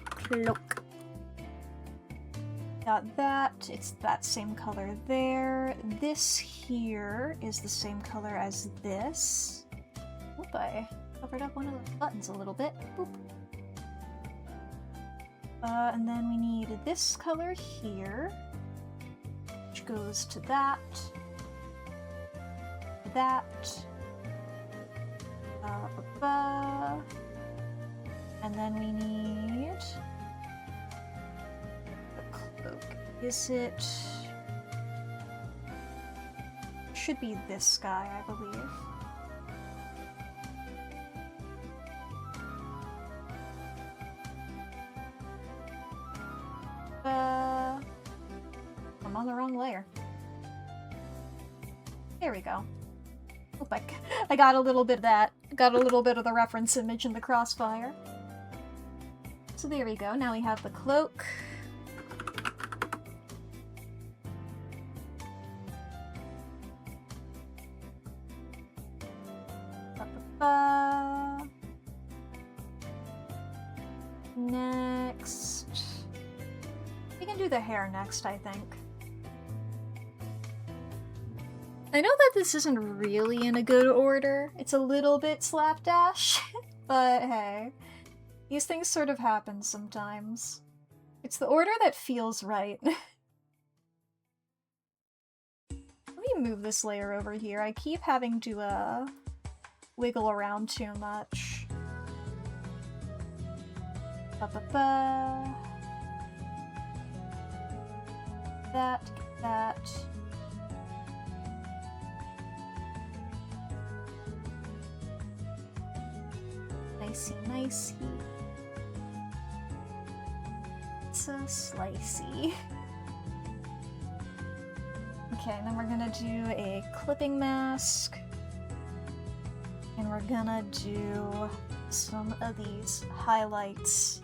Cloak. Got that. It's that same color there. This here is the same color as this. Oop, I covered up one of the buttons a little bit. Boop. And then we need this color here, which goes to that. That. And then we need the cloak. Is it... Should be this guy, I believe. I'm on the wrong layer. There we go. Oop, I got a little bit of that. Got a little bit of the reference image in the crossfire. So there we go. Now we have the cloak. Ba-ba-ba. Next... we can do the hair next, I think. I know that this isn't really in a good order. It's a little bit slapdash, but hey. These things sort of happen sometimes. It's the order that feels right. Let me move this layer over here. I keep having to, wiggle around too much. Ba-ba-ba. That. Nicey. It's a slicey. Okay, and then we're gonna do a clipping mask. And we're gonna do some of these highlights.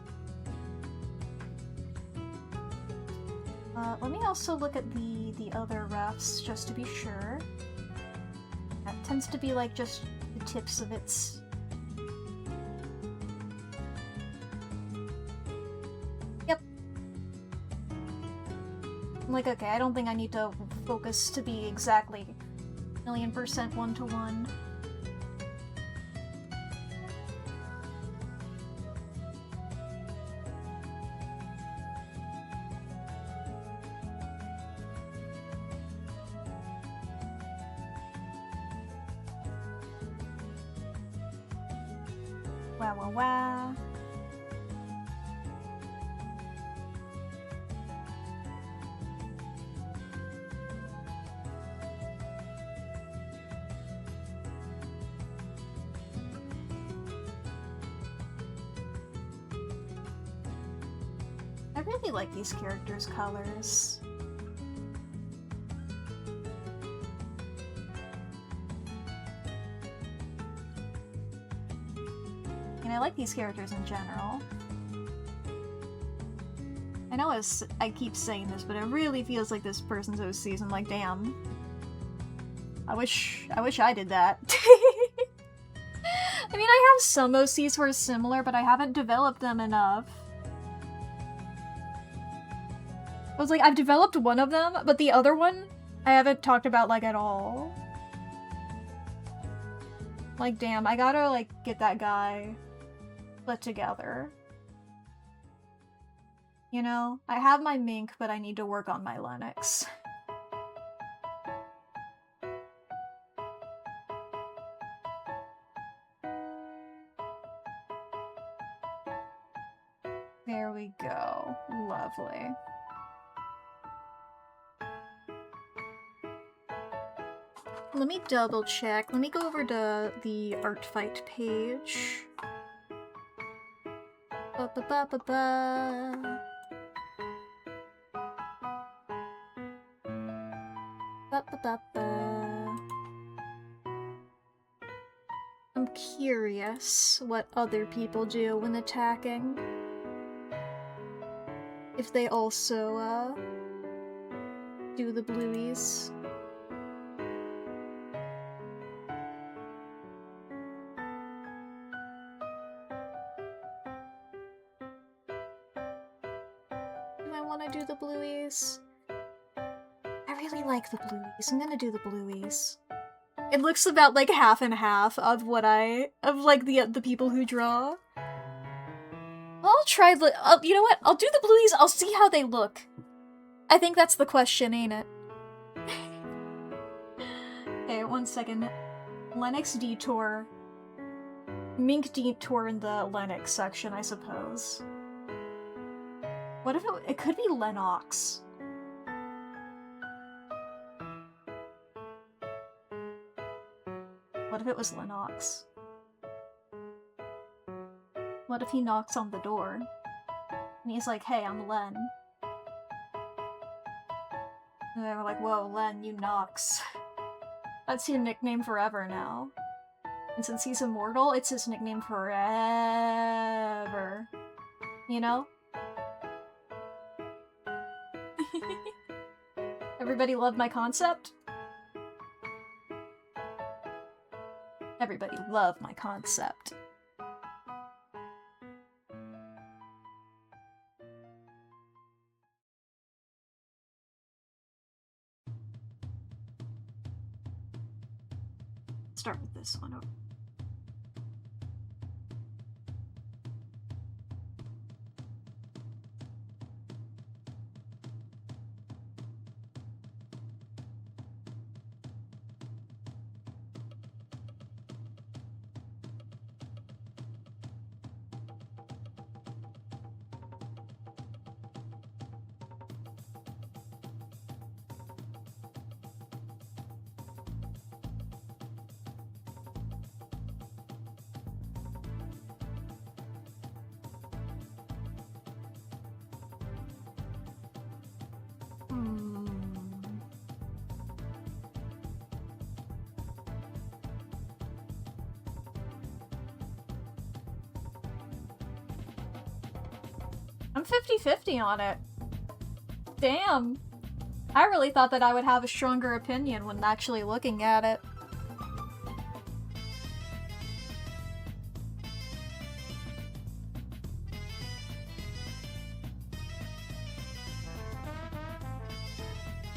Let me also look at the other refs, just to be sure. That tends to be like just the tips of its... Yep. I'm like, okay, I don't think I need to focus to be exactly 1,000,000% one-to-one. Wow. I really like these characters' colors. I like these characters in general. I know I keep saying this, but it really feels like this person's OCs. I'm like, damn. I wish I did that. I mean, I have some OCs who are similar, but I haven't developed them enough. I was like, I've developed one of them, but the other one I haven't talked about, like, at all. Like, damn, I gotta, like, get that guy put together. You know, I have my Mink, but I need to work on my Lennox. There we go. Lovely. Let me double check. Let me go over to the Artfight page. Ba-ba-ba-ba-ba. Ba-ba-ba-ba. I'm curious what other people do when attacking. If they also, do the blueies. Do I want to do the blueies? I really like the blueies. I'm gonna do the blueies. It looks about like half and half of what of like the people who draw. I'll try you know what? I'll do the blueies. I'll see how they look. I think that's the question, ain't it? Okay, 1 second. Lennox Detour. Mink Detour in the Lennox section, I suppose. What if it could be Lennox? What if it was Lennox? What if he knocks on the door? And he's like, hey, I'm Len. And they were like, whoa, Len, you Nox. That's your nickname forever now. And since he's immortal, it's his nickname forever. You know? Everybody loved my concept? Everybody loved my concept. Start with this one over. I'm 50-50 on it. Damn. I really thought that I would have a stronger opinion when actually looking at it.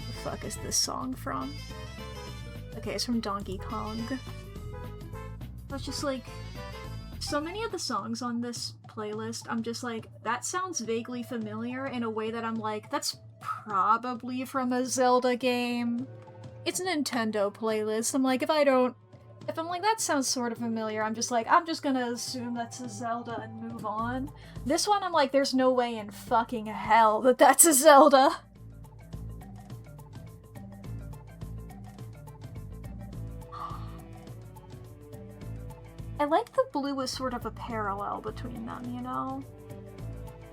The fuck is this song from? Okay, it's from Donkey Kong. It's just like, so many of the songs on this playlist, I'm just like, that sounds vaguely familiar in a way that I'm like, that's probably from a Zelda game. It's a Nintendo playlist. I'm like, if I'm like, that sounds sort of familiar, I'm just like, I'm just gonna assume that's a Zelda and move on. This one, I'm like, there's no way in fucking hell that that's a Zelda. I like the blue as sort of a parallel between them, you know?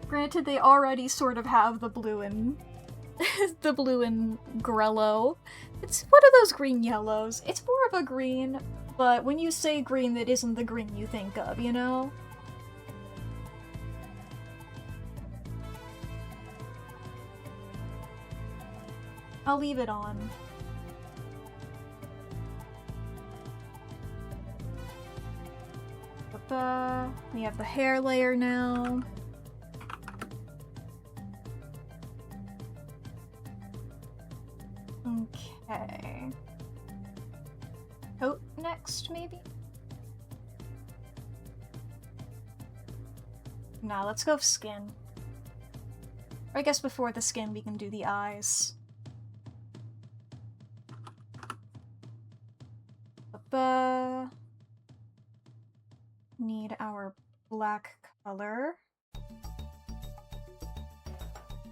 Granted, they already sort of have the blue and the blue and Grello. It's one of those green-yellows. It's more of a green, but when you say green, that isn't the green you think of, you know? I'll leave it on. We have the hair layer now. Okay. Coat next, maybe? Nah, let's go skin. Or I guess before the skin we can do the eyes. Need our black color.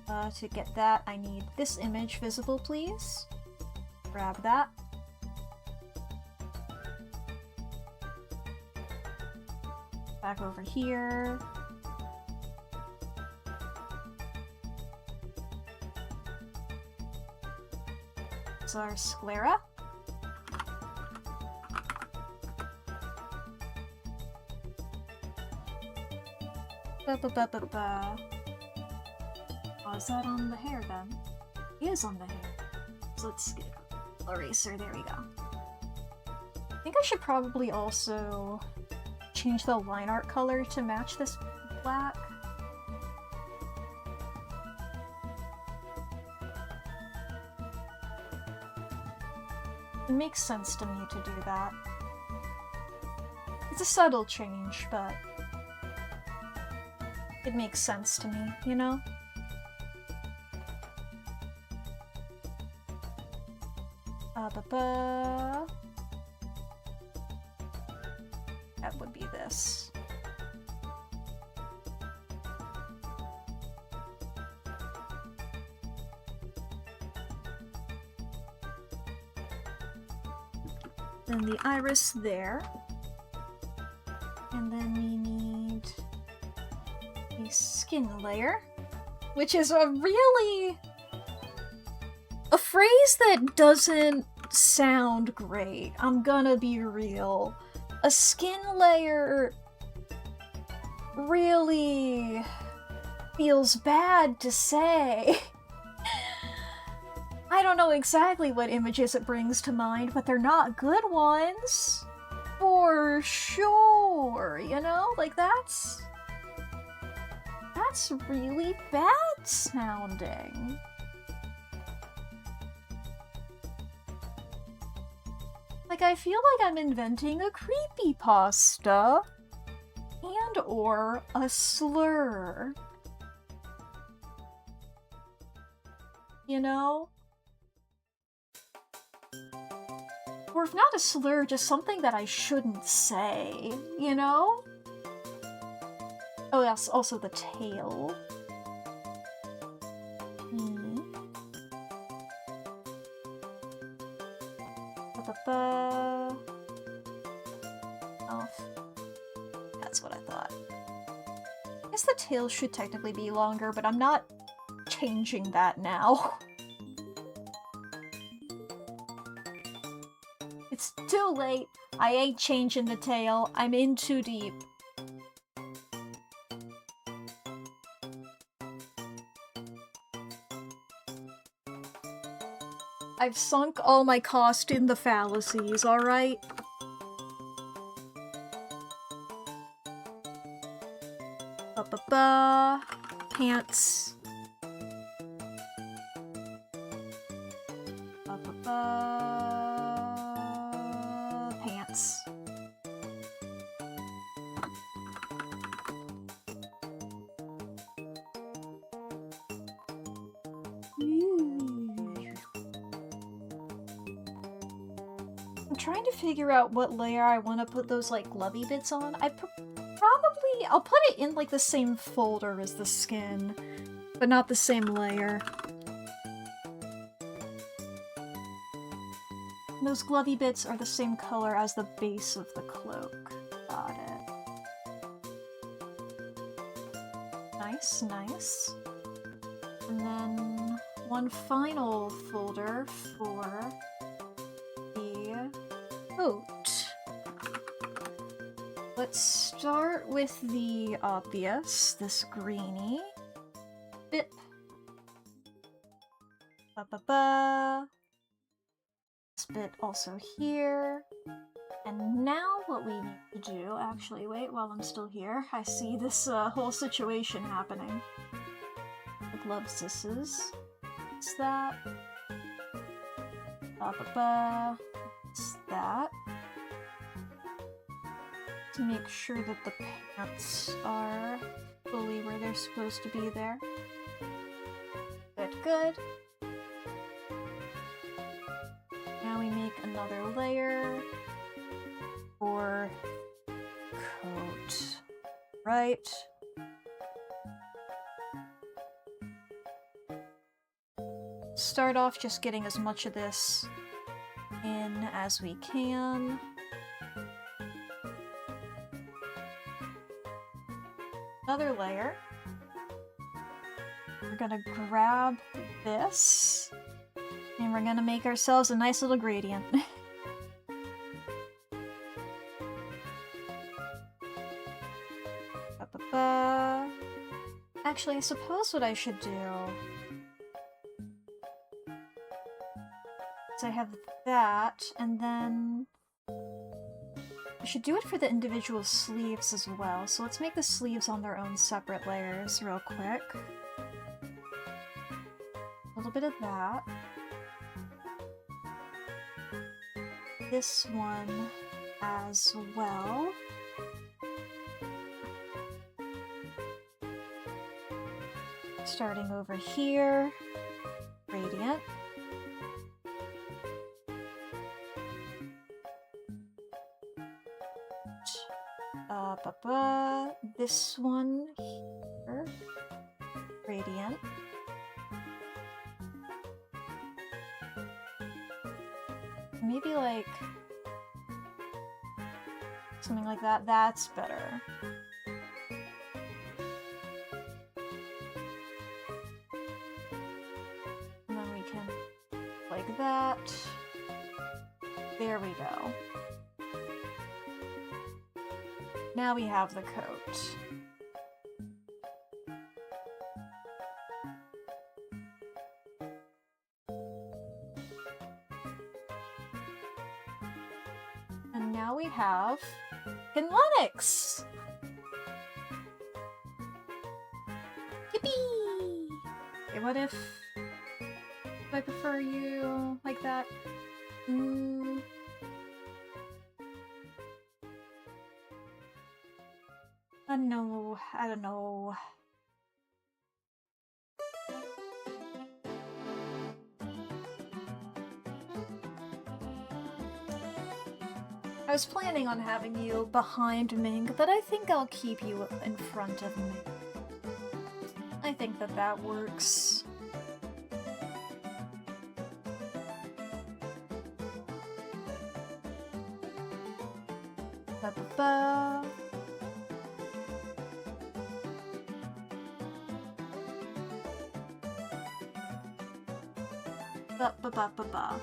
To get that, I need this image visible, please. Grab that. Back over here. It's our sclera. Oh, is that on the hair then? It is on the hair. So let's get an eraser, there we go. I think I should probably also change the line art color to match this black. It makes sense to me to do that. It's a subtle change, but it makes sense to me, you know? That would be this. Then the iris there. And then we need a skin layer, which is a phrase that doesn't sound great. I'm gonna be real. A skin layer really feels bad to say. I don't know exactly what images it brings to mind, but they're not good ones. For sure, you know? Like, that's really bad sounding. Like, I feel like I'm inventing a creepypasta and or a slur. You know? Or if not a slur, just something that I shouldn't say, you know? Oh, yes, also the tail. Oh, that's what I thought. I guess the tail should technically be longer, but I'm not changing that now. It's too late. I ain't changing the tail. I'm in too deep. I've sunk all my cost in the fallacies, alright? Ba-ba-ba. Pants. Ba-ba-ba. Pants. I'm trying to figure out what layer I want to put those, like, glovey bits on. I'll put it in, like, the same folder as the skin, but not the same layer. And those glovey bits are the same color as the base of the cloak. Got it. Nice, nice. And then one final folder for the coat. Let's start with the obvious, this greenie. Bip. Ba-ba-ba. This bit also here. And now what we need to do, actually, wait, while I'm still here, I see this whole situation happening. The glove sisses. It's that. Ba-ba-ba. It's that. To make sure that the pants are fully where they're supposed to be there. Good, good. Now we make another layer for coat. Right. Start off just getting as much of this in as we can. Another layer. We're gonna grab this, and we're gonna make ourselves a nice little gradient. Ba-ba-ba. Actually, I suppose what I should do is I have that, and then I should do it for the individual sleeves as well, so let's make the sleeves on their own separate layers real quick. A little bit of that. This one as well. Starting over here, gradient. This one here, gradient. Maybe like something like that. That's better. And then we can like that. There we go. Now we have the coat. And now we have in Lennox! Yippee! Okay, what if I prefer you like that? I don't know. I was planning on having you behind Ming, but I think I'll keep you in front of me. I think that works. Ba-ba-ba. Ba-ba-ba-ba-ba.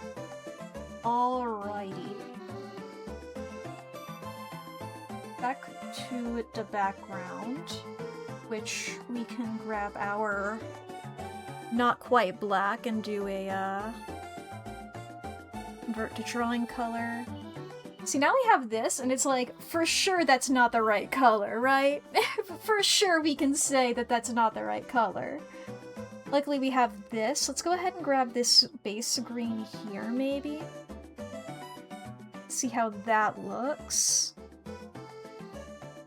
Alrighty. Back to the background, which we can grab our not quite black and do a convert to drawing color. See, now we have this, and it's like, for sure that's not the right color, right? For sure we can say that that's not the right color. Luckily we have this. Let's go ahead and grab this base green here, maybe. See how that looks.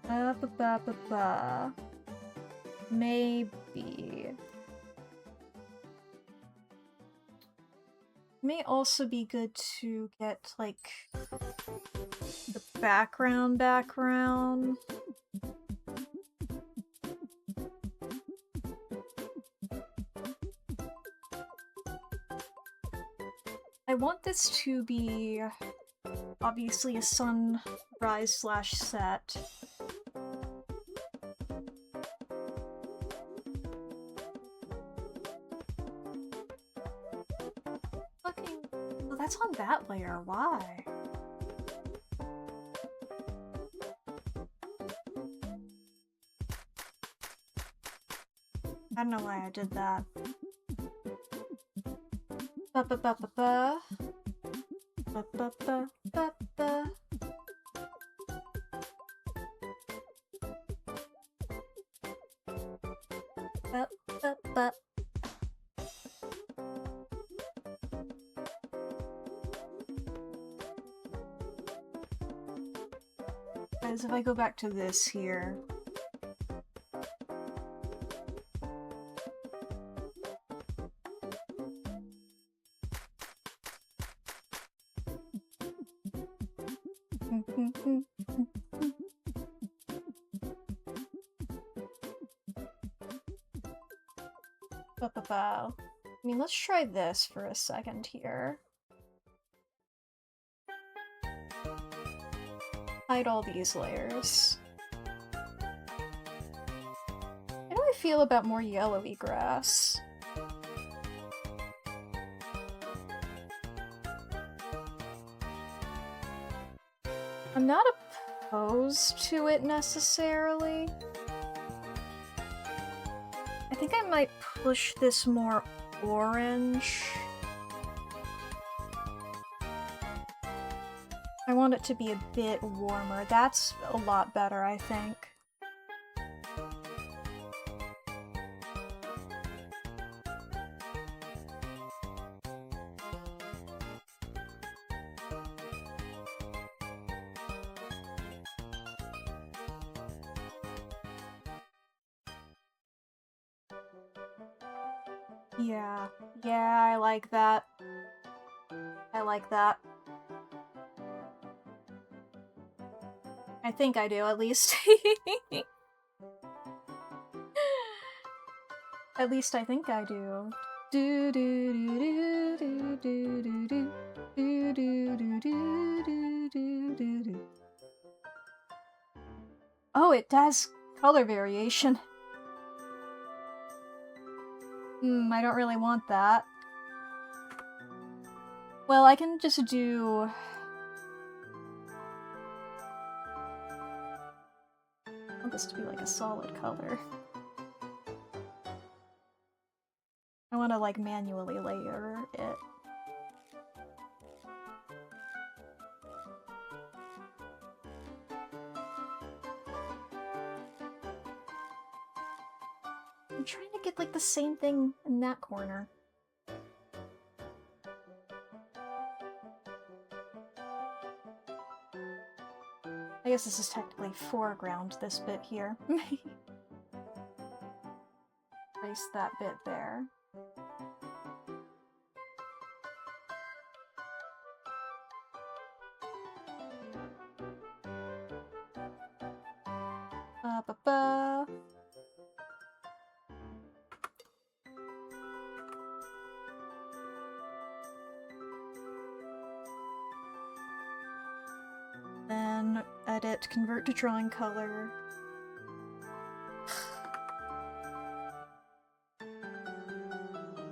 Ba-ba-ba-ba-ba. Maybe. May also be good to get, like, the background. I want this to be obviously a sunrise/set. Well, that's on that layer. Why? I don't know why I did that. Ba-ba-ba-ba-ba. Ba-ba-ba-ba-ba. Ba-ba-ba. As if I go back to this here. I mean, let's try this for a second here. Hide all these layers. How do I feel about more yellowy grass? I'm not opposed to it necessarily. I think I might push this more orange. I want it to be a bit warmer. That's a lot better, I think. Yeah, I like that. I like that. I think I do, at least. At least I think I do. Do do do do do do do do do do do do do do do. Oh, it does color variation. I don't really want that. Well, I can just do... I want this to be like a solid color. I want to like manually layer it. I'm trying to get like the same thing in that corner. I guess this is technically foreground, this bit here. place that bit there. Ba-ba. Then edit, convert to drawing color.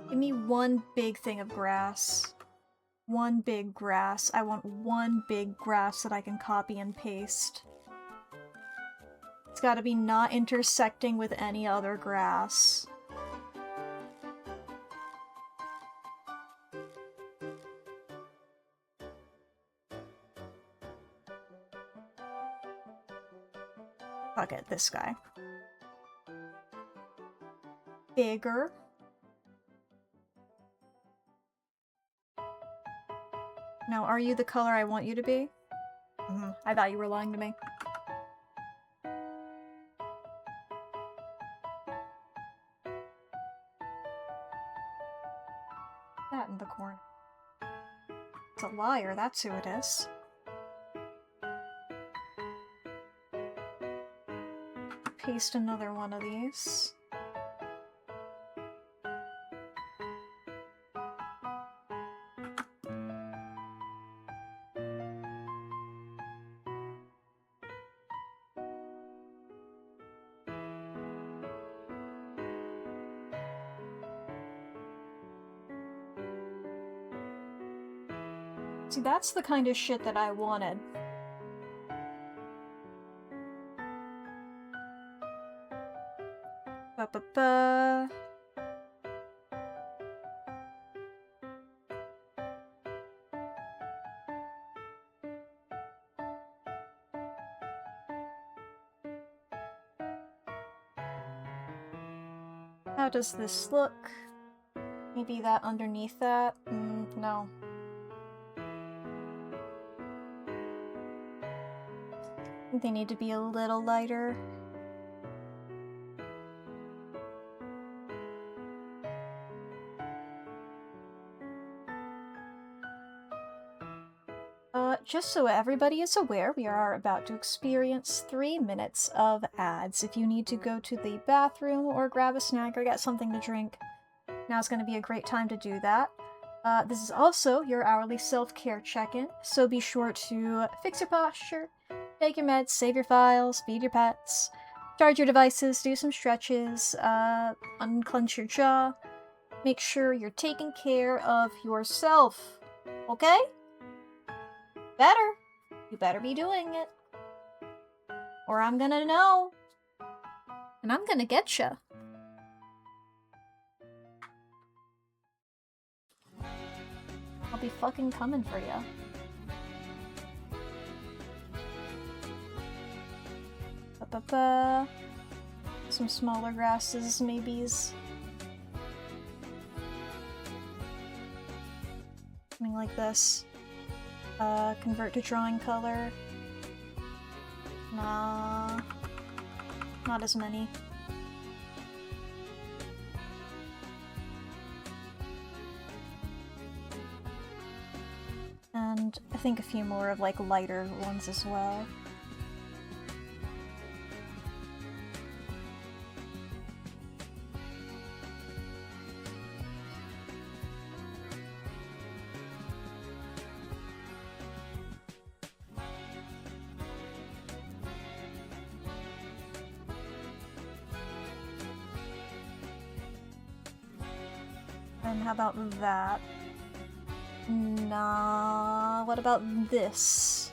Give me one big thing of grass. One big grass. I want one big grass that I can copy and paste. It's gotta be not intersecting with any other grass. Fuck it, this guy. Bigger. Now, are you the color I want you to be? I thought you were lying to me. That in the corner. It's a liar, that's who it is. Paste another one of these. See, that's the kind of shit that I wanted. Ba-ba-ba. How does this look? Maybe that underneath that? No. I think they need to be a little lighter. Just so everybody is aware, we are about to experience 3 minutes of ads. If you need to go to the bathroom or grab a snack or get something to drink, now's going to be a great time to do that. This is also your hourly self-care check-in, so be sure to fix your posture, take your meds, save your files, feed your pets, charge your devices, do some stretches, unclench your jaw. Make sure you're taking care of yourself, okay? Better. You better be doing it. Or I'm gonna know. And I'm gonna getcha. I'll be fucking coming for ya. Ba-ba-ba. Some smaller grasses, maybes. Something like this. Convert to drawing color. Nah. Not as many. And I think a few more of like lighter ones as well. And how about that? Nah, what about this?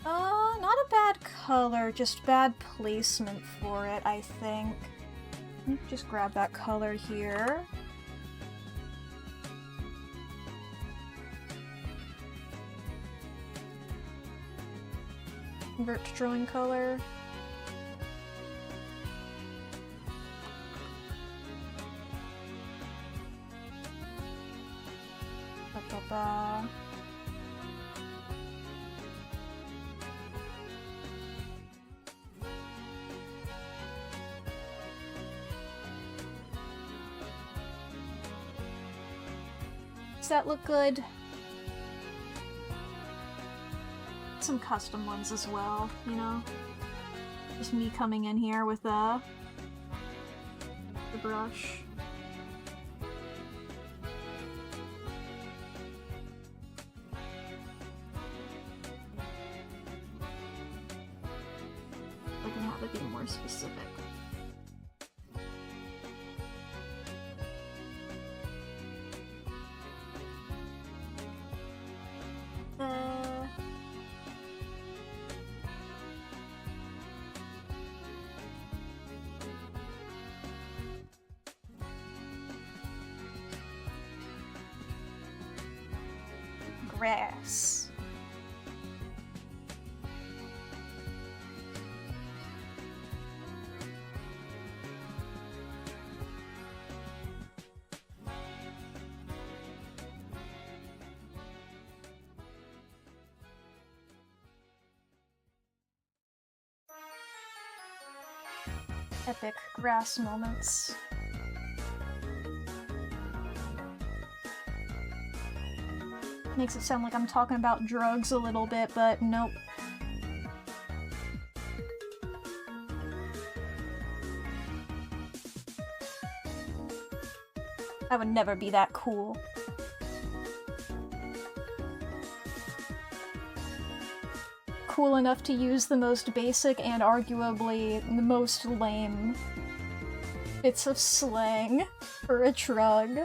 Not a bad color, just bad placement for it, I think. Just grab that color here. Convert to drawing color. Ba-ba-ba. Does that look good? Some custom ones as well, you know? Just me coming in here with the brush. I can have it be more specific. Grass. Epic grass moments. Makes it sound like I'm talking about drugs a little bit, but nope. I would never be that cool. Cool enough to use the most basic and arguably the most lame bits of slang for a drug.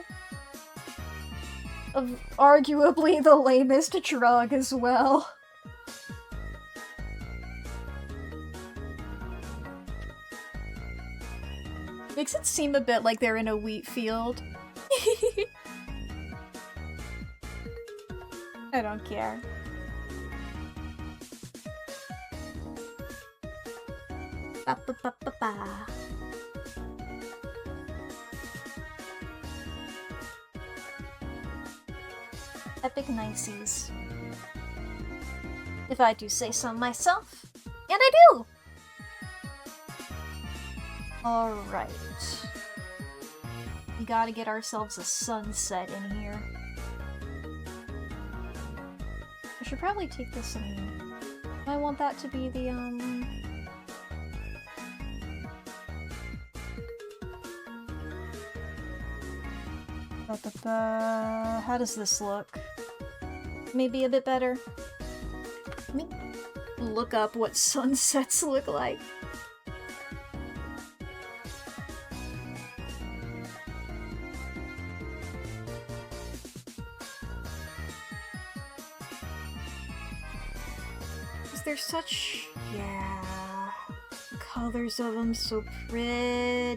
Of arguably the lamest drug as well. Makes it seem a bit like they're in a wheat field. I don't care. Ba ba ba ba ba. Epic niceties. If I do say so myself. And I do! Alright. We gotta get ourselves a sunset in here. I should probably take this and... I want that to be the, How does this look? Maybe a bit better? Let me look up what sunsets look like. There's such... yeah... colors of them so pretty.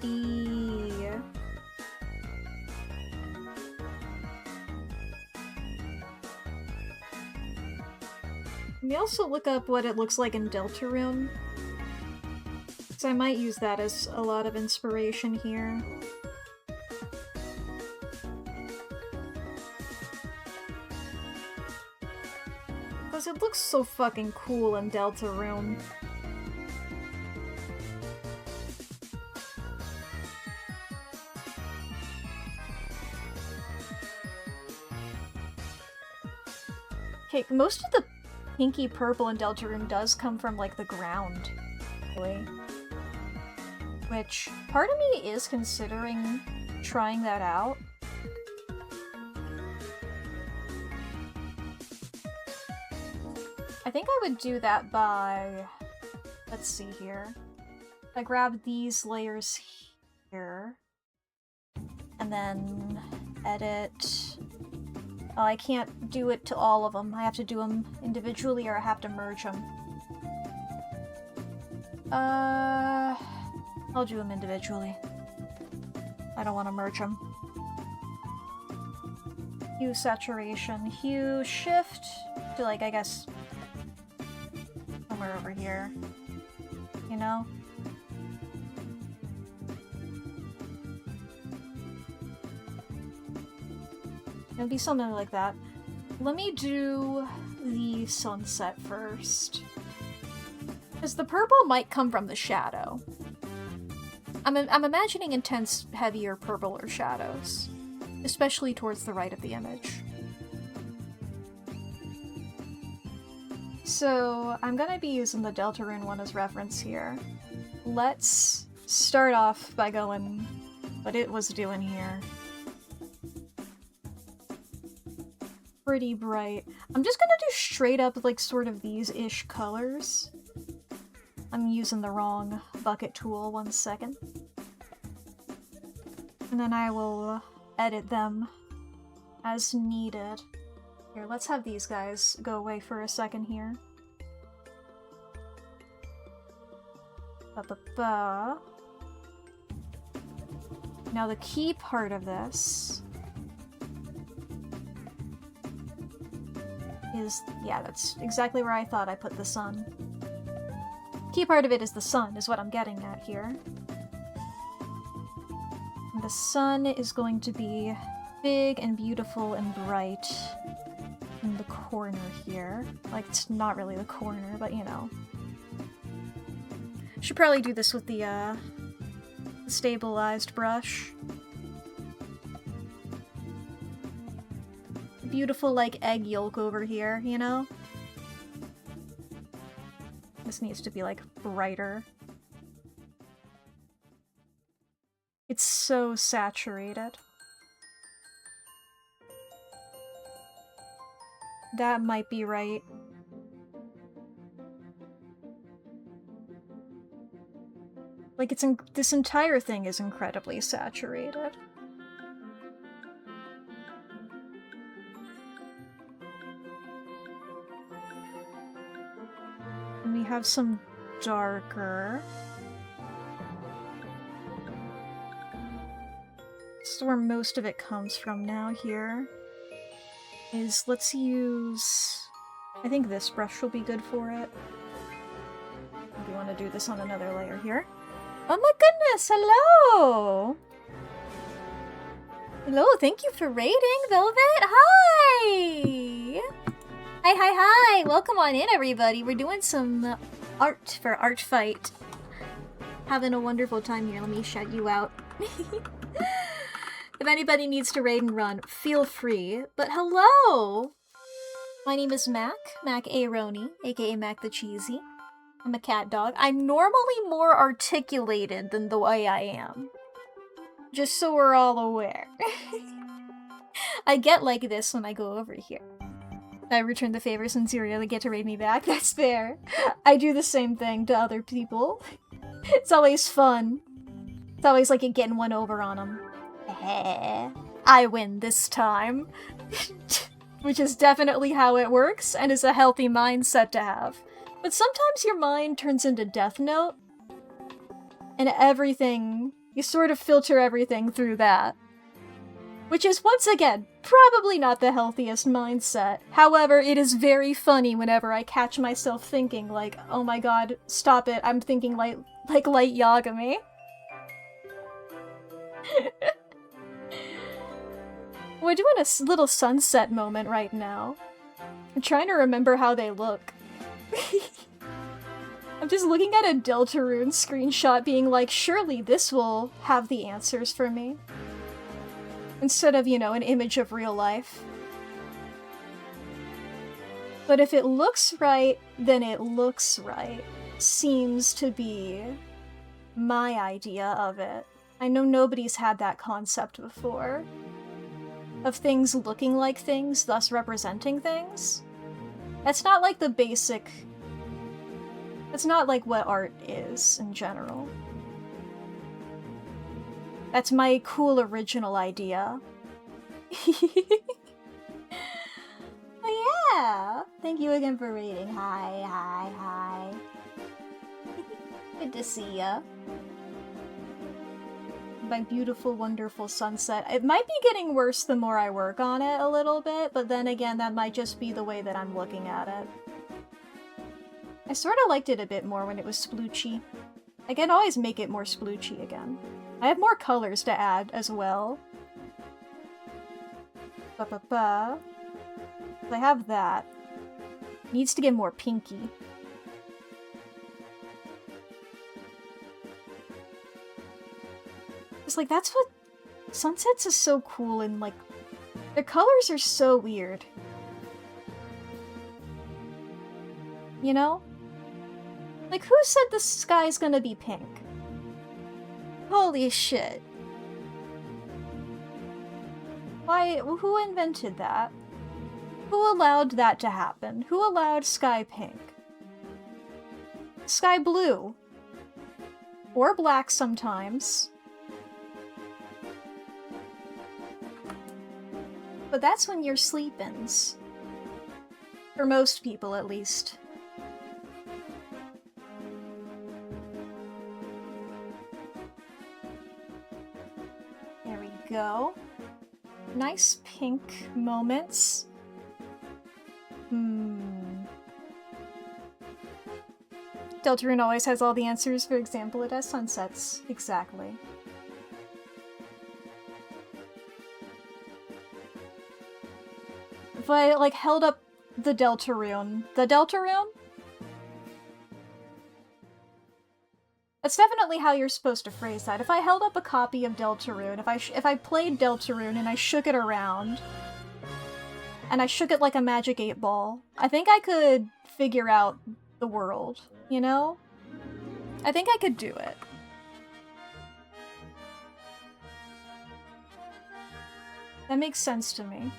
Let me also look up what it looks like in Deltarune, because I might use that as a lot of inspiration here. Because it looks so fucking cool in Deltarune. Okay, most of the pinky purple in Deltarune does come from, like, the ground, really. Which, part of me is considering trying that out. I think I would do that by... let's see here. I grab these layers here, and then edit... oh, I can't do it to all of them. I have to do them individually or I have to merge them. I'll do them individually. I don't want to merge them. Hue saturation, hue shift to, like, I guess somewhere over here, you know? It'll be something like that. Let me do the sunset first. Because the purple might come from the shadow. I'm imagining intense, heavier purple or shadows. Especially towards the right of the image. So, I'm gonna be using the Deltarune one as reference here. Let's start off by going what it was doing here. Pretty bright. I'm just gonna do straight up, like, sort of these-ish colors. I'm using the wrong bucket tool, 1 second. And then I will edit them as needed. Here, let's have these guys go away for a second here. Ba-ba-ba. Now the key part of this is, yeah, that's exactly where I thought I put the sun. Key part of it is the sun, is what I'm getting at here. And the sun is going to be big and beautiful and bright in the corner here. Like, it's not really the corner, but you know. Should probably do this with the stabilized brush. Beautiful, like, egg yolk over here, you know? This needs to be, like, brighter. It's so saturated. That might be right. Like, this entire thing is incredibly saturated. And we have some darker. This is where most of it comes from now here. Let's use... I think this brush will be good for it. If you want to do this on another layer here. Oh my goodness, hello! Hello, thank you for raiding, Velvet! Hi! Hi! Welcome on in, everybody. We're doing some art for Artfight. Having a wonderful time here. Let me shout you out. If anybody needs to raid and run, feel free. But hello! My name is Mack A. Roney, aka Mack the Cheesy. I'm a cat dog. I'm normally more articulated than the way I am. Just so we're all aware. I get like this when I go over here. I return the favor since you really get to raid me back. That's fair. I do the same thing to other people. It's always fun. It's always like getting one over on them. I win this time. Which is definitely how it works, and is a healthy mindset to have. But sometimes your mind turns into Death Note, and everything, you sort of filter everything through that. Which is, once again, probably not the healthiest mindset. However, it is very funny whenever I catch myself thinking like, oh my god, stop it, I'm thinking like Light Yagami. We're doing a little sunset moment right now. I'm trying to remember how they look. I'm just looking at a Deltarune screenshot being like, surely this will have the answers for me. Instead of, you know, an image of real life. But if it looks right, then it looks right. Seems to be my idea of it. I know nobody's had that concept before. Of things looking like things, thus representing things. That's not like the basic... That's not like what art is, in general. That's my cool original idea. Oh yeah! Thank you again for raiding. Hi. Good to see ya. My beautiful, wonderful sunset. It might be getting worse the more I work on it a little bit, but then again, that might just be the way that I'm looking at it. I sort of liked it a bit more when it was sploochy. I can always make it more sploochy again. I have more colors to add as well. I have that. Needs to get more pinky. It's like, that's what sunsets is so cool, and like, their colors are so weird. You know? Like, who said the sky's gonna be pink? Holy shit. Why? Who invented that? Who allowed that to happen? Who allowed sky pink? Sky blue. Or black sometimes. But that's when you're sleepin's. For most people, at least. There we go. Nice pink moments. Deltarune always has all the answers. For example, it has sunsets. Exactly. If I, like, held up the Deltarune... The Deltarune? That's definitely how you're supposed to phrase that. If I held up a copy of Deltarune, if I played Deltarune and I shook it around, and I shook it like a magic 8-ball, I think I could figure out the world, you know? I think I could do it. That makes sense to me.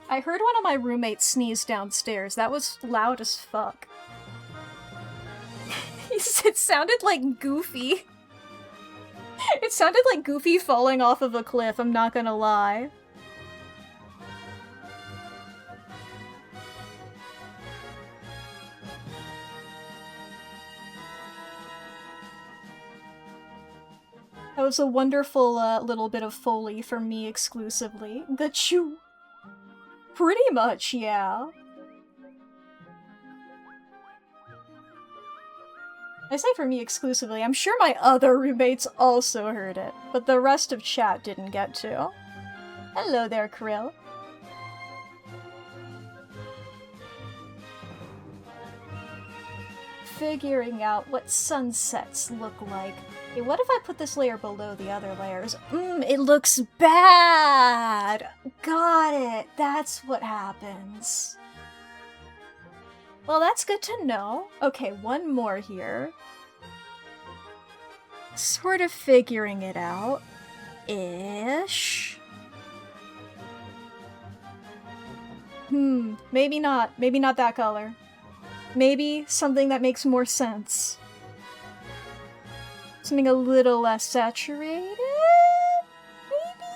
I heard one of my roommates sneeze downstairs. That was loud as fuck. It sounded like Goofy. It sounded like Goofy falling off of a cliff, I'm not gonna lie. That was a wonderful little bit of Foley for me exclusively. Gachoo! Pretty much, yeah. I say for me exclusively, I'm sure my other roommates also heard it, but the rest of chat didn't get to. Hello there, Krill. Figuring out what sunsets look like. Okay, what if I put this layer below the other layers? It looks bad! Got it! That's what happens. Well, that's good to know. Okay, one more here. Sort of figuring it out. Ish. Maybe not. Maybe not that color. Maybe something that makes more sense. Something a little less saturated? Maybe?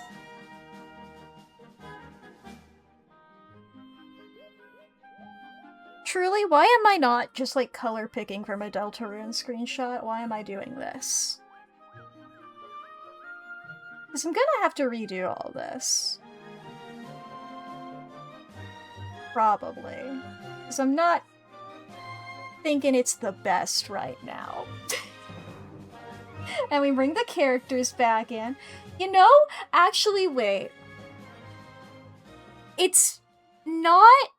Truly, why am I not just, like, color picking from a Deltarune screenshot? Why am I doing this? Because I'm gonna have to redo all this. Probably. Because I'm not thinking it's the best right now. And we bring the characters back in. You know, actually, wait. It's not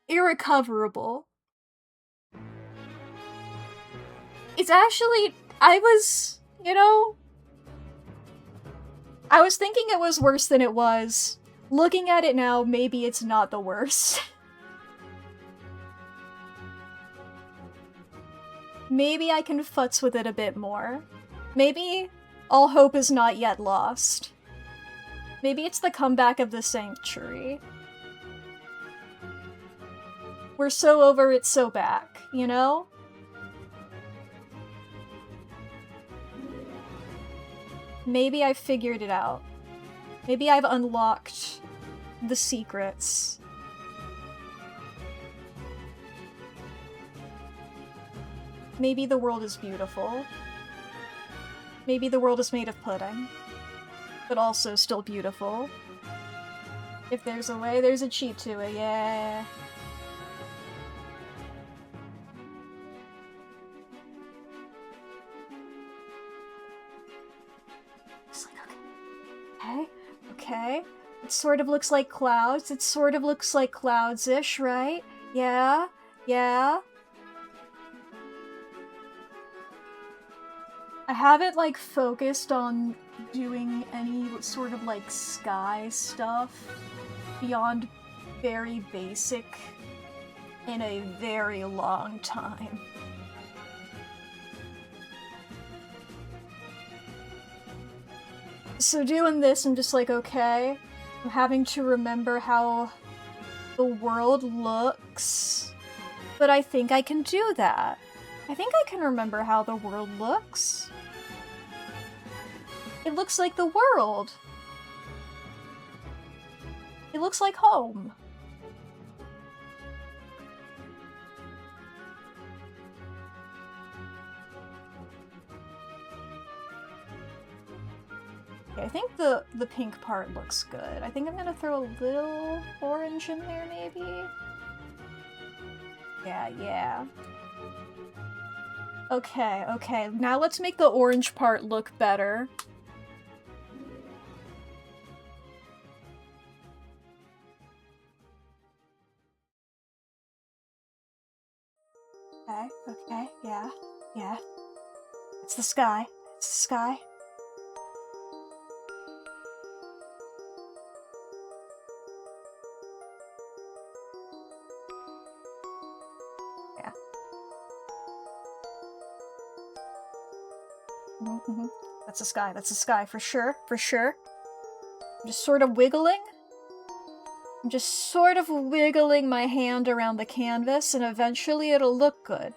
irrecoverable. It's actually, I was thinking it was worse than it was. Looking at it now, maybe it's not the worst. Maybe I can futz with it a bit more. Maybe all hope is not yet lost. Maybe it's the comeback of the Sanctuary. We're so over it, so back, you know? Maybe I've figured it out. Maybe I've unlocked the secrets. Maybe the world is beautiful. Maybe the world is made of pudding. But also still beautiful. If there's a way, there's a cheat to it, yeah. Okay. It sort of looks like clouds. It sort of looks like clouds-ish, right? Yeah. I haven't, like, focused on doing any sort of, like, sky stuff beyond very basic in a very long time. So doing this, I'm just like, okay, I'm having to remember how the world looks, but I think I can do that. I think I can remember how the world looks. It looks like the world. It looks like home. Okay, I think the pink part looks good. I think I'm gonna throw a little orange in there, maybe? Yeah. Okay, now let's make the orange part look better. Okay, yeah. It's the sky. Yeah. That's the sky, for sure. I'm just sort of wiggling my hand around the canvas, and eventually it'll look good.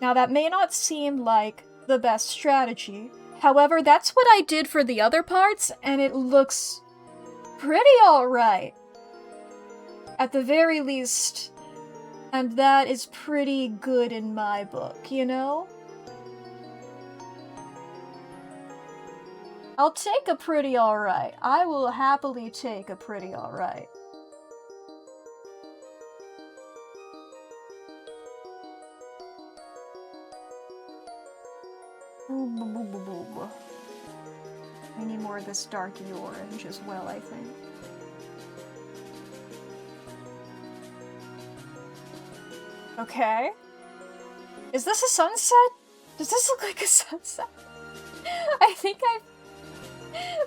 Now that may not seem like the best strategy, however, that's what I did for the other parts, and it looks pretty alright. At the very least, and that is pretty good in my book, you know? I'll take a pretty alright. I will happily take a pretty alright. I need more of this darky orange as well, I think. Okay. Is this a sunset? Does this look like a sunset? I think I've...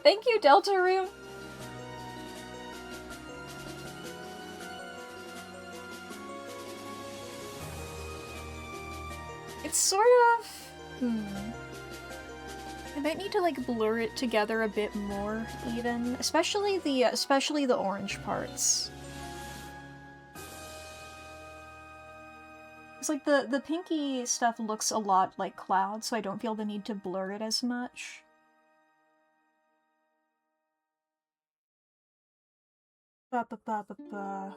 Thank you, Deltarune. It's sort of... I might need to, like, blur it together a bit more, even. Especially the orange parts. It's like the pinky stuff looks a lot like clouds, so I don't feel the need to blur it as much. Ba-ba-ba-ba-ba.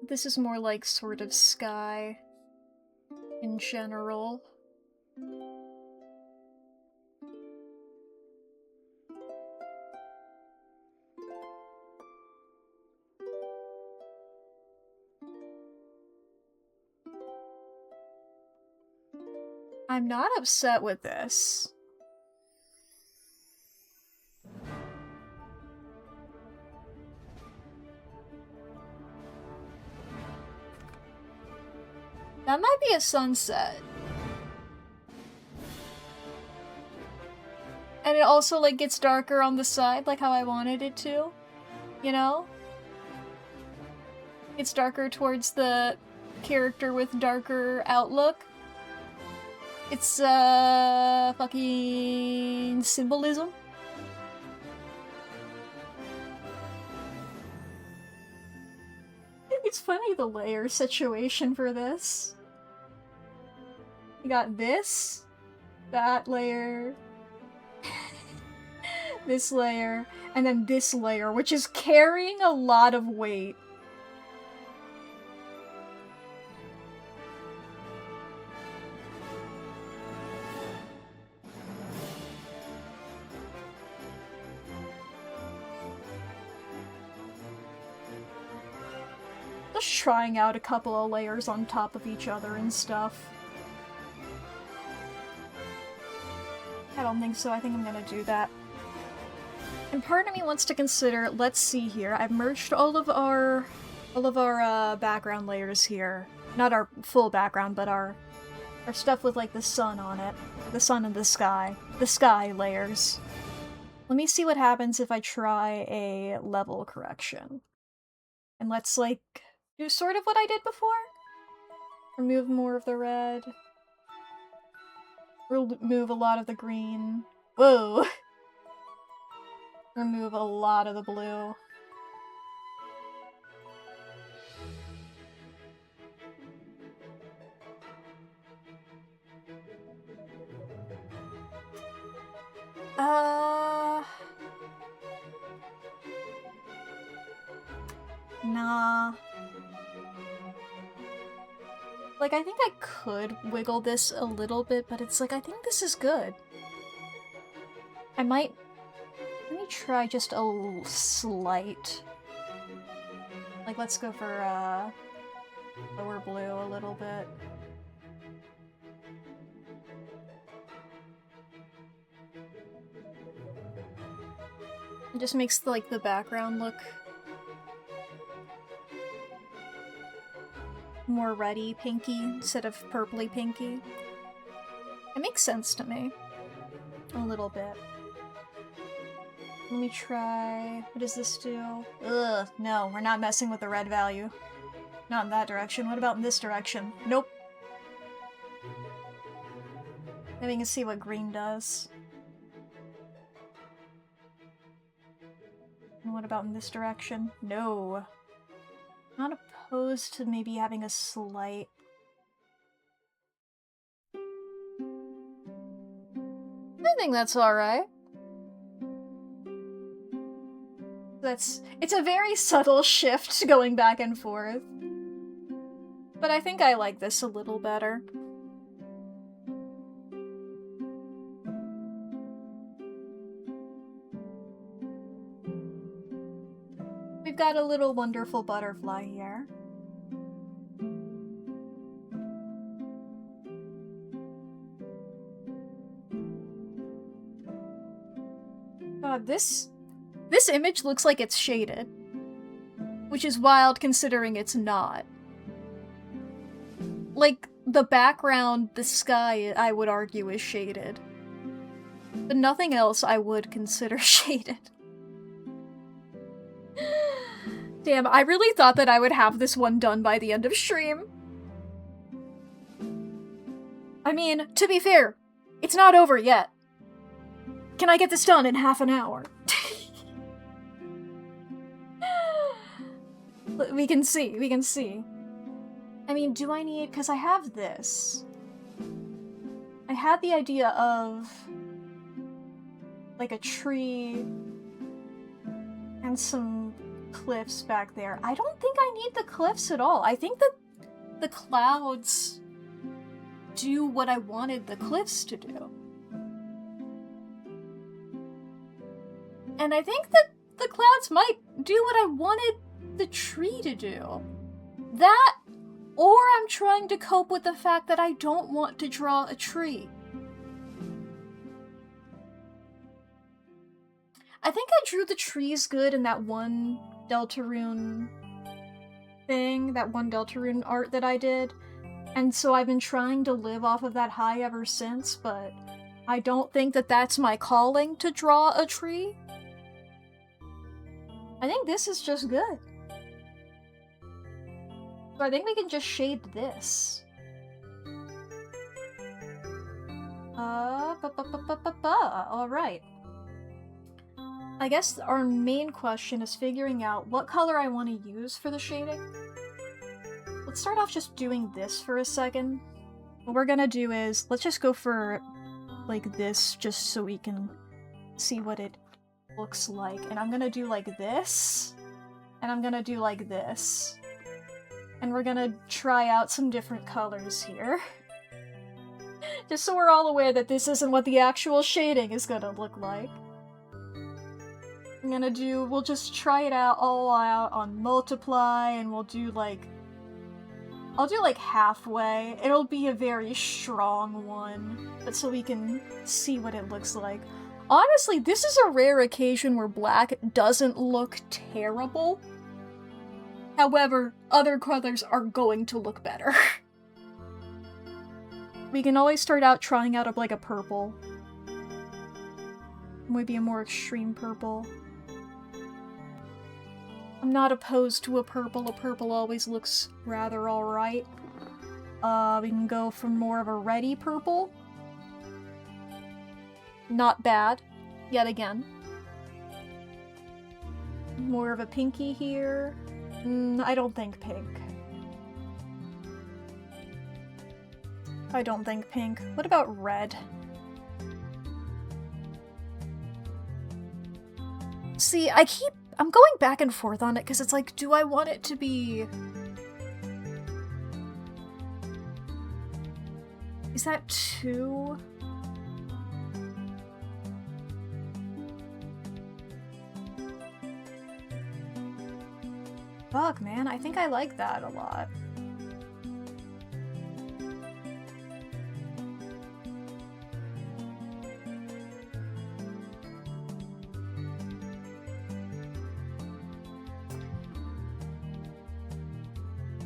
This is more like sort of sky in general. I'm not upset with this. That might be a sunset. And it also, like, gets darker on the side, like how I wanted it to. You know? It's darker towards the character with darker outlook. It's, fucking symbolism. It's funny, the layer situation for this. You got this, that layer, this layer, and then this layer, which is carrying a lot of weight. Just trying out a couple of layers on top of each other and stuff. I don't think so. I think I'm gonna do that. And part of me wants to consider, let's see here, I've merged all of our background layers here. Not our full background, but our stuff with, like, the sun on it. The sun and the sky. The sky layers. Let me see what happens if I try a level correction. And let's, like, do sort of what I did before? Remove more of the red. Remove a lot of the green. Whoa! Remove a lot of the blue. Nah. Like, I think I could wiggle this a little bit, but it's like, I think this is good. I might... Let me try just a slight... Like, let's go for, lower blue a little bit. It just makes, like, the background look more reddy pinky instead of purpley pinky. It makes sense to me. A little bit. Let me try... What does this do? Ugh, no, we're not messing with the red value. Not in that direction. What about in this direction? Nope. Maybe we can see what green does. And what about in this direction? No. Not opposed to maybe having a slight... I think that's alright. It's a very subtle shift going back and forth. But I think I like this a little better. We've got a little wonderful butterfly here. God, this image looks like it's shaded. Which is wild considering it's not. Like, the background, the sky, I would argue is shaded. But nothing else I would consider shaded. Damn, I really thought that I would have this one done by the end of stream. I mean, to be fair, it's not over yet. Can I get this done in half an hour? We can see. I mean, do I need... Because I have this. I had the idea of... like a tree... and some cliffs back there. I don't think I need the cliffs at all. I think that the clouds do what I wanted the cliffs to do. And I think that the clouds might do what I wanted the tree to do. That, or I'm trying to cope with the fact that I don't want to draw a tree. I think I drew the trees good in that one Deltarune thing, that one Deltarune art that I did, and so I've been trying to live off of that high ever since, but I don't think that that's my calling to draw a tree. I think this is just good. So I think we can just shade this. Alright. I guess our main question is figuring out what color I want to use for the shading. Let's start off just doing this for a second. What we're gonna do is, let's just go for, like, this, just so we can see what it looks like. And I'm gonna do like this, and I'm gonna do like this. And we're gonna try out some different colors here. Just so we're all aware that this isn't what the actual shading is gonna look like. We'll just try it out all out on multiply, and we'll do like... I'll do like halfway. It'll be a very strong one, but so we can see what it looks like. Honestly, this is a rare occasion where black doesn't look terrible. However, other colors are going to look better. We can always start out trying out like a purple. Maybe a more extreme purple. I'm not opposed to a purple. A purple always looks rather alright. We can go for more of a reddy purple. Not bad. Yet again. More of a pinky here. I don't think pink. I don't think pink. What about red? See, I'm going back and forth on it because it's like, do I want it to be... Is that too... Fuck, man, I think I like that a lot.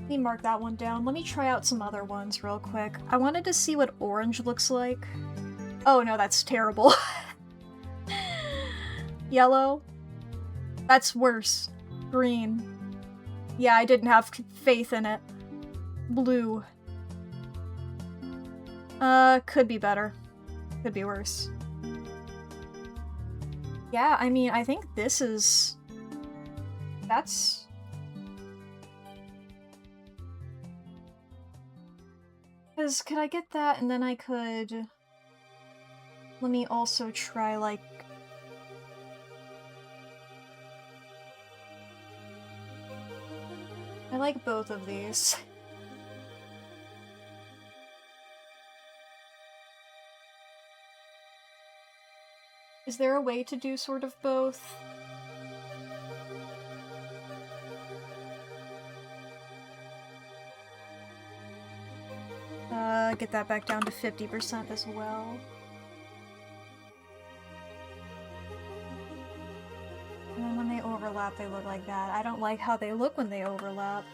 Let me mark that one down. Let me try out some other ones real quick. I wanted to see what orange looks like. Oh no, that's terrible. Yellow. That's worse. Green. Yeah, I didn't have faith in it. Blue. Could be better. Could be worse. Yeah, I mean, I think this is... That's... Because could I get that and then I could... Let me also try, like... I like both of these. Is there a way to do sort of both? Get that back down to 50% as well. And then when they overlap, they look like that. I don't like how they look when they overlap.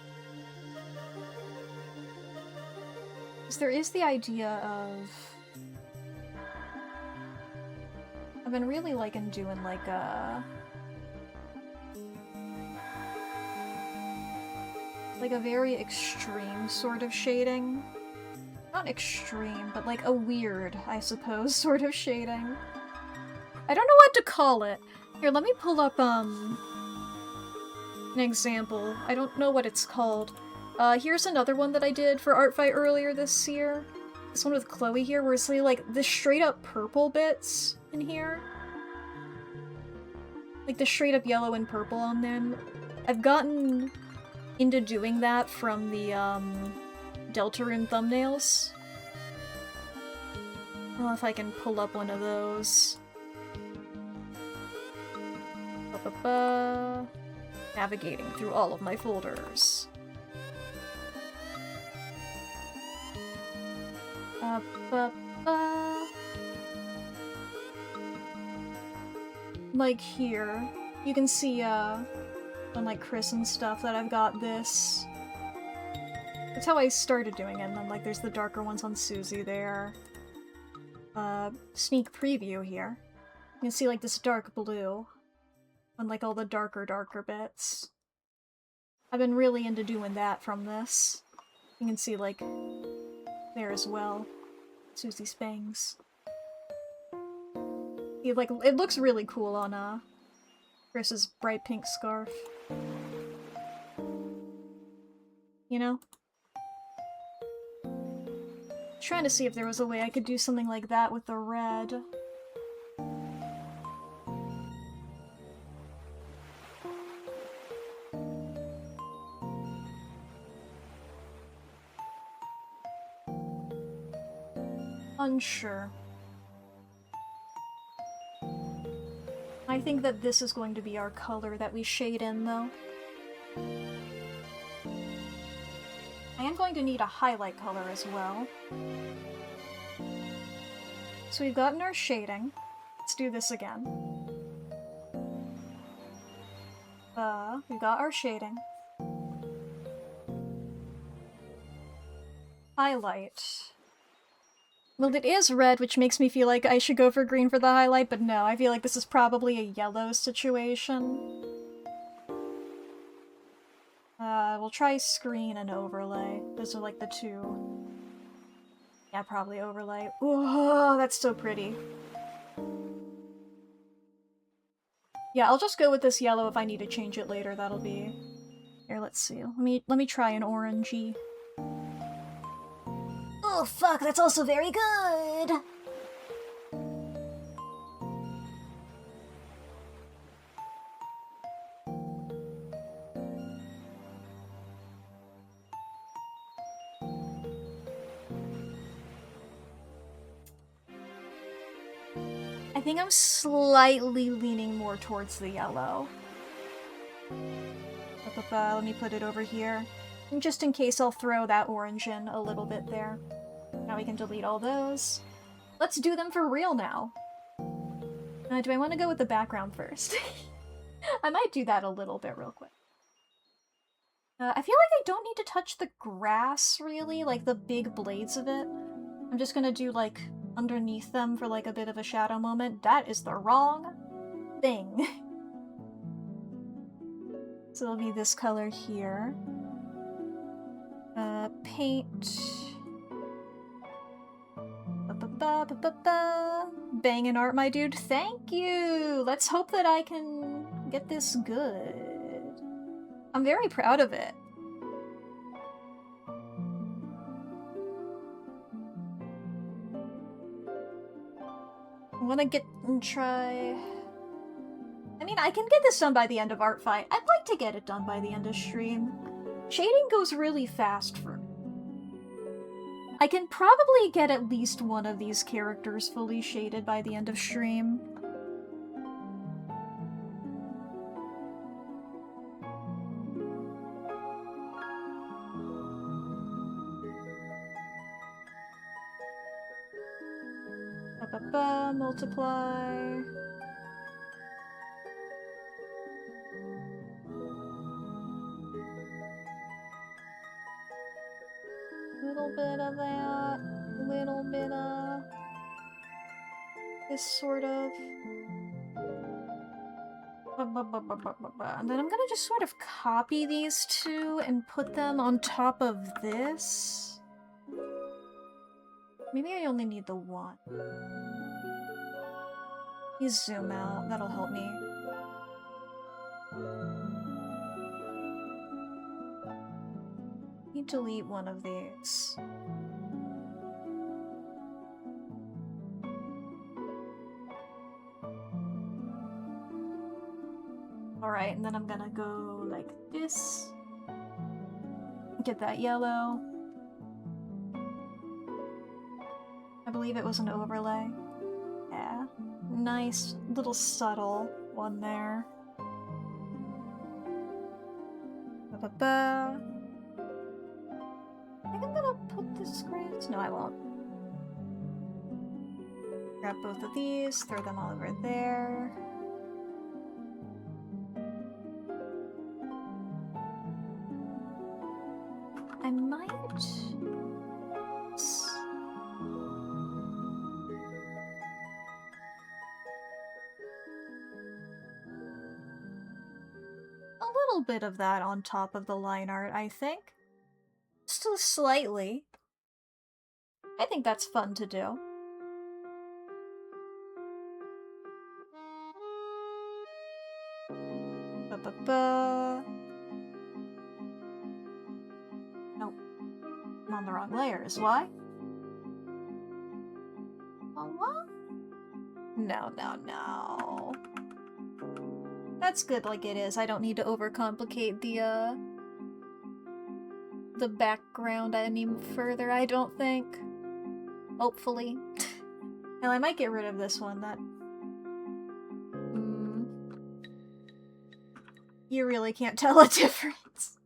Because there is the idea of... I've been really liking doing like a... like a very extreme sort of shading. Not extreme, but like a weird, I suppose, sort of shading. I don't know what to call it. Here, let me pull up, an example. I don't know what it's called. Here's another one that I did for Artfight earlier this year. This one with Chloe here, where it's like the straight up purple bits in here. Like the straight up yellow and purple on them. I've gotten into doing that from the, Deltarune thumbnails. I don't know if I can pull up one of those. Ba-ba-ba. Navigating through all of my folders. Ba-ba-ba. Like here, you can see, on like Chris and stuff that I've got this. That's how I started doing it, and then like there's the darker ones on Susie there. Sneak preview here. You can see like this dark blue on like all the darker bits. I've been really into doing that from this. You can see like there as well. Susie's bangs. Like it looks really cool on Chris's bright pink scarf. You know? Trying to see if there was a way I could do something like that with the red. Unsure. I think that this is going to be our color that we shade in, though. I am going to need a highlight color as well. So we've gotten our shading. Let's do this again. We got our shading. Highlight. Well, it is red, which makes me feel like I should go for green for the highlight, but no, I feel like this is probably a yellow situation. We'll try screen and overlay. Those are like the two. Yeah, probably overlay. Oh, that's so pretty. Yeah, I'll just go with this yellow if I need to change it later. That'll be... Here, let's see. Let me try an orangey. Oh fuck, that's also very good! I think I'm slightly leaning more towards the yellow. Let me put it over here. And just in case, I'll throw that orange in a little bit there. Now we can delete all those. Let's do them for real now. Do I want to go with the background first? I might do that a little bit real quick. I feel like I don't need to touch the grass, really, like the big blades of it. I'm just gonna do, like, underneath them for, like, a bit of a shadow moment. That is the wrong thing. So it'll be this color here. Paint. Bangin' art, my dude. Thank you! Let's hope that I can get this good. I'm very proud of it. I wanna get and try... I mean, I can get this done by the end of Artfight. I'd like to get it done by the end of stream. Shading goes really fast for me. I can probably get at least one of these characters fully shaded by the end of stream. Multiply. Little bit of that, little bit of this sort of. And then I'm gonna just sort of copy these two and put them on top of this. Maybe I only need the one. You zoom out, that'll help me. Let me delete one of these. Alright, and then I'm gonna go like this. Get that yellow. I believe it was an overlay. Yeah. Nice little subtle one there. Ba-ba-ba. I think I'm gonna put this grass. No, I won't. Grab both of these, throw them all over there. I might... a little bit of that on top of the line art, I think. Still slightly. I think that's fun to do. Ba-ba-ba. Nope. I'm on the wrong layers. Why? Oh, what? No, no, no. That's good like it is. I don't need to overcomplicate the background any further, I don't think. Hopefully. Hell, I might get rid of this one. That... You really can't tell a difference.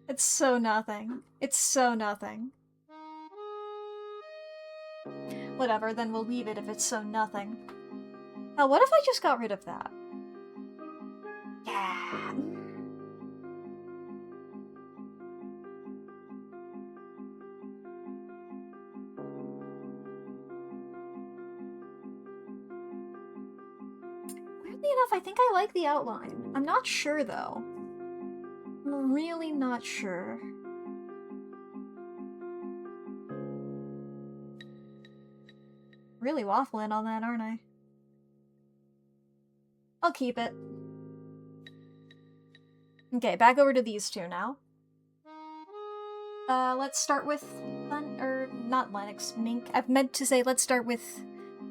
It's so nothing. It's so nothing. Whatever, then we'll leave it if it's so nothing. Now, what if I just got rid of that? Yeah. enough, I think I like the outline. I'm not sure, though. I'm really not sure. Really waffling on that, aren't I? I'll keep it. Okay, back over to these two now. Let's start with not Lennox, Mink. I've meant to say let's start with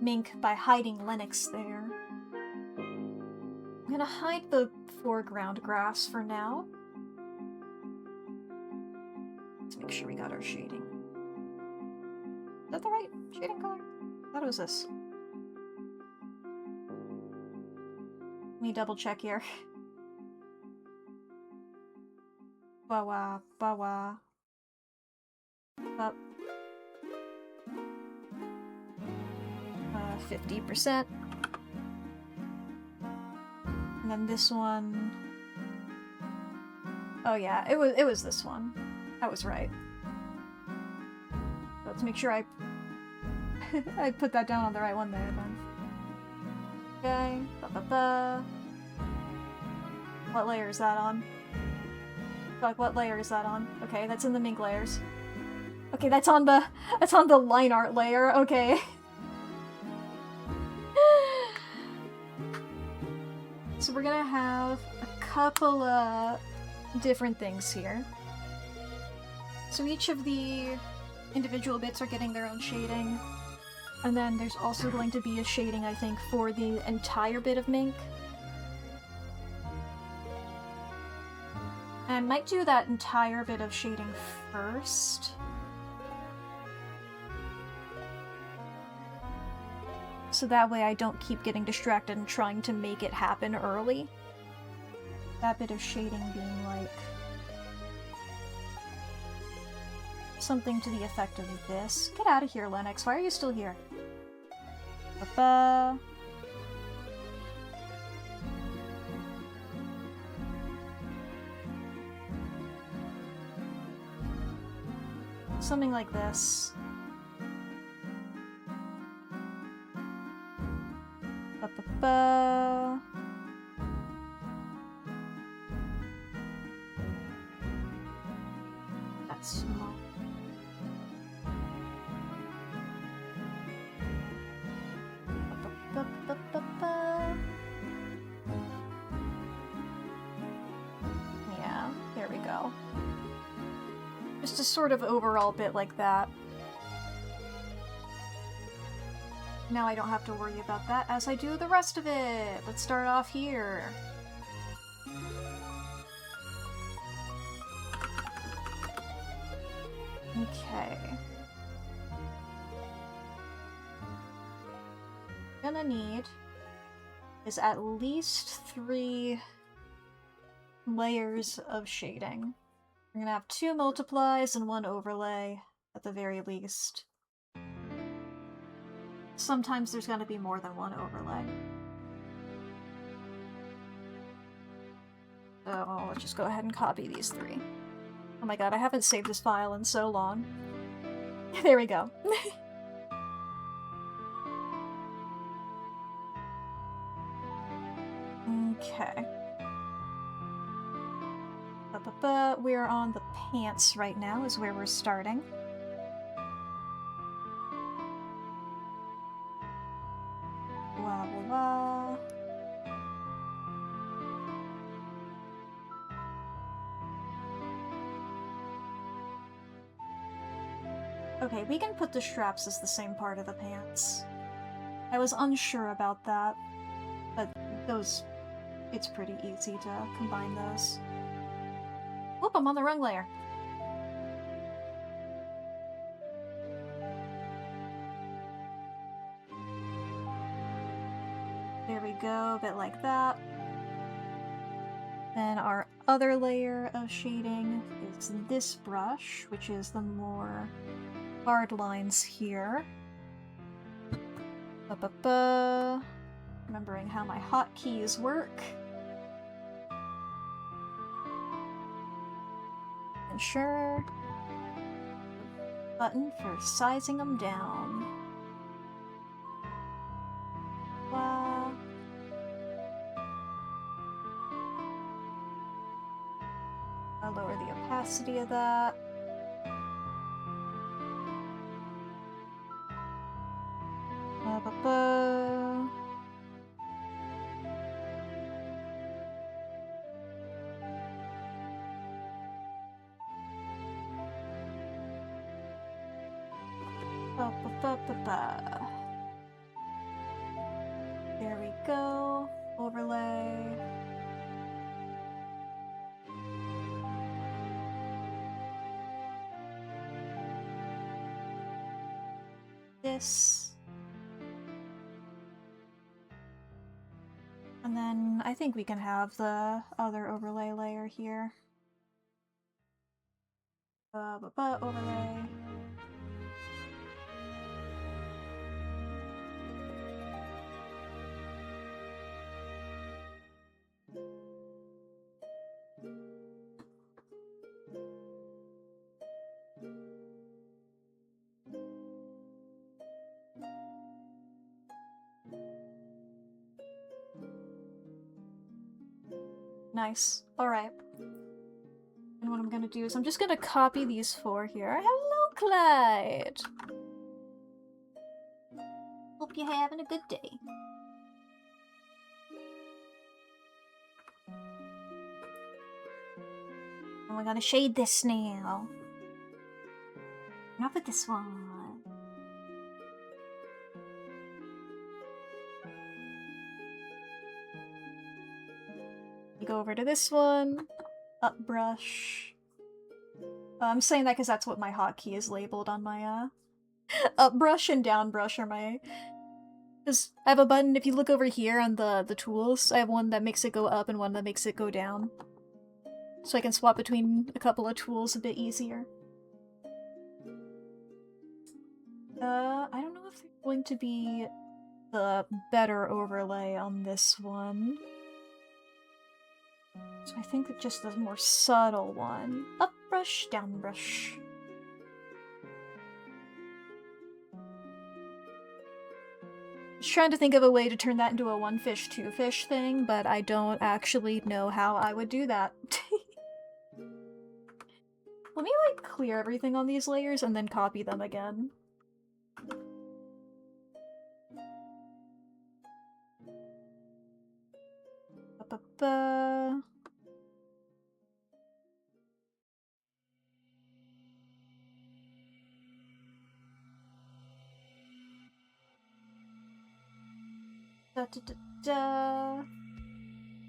Mink by hiding Lennox there. I'm gonna hide the foreground grass for now. Let's make sure we got our shading. Is that the right shading color? I thought it was this. Let me double check here. Bawa, bawa. Up. 50%. And then this one. Oh yeah, it was this one. I was right. Let's make sure I I put that down on the right one there then. Okay. Ba-ba-ba. What layer is that on? Fuck, what layer is that on? Okay, that's in the Mink layers. Okay, that's on the line art layer. Okay. So we're gonna have a couple of different things here. So each of the individual bits are getting their own shading. And then there's also going to be a shading, I think, for the entire bit of Mink. And I might do that entire bit of shading first. So that way I don't keep getting distracted and trying to make it happen early. That bit of shading being like something to the effect of this. Get out of here, Lennox. Why are you still here? Ba-ba. Something like this. Ba-ba-ba. That's small. Ba-ba-ba-ba-ba. Yeah, there we go. Just a sort of overall bit like that. Now I don't have to worry about that as I do the rest of it. Let's start off here. Okay. Gonna need is at least 3 layers of shading. We're gonna have 2 multiplies and 1 overlay at the very least. Sometimes there's gonna be more than 1 overlay. So let's just go ahead and copy these 3. Oh my god, I haven't saved this file in so long. There we go. Okay. We're on the pants right now is where we're starting. Wah wah wah. Okay, we can put the straps as the same part of the pants. I was unsure about that, but those... it's pretty easy to combine those. Whoop, I'm on the wrong layer. There we go, a bit like that. Then our other layer of shading is this brush, which is the more hard lines here. Ba-ba-ba. Remembering how my hotkeys work. And sure. Button for sizing them down. Wow. I'll lower the opacity of that. Ba-ba-ba. Ba-ba-ba-ba-ba. There we go. Overlay. This. And then I think we can have the other overlay layer here. Overlay. Nice. Alright. And what I'm gonna do is I'm just gonna copy these four here. Hello, Clyde! Hope you're having a good day. And we're gonna shade this now. Not with this one. Go over to this one. Up brush. I'm saying that because that's what my hotkey is labeled on my up brush and down brush are my. Because I have a button. If you look over here on the tools, I have one that makes it go up and one that makes it go down, so I can swap between a couple of tools a bit easier. I don't know if there's going to be the better overlay on this one. So I think it's just a more subtle one. Up brush, down brush. I was trying to think of a way to turn that into a one fish, two fish thing, but I don't actually know how I would do that. Let me, like, clear everything on these layers and then copy them again. Ba-ba-ba. Da, da, da, da.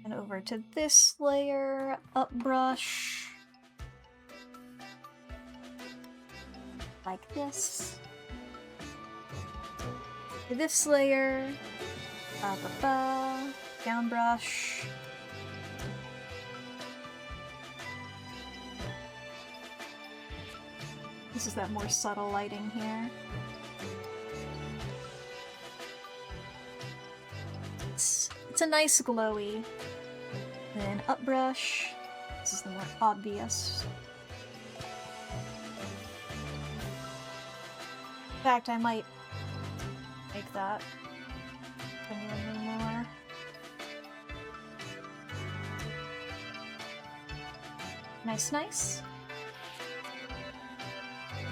And over to this layer, up brush. Like this. To this layer, ba ba ba, down brush. This is that more subtle lighting here. It's a nice glowy. Then up brush. This is the more obvious. In fact, I might make that genuinely more. Nice, nice.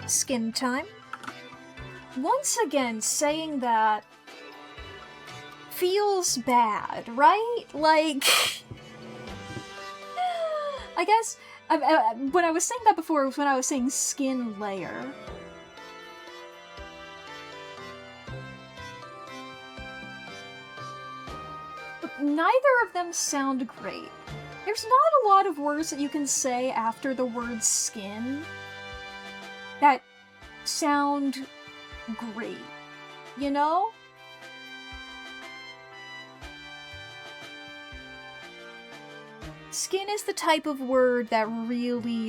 Skin time. Once again, saying that feels bad, right? Like, I guess when I was saying that before, it was when I was saying skin layer. But neither of them sound great. There's not a lot of words that you can say after the word skin that sound great, you know? Skin is the type of word that really,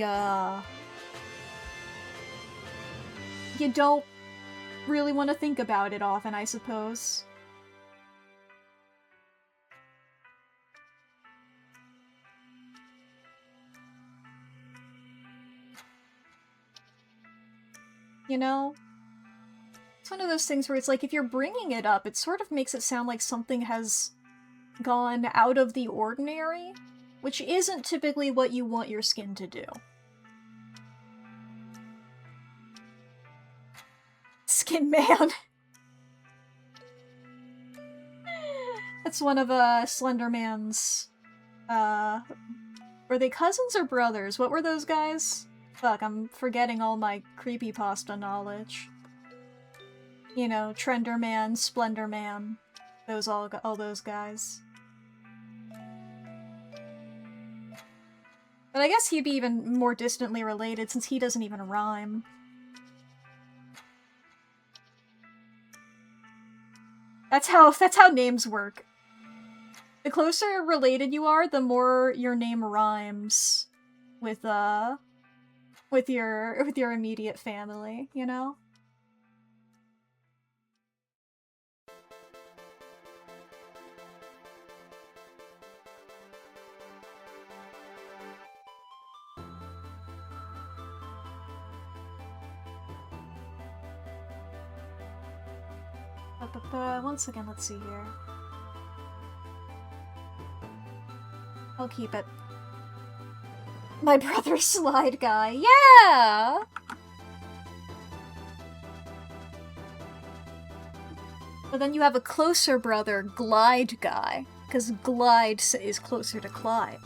you don't really want to think about it often, I suppose. You know? It's one of those things where it's like, if you're bringing it up, it sort of makes it sound like something has gone out of the ordinary. which isn't typically what you want your skin to do. Skin Man. That's one of Slender Man's were they cousins or brothers? What were those guys? Fuck, I'm forgetting all my creepypasta knowledge. You know, Trender Man, Splendor Man. All those guys. But I guess he'd be even more distantly related since he doesn't even rhyme. That's how names work. The closer related you are, the more your name rhymes with your immediate family, you know? Once again, let's see here. I'll keep it. My brother Slide Guy. Yeah! But then you have a closer brother, Glide Guy, because Glide is closer to Clyde.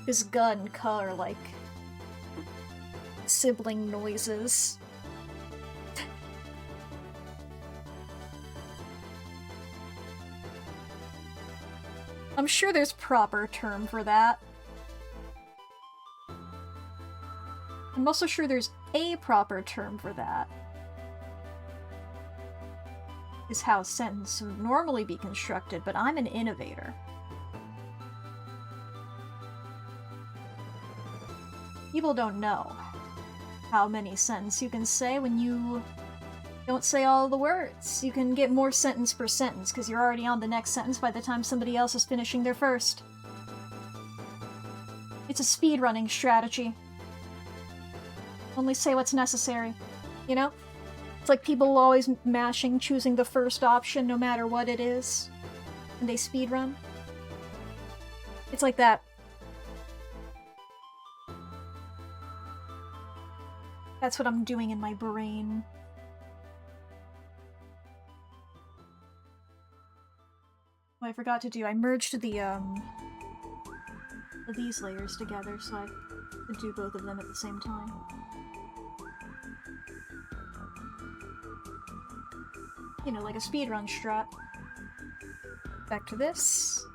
His gun and Ka are like sibling noises. I'm sure there's proper term for that. I'm also sure there's a proper term for that. Is how a sentence would normally be constructed, but I'm an innovator. People don't know how many sentences you can say when you don't say all the words. You can get more sentence per sentence, because you're already on the next sentence by the time somebody else is finishing their first. It's a speedrunning strategy. Only say what's necessary, you know? It's like people always choosing the first option no matter what it is, and they speedrun. It's like that. That's what I'm doing in my brain. What I forgot to do, I merged these layers together so I could do both of them at the same time. You know, like a speedrun strat. Back to this.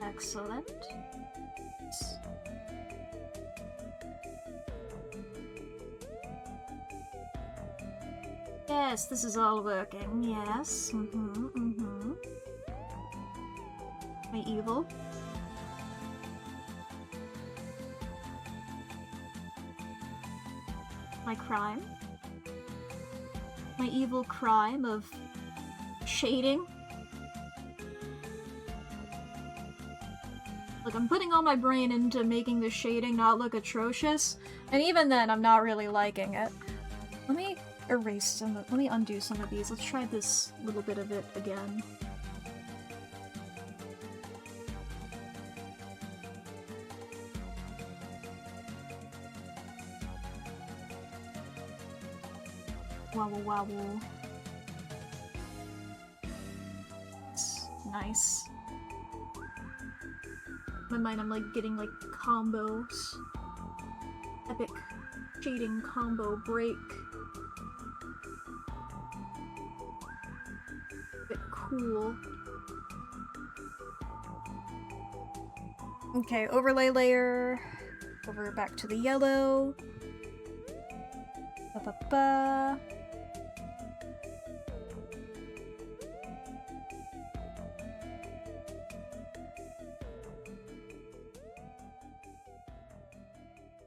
Excellent. Yes, this is all working, yes. My evil. My crime. My evil crime of shading. Look, I'm putting all my brain into making the shading not look atrocious, and even then, I'm not really liking it. Let me let me undo some of these. Let's try this little bit of it again. Wobble wobble. Nice. In my mind, I'm like getting like combos. Epic shading combo break. Bit cool. Okay, overlay layer. Over back to the yellow. Ba-ba-ba.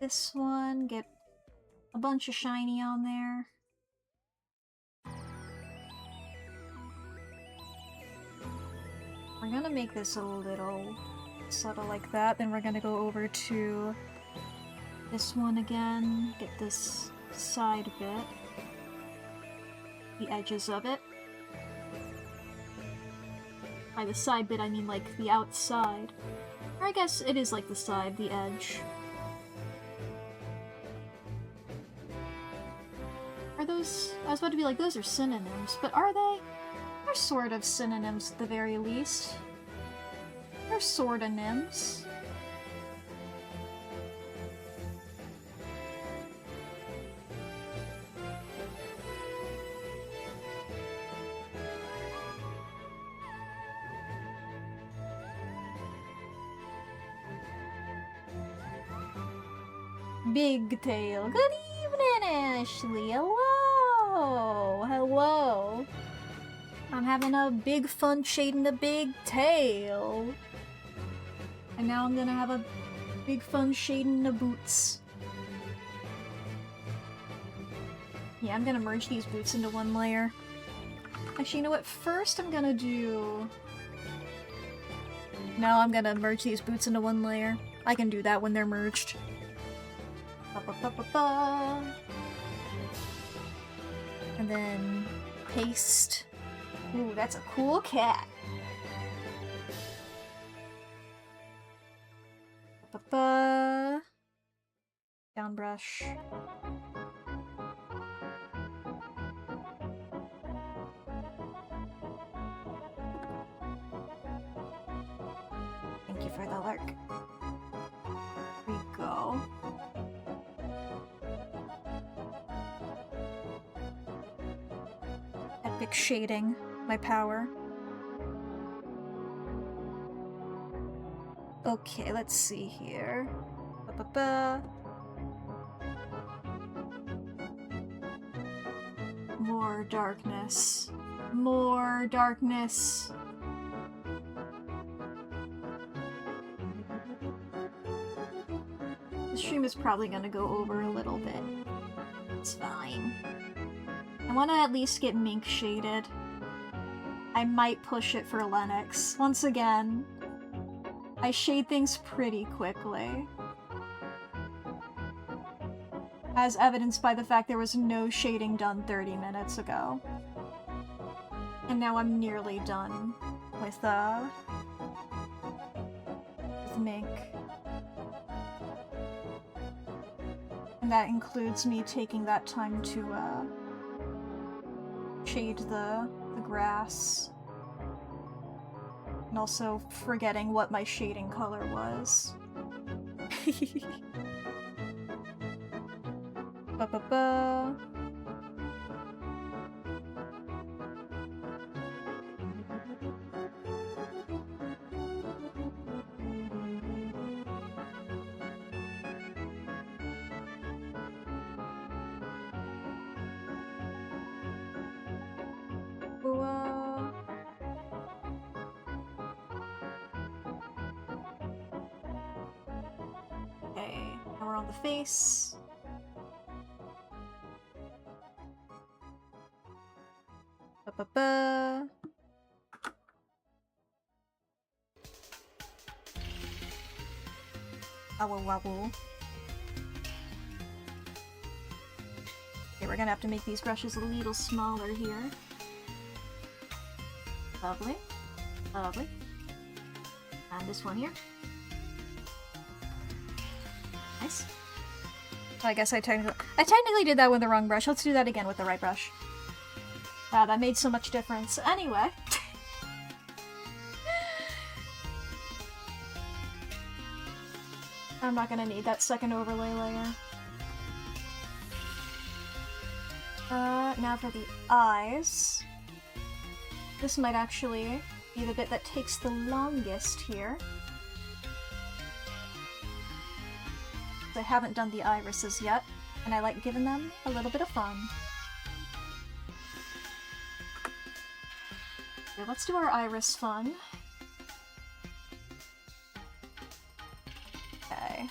This one, get a bunch of shiny on there. We're gonna make this a little subtle like that, then we're gonna go over to This one again, get this side bit, the edges of it. By the side bit, I mean like the outside. Or I guess it is like the side, the edge. Are those... I was about to be like, those are synonyms, but are they? They're sort of synonyms at the very least. They're sorta-nyms. Big tail. Good evening, Ashley. Hello. Hello. I'm having a big fun shading the big tail. And now I'm gonna have a big fun shading the boots. Yeah, I'm gonna merge these boots into one layer. Actually, you know what? First I'm gonna do... No, I'm gonna merge these boots into one layer. I can do that when they're merged. Ba-ba-ba-ba-ba. And then paste. Ooh, that's a cool cat. Ba-ba. Down brush. Thank you for the lurk. There we go. Epic shading, my power. Okay, let's see here. Ba-ba-ba. More darkness. More darkness. The stream is probably gonna go over a little bit. It's fine. I want to at least get Mink shaded. I might push it for Lennox. Once again, I shade things pretty quickly. As evidenced by the fact there was no shading done 30 minutes ago. And now I'm nearly done with Mink. And that includes me taking that time to, shade the grass. And also forgetting what my shading color was. Ba-ba-ba. Okay, now we're on the face. Ba-ba-ba. Owl wobble. Okay, we're gonna have to make these brushes a little smaller here. Lovely. Lovely. And this one here. Nice. I guess I technically did that with the wrong brush. Let's do that again with the right brush. Wow, that made so much difference. Anyway. I'm not gonna need that second overlay layer. Now for the eyes. This might actually be the bit that takes the longest here. I haven't done the irises yet, and I like giving them a little bit of fun. Okay, let's do our iris fun. Okay.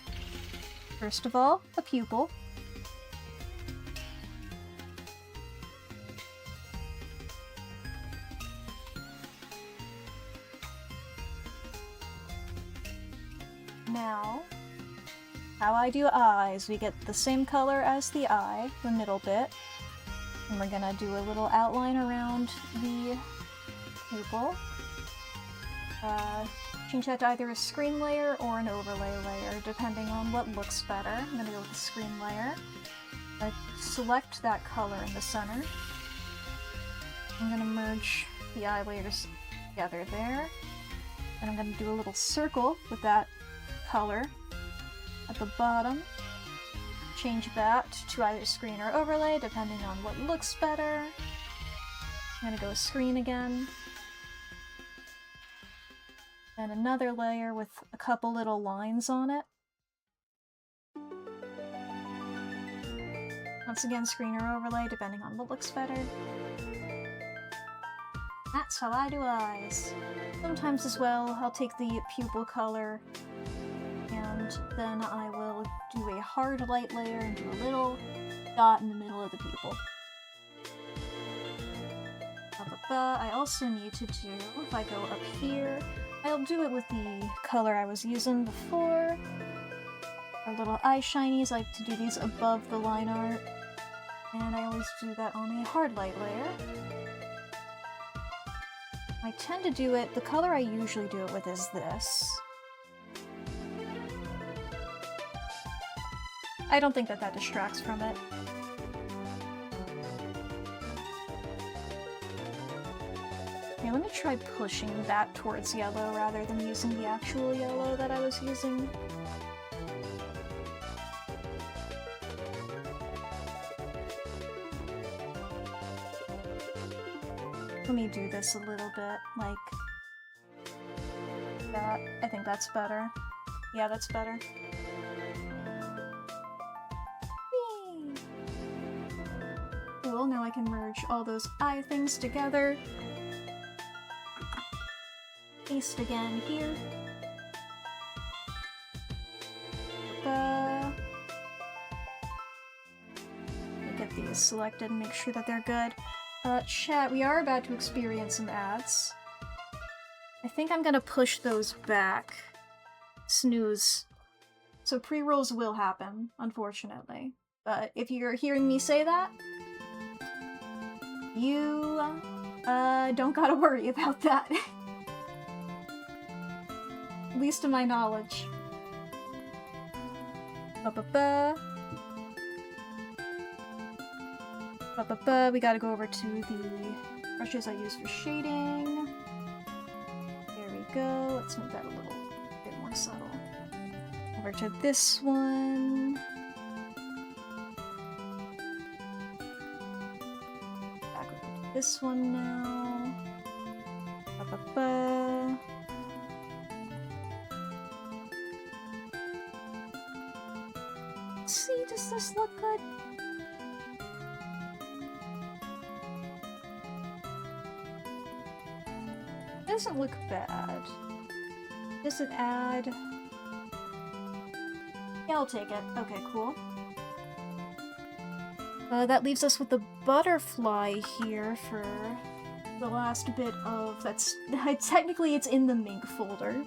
First of all, a pupil. Now, how I do eyes. We get the same color as the eye, the middle bit. And we're gonna do a little outline around the pupil. Change that to either a screen layer or an overlay layer, depending on what looks better. I'm gonna go with the screen layer. Select that color in the center. I'm gonna merge the eye layers together there. And I'm gonna do a little circle with that color at the bottom. Change that to either screen or overlay, depending on what looks better. I'm gonna go screen again. And another layer with a couple little lines on it. Once again, screen or overlay, depending on what looks better. That's how I do eyes. Sometimes as well, I'll take the pupil color and then I will do a hard light layer and do a little dot in the middle of the pupil. I also need to do, if I go up here, I'll do it with the color I was using before. Our little eye shinies, I like to do these above the line art. And I always do that on a hard light layer. I tend to do it, the color I usually do it with is this. I don't think that that distracts from it. Okay, let me try pushing that towards yellow rather than using the actual yellow that I was using. Let me do this a little bit, like that. I think that's better. Yeah, that's better. Whee! Cool, now I can merge all those eye things together. Paste again here. Get these selected and make sure that they're good. Chat, we are about to experience some ads. I think I'm gonna push those back. Snooze. So pre-rolls will happen, unfortunately. But if you're hearing me say that, you, don't gotta worry about that. At least to my knowledge. We gotta go over to the brushes I use for shading. There we go. Let's make that a little bit more subtle. Over to this one. Back over to this one now. See, does this look good? Doesn't look bad. Does it add? Yeah, I'll take it. Okay, cool. That leaves us with the butterfly here for the last bit of... that's... technically it's in the Mink folder.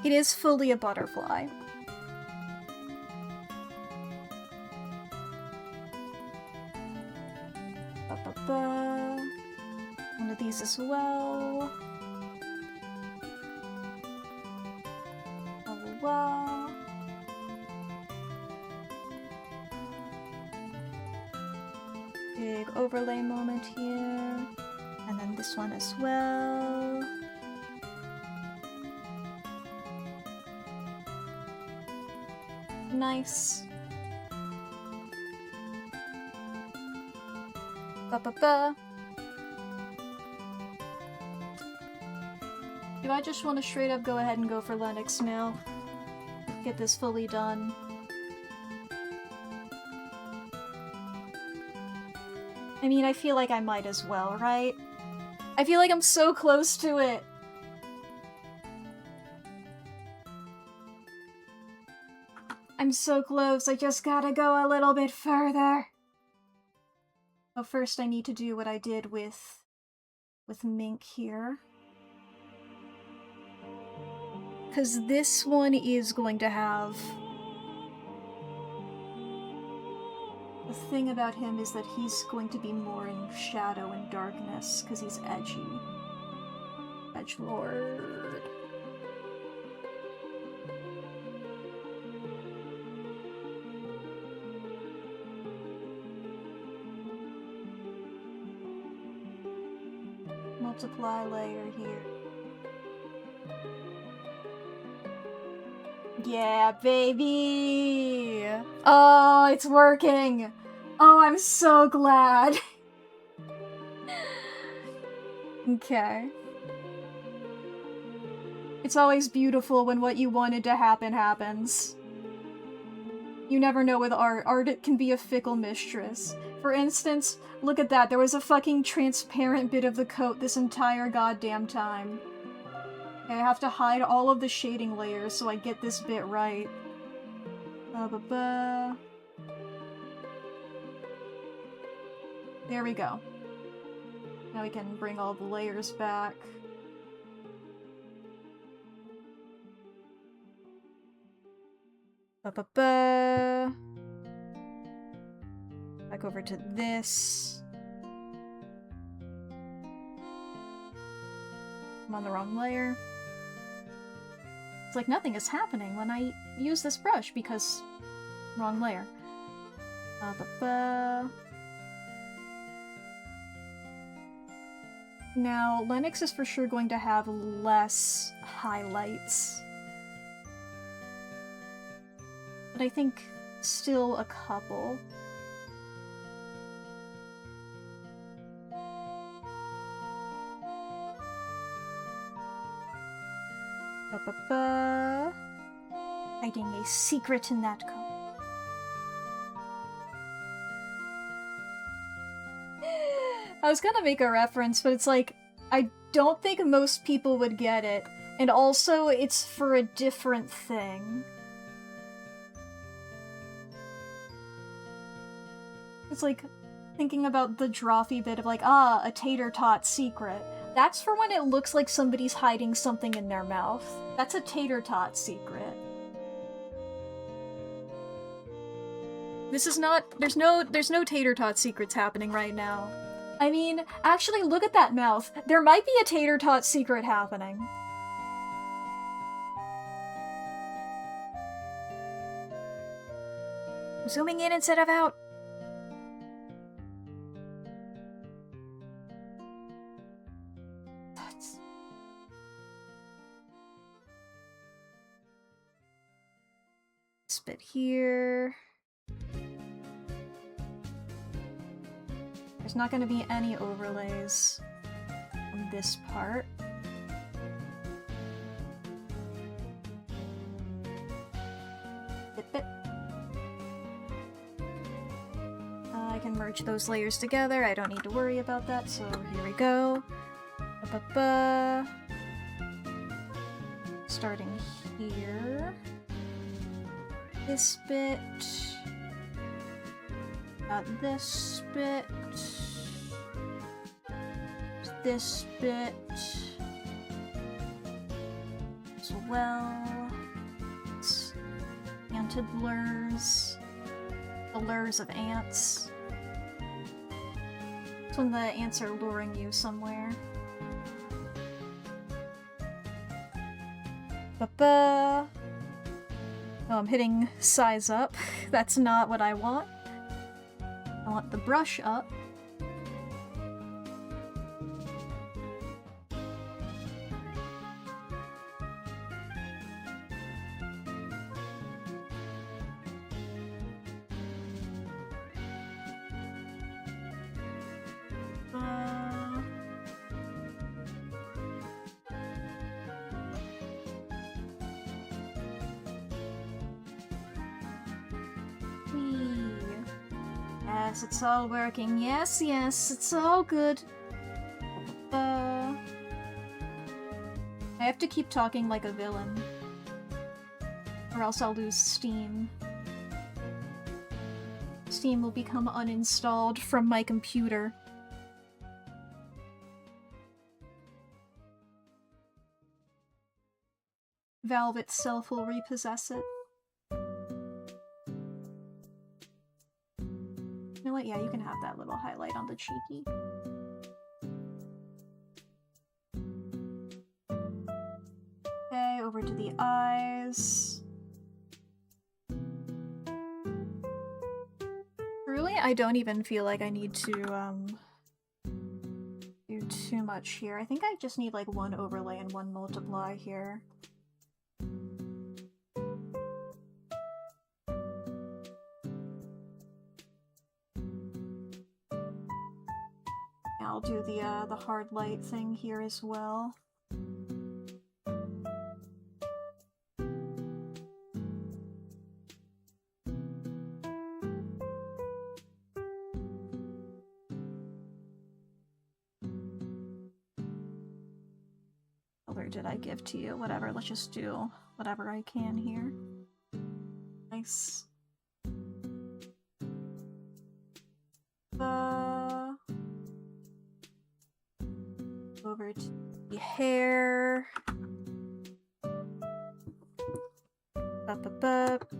It is fully a butterfly. One of these as well. Big overlay moment here. And then this one as well. Nice. Do I just want to straight up go ahead and go for Lennox now? Get this fully done. I mean, I feel like I might as well, right? I feel like I'm so close to it! I'm so close, I just gotta go a little bit further! But first I need to do what I did with Mink here. Because this one is going to have The thing about him is that he's going to be more in shadow and darkness, because he's edgy. Edgelord. Multiply layer here. Yeah, baby! Oh, it's working! Oh, I'm so glad! Okay. It's always beautiful when what you wanted to happen happens. You never know with art. Art it can be a fickle mistress. For instance, look at that, there was a fucking transparent bit of the coat this entire goddamn time. Okay, I have to hide all of the shading layers so I get this bit right. There we go. Now we can bring all the layers back. Back over to this. I'm on the wrong layer. It's like nothing is happening when I use this brush because wrong layer. Now, Lennox is for sure going to have less highlights. But I think still a couple. Hiding a secret in that color. I was gonna make a reference, but it's like, I don't think most people would get it. And also, it's for a different thing. It's like, thinking about the drawfee bit of like, ah, a tater tot secret. That's for when it looks like somebody's hiding something in their mouth. That's a tater tot secret. This is not- there's no tater tot secrets happening right now. I mean, actually look at that mouth. There might be a tater tot secret happening. I'm zooming in instead of out. This bit here. There's not going to be any overlays on this part. Dip it. I can merge those layers together. I don't need to worry about that, so here we go. Starting here. This bit. Got this bit. This bit. As well. It's anted lures. The lures of ants. It's when the ants are luring you somewhere. Ba-ba. Oh, I'm hitting size up. That's not what I want. I want the brush up. Yes, it's all working. Yes, yes, it's all good. I have to keep talking like a villain, or else I'll lose Steam. Steam will become uninstalled from my computer. Valve itself will repossess it. highlight? Yeah, you can have that little highlight on the cheeky. Okay, over to the eyes. Really, I don't even feel like I need to, do too much here. I think I just need, like, one overlay and one multiply here. I'll do the hard light thing here as well. Color did I give to you? Whatever, let's just do whatever I can here. Nice. Over to the hair.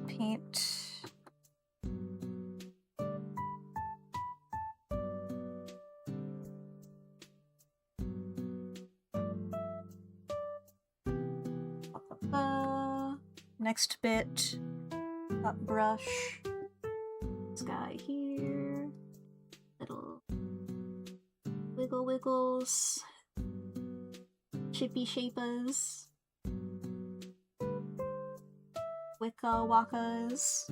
Paint. Next bit. Up brush. This guy here. Little wiggles. Chippy shapers. Wicca wakas.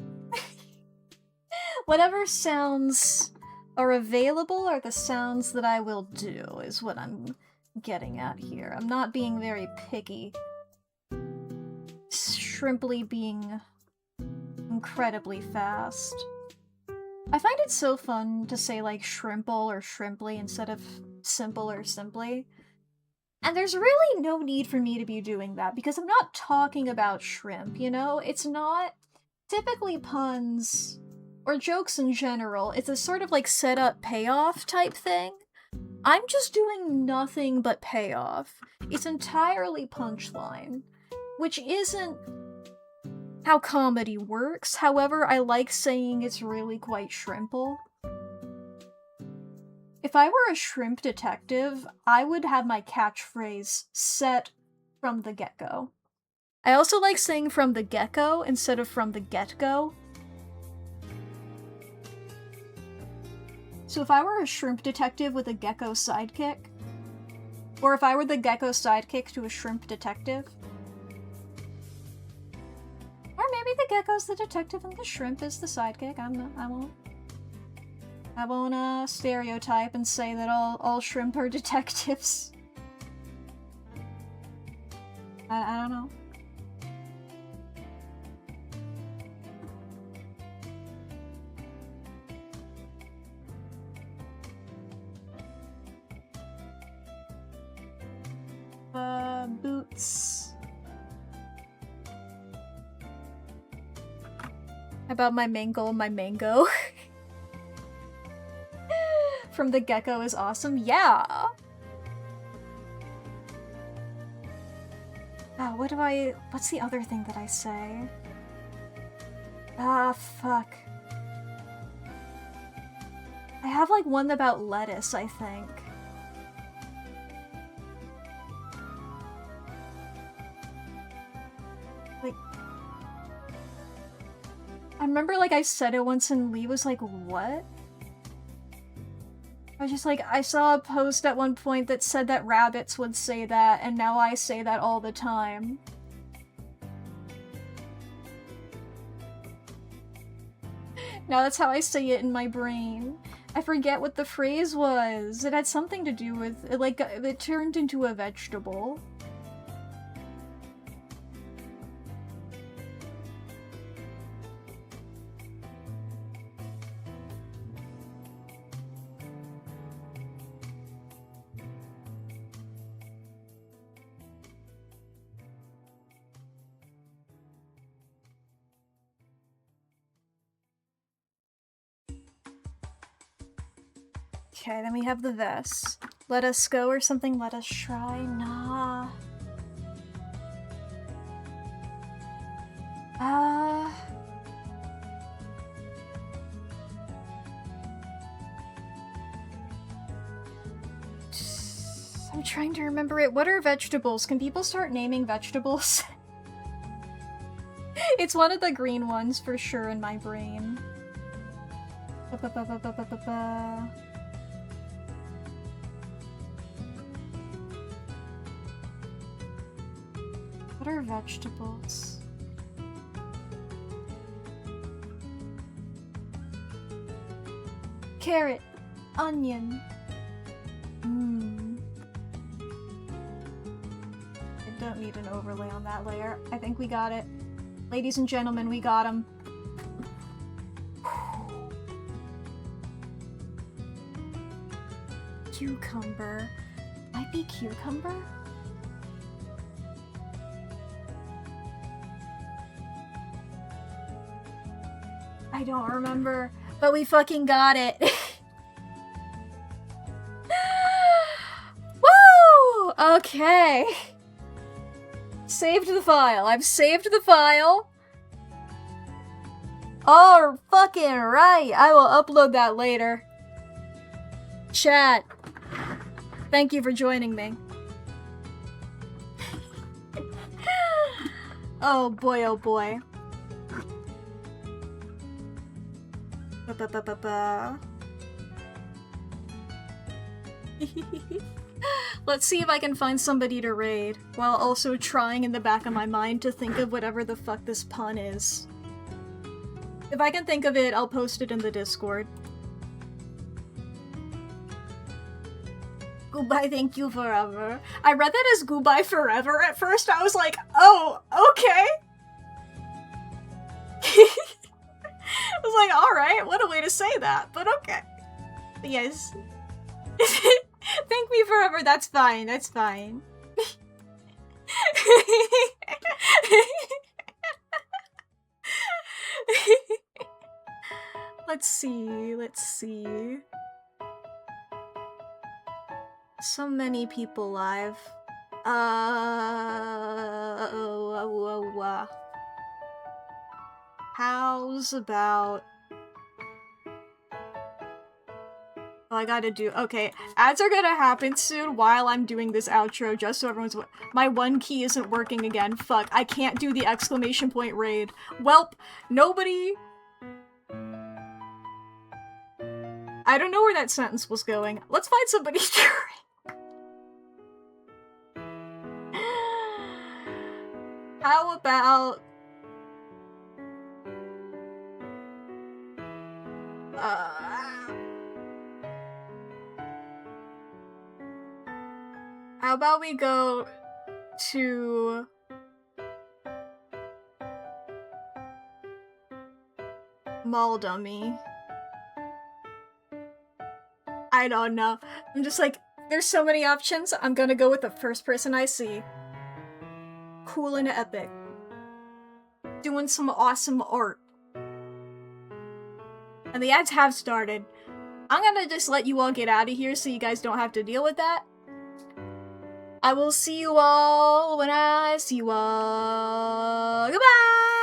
Whatever sounds are available are the sounds that I will do, is what I'm getting at here. I'm not being very picky. Shrimply being incredibly fast. I find it so fun to say like shrimple or shrimply instead of simple or simply. And there's really no need for me to be doing that because I'm not talking about shrimp, you know? It's not typically puns or jokes in general. It's a sort of like setup payoff type thing. I'm just doing nothing but payoff. It's entirely punchline, which isn't how comedy works. However, I like saying it's really quite shrimple. If I were a shrimp detective, I would have my catchphrase set from the get-go. I also like saying from the get-go instead of from the get-go. So if I were a shrimp detective with a gecko sidekick, or if I were the gecko sidekick to a shrimp detective, or maybe the gecko's the detective and the shrimp is the sidekick, I won't stereotype and say that all shrimp are detectives. I don't know. Boots. How about my mango? From the gecko is awesome. Yeah! What's the other thing that I say? Ah, fuck. I have like one about lettuce, I think. Like, I remember like I said it once and Lee was like, what? I was just like, I saw a post at one point that said that rabbits would say that, and now I say that all the time. Now that's how I say it in my brain. I forget what the phrase was. It had something to do with, like, it turned into a vegetable. Okay, then we have the vest. Let us go or something? Let us try? Nah. I'm trying to remember it. What are vegetables? Can people start naming vegetables? It's one of the green ones for sure in my brain. What are vegetables? Carrot, onion. I don't need an overlay on that layer. I think we got it. Ladies and gentlemen, we got him. Cucumber. Might be cucumber? I don't remember, but we fucking got it. Woo! Okay. Saved the file. I've saved the file. All fucking right. I will upload that later. Chat. Thank you for joining me. Oh boy, oh boy. Let's see if I can find somebody to raid, while also trying in the back of my mind to think of whatever the fuck this pun is. If I can think of it, I'll post it in the Discord. Goodbye, thank you forever. I read that as goodbye forever at first. I was like, oh, okay. I was like, alright, what a way to say that, but okay. Yes. Thank me forever, that's fine, that's fine. Let's see. So many people live. How's about... Oh, I gotta do... Okay, ads are gonna happen soon while I'm doing this outro, just so everyone's... My one key isn't working again. Fuck, I can't do the exclamation point raid. Welp, nobody... I don't know where that sentence was going. Let's find somebody to raid. How about... How about we go to... Mall Dummy. I don't know. I'm just like, there's so many options, I'm gonna go with the first person I see. Cool and epic. Doing some awesome art. And the ads have started. I'm gonna just let you all get out of here so you guys don't have to deal with that. I will see you all when I see you all. Goodbye!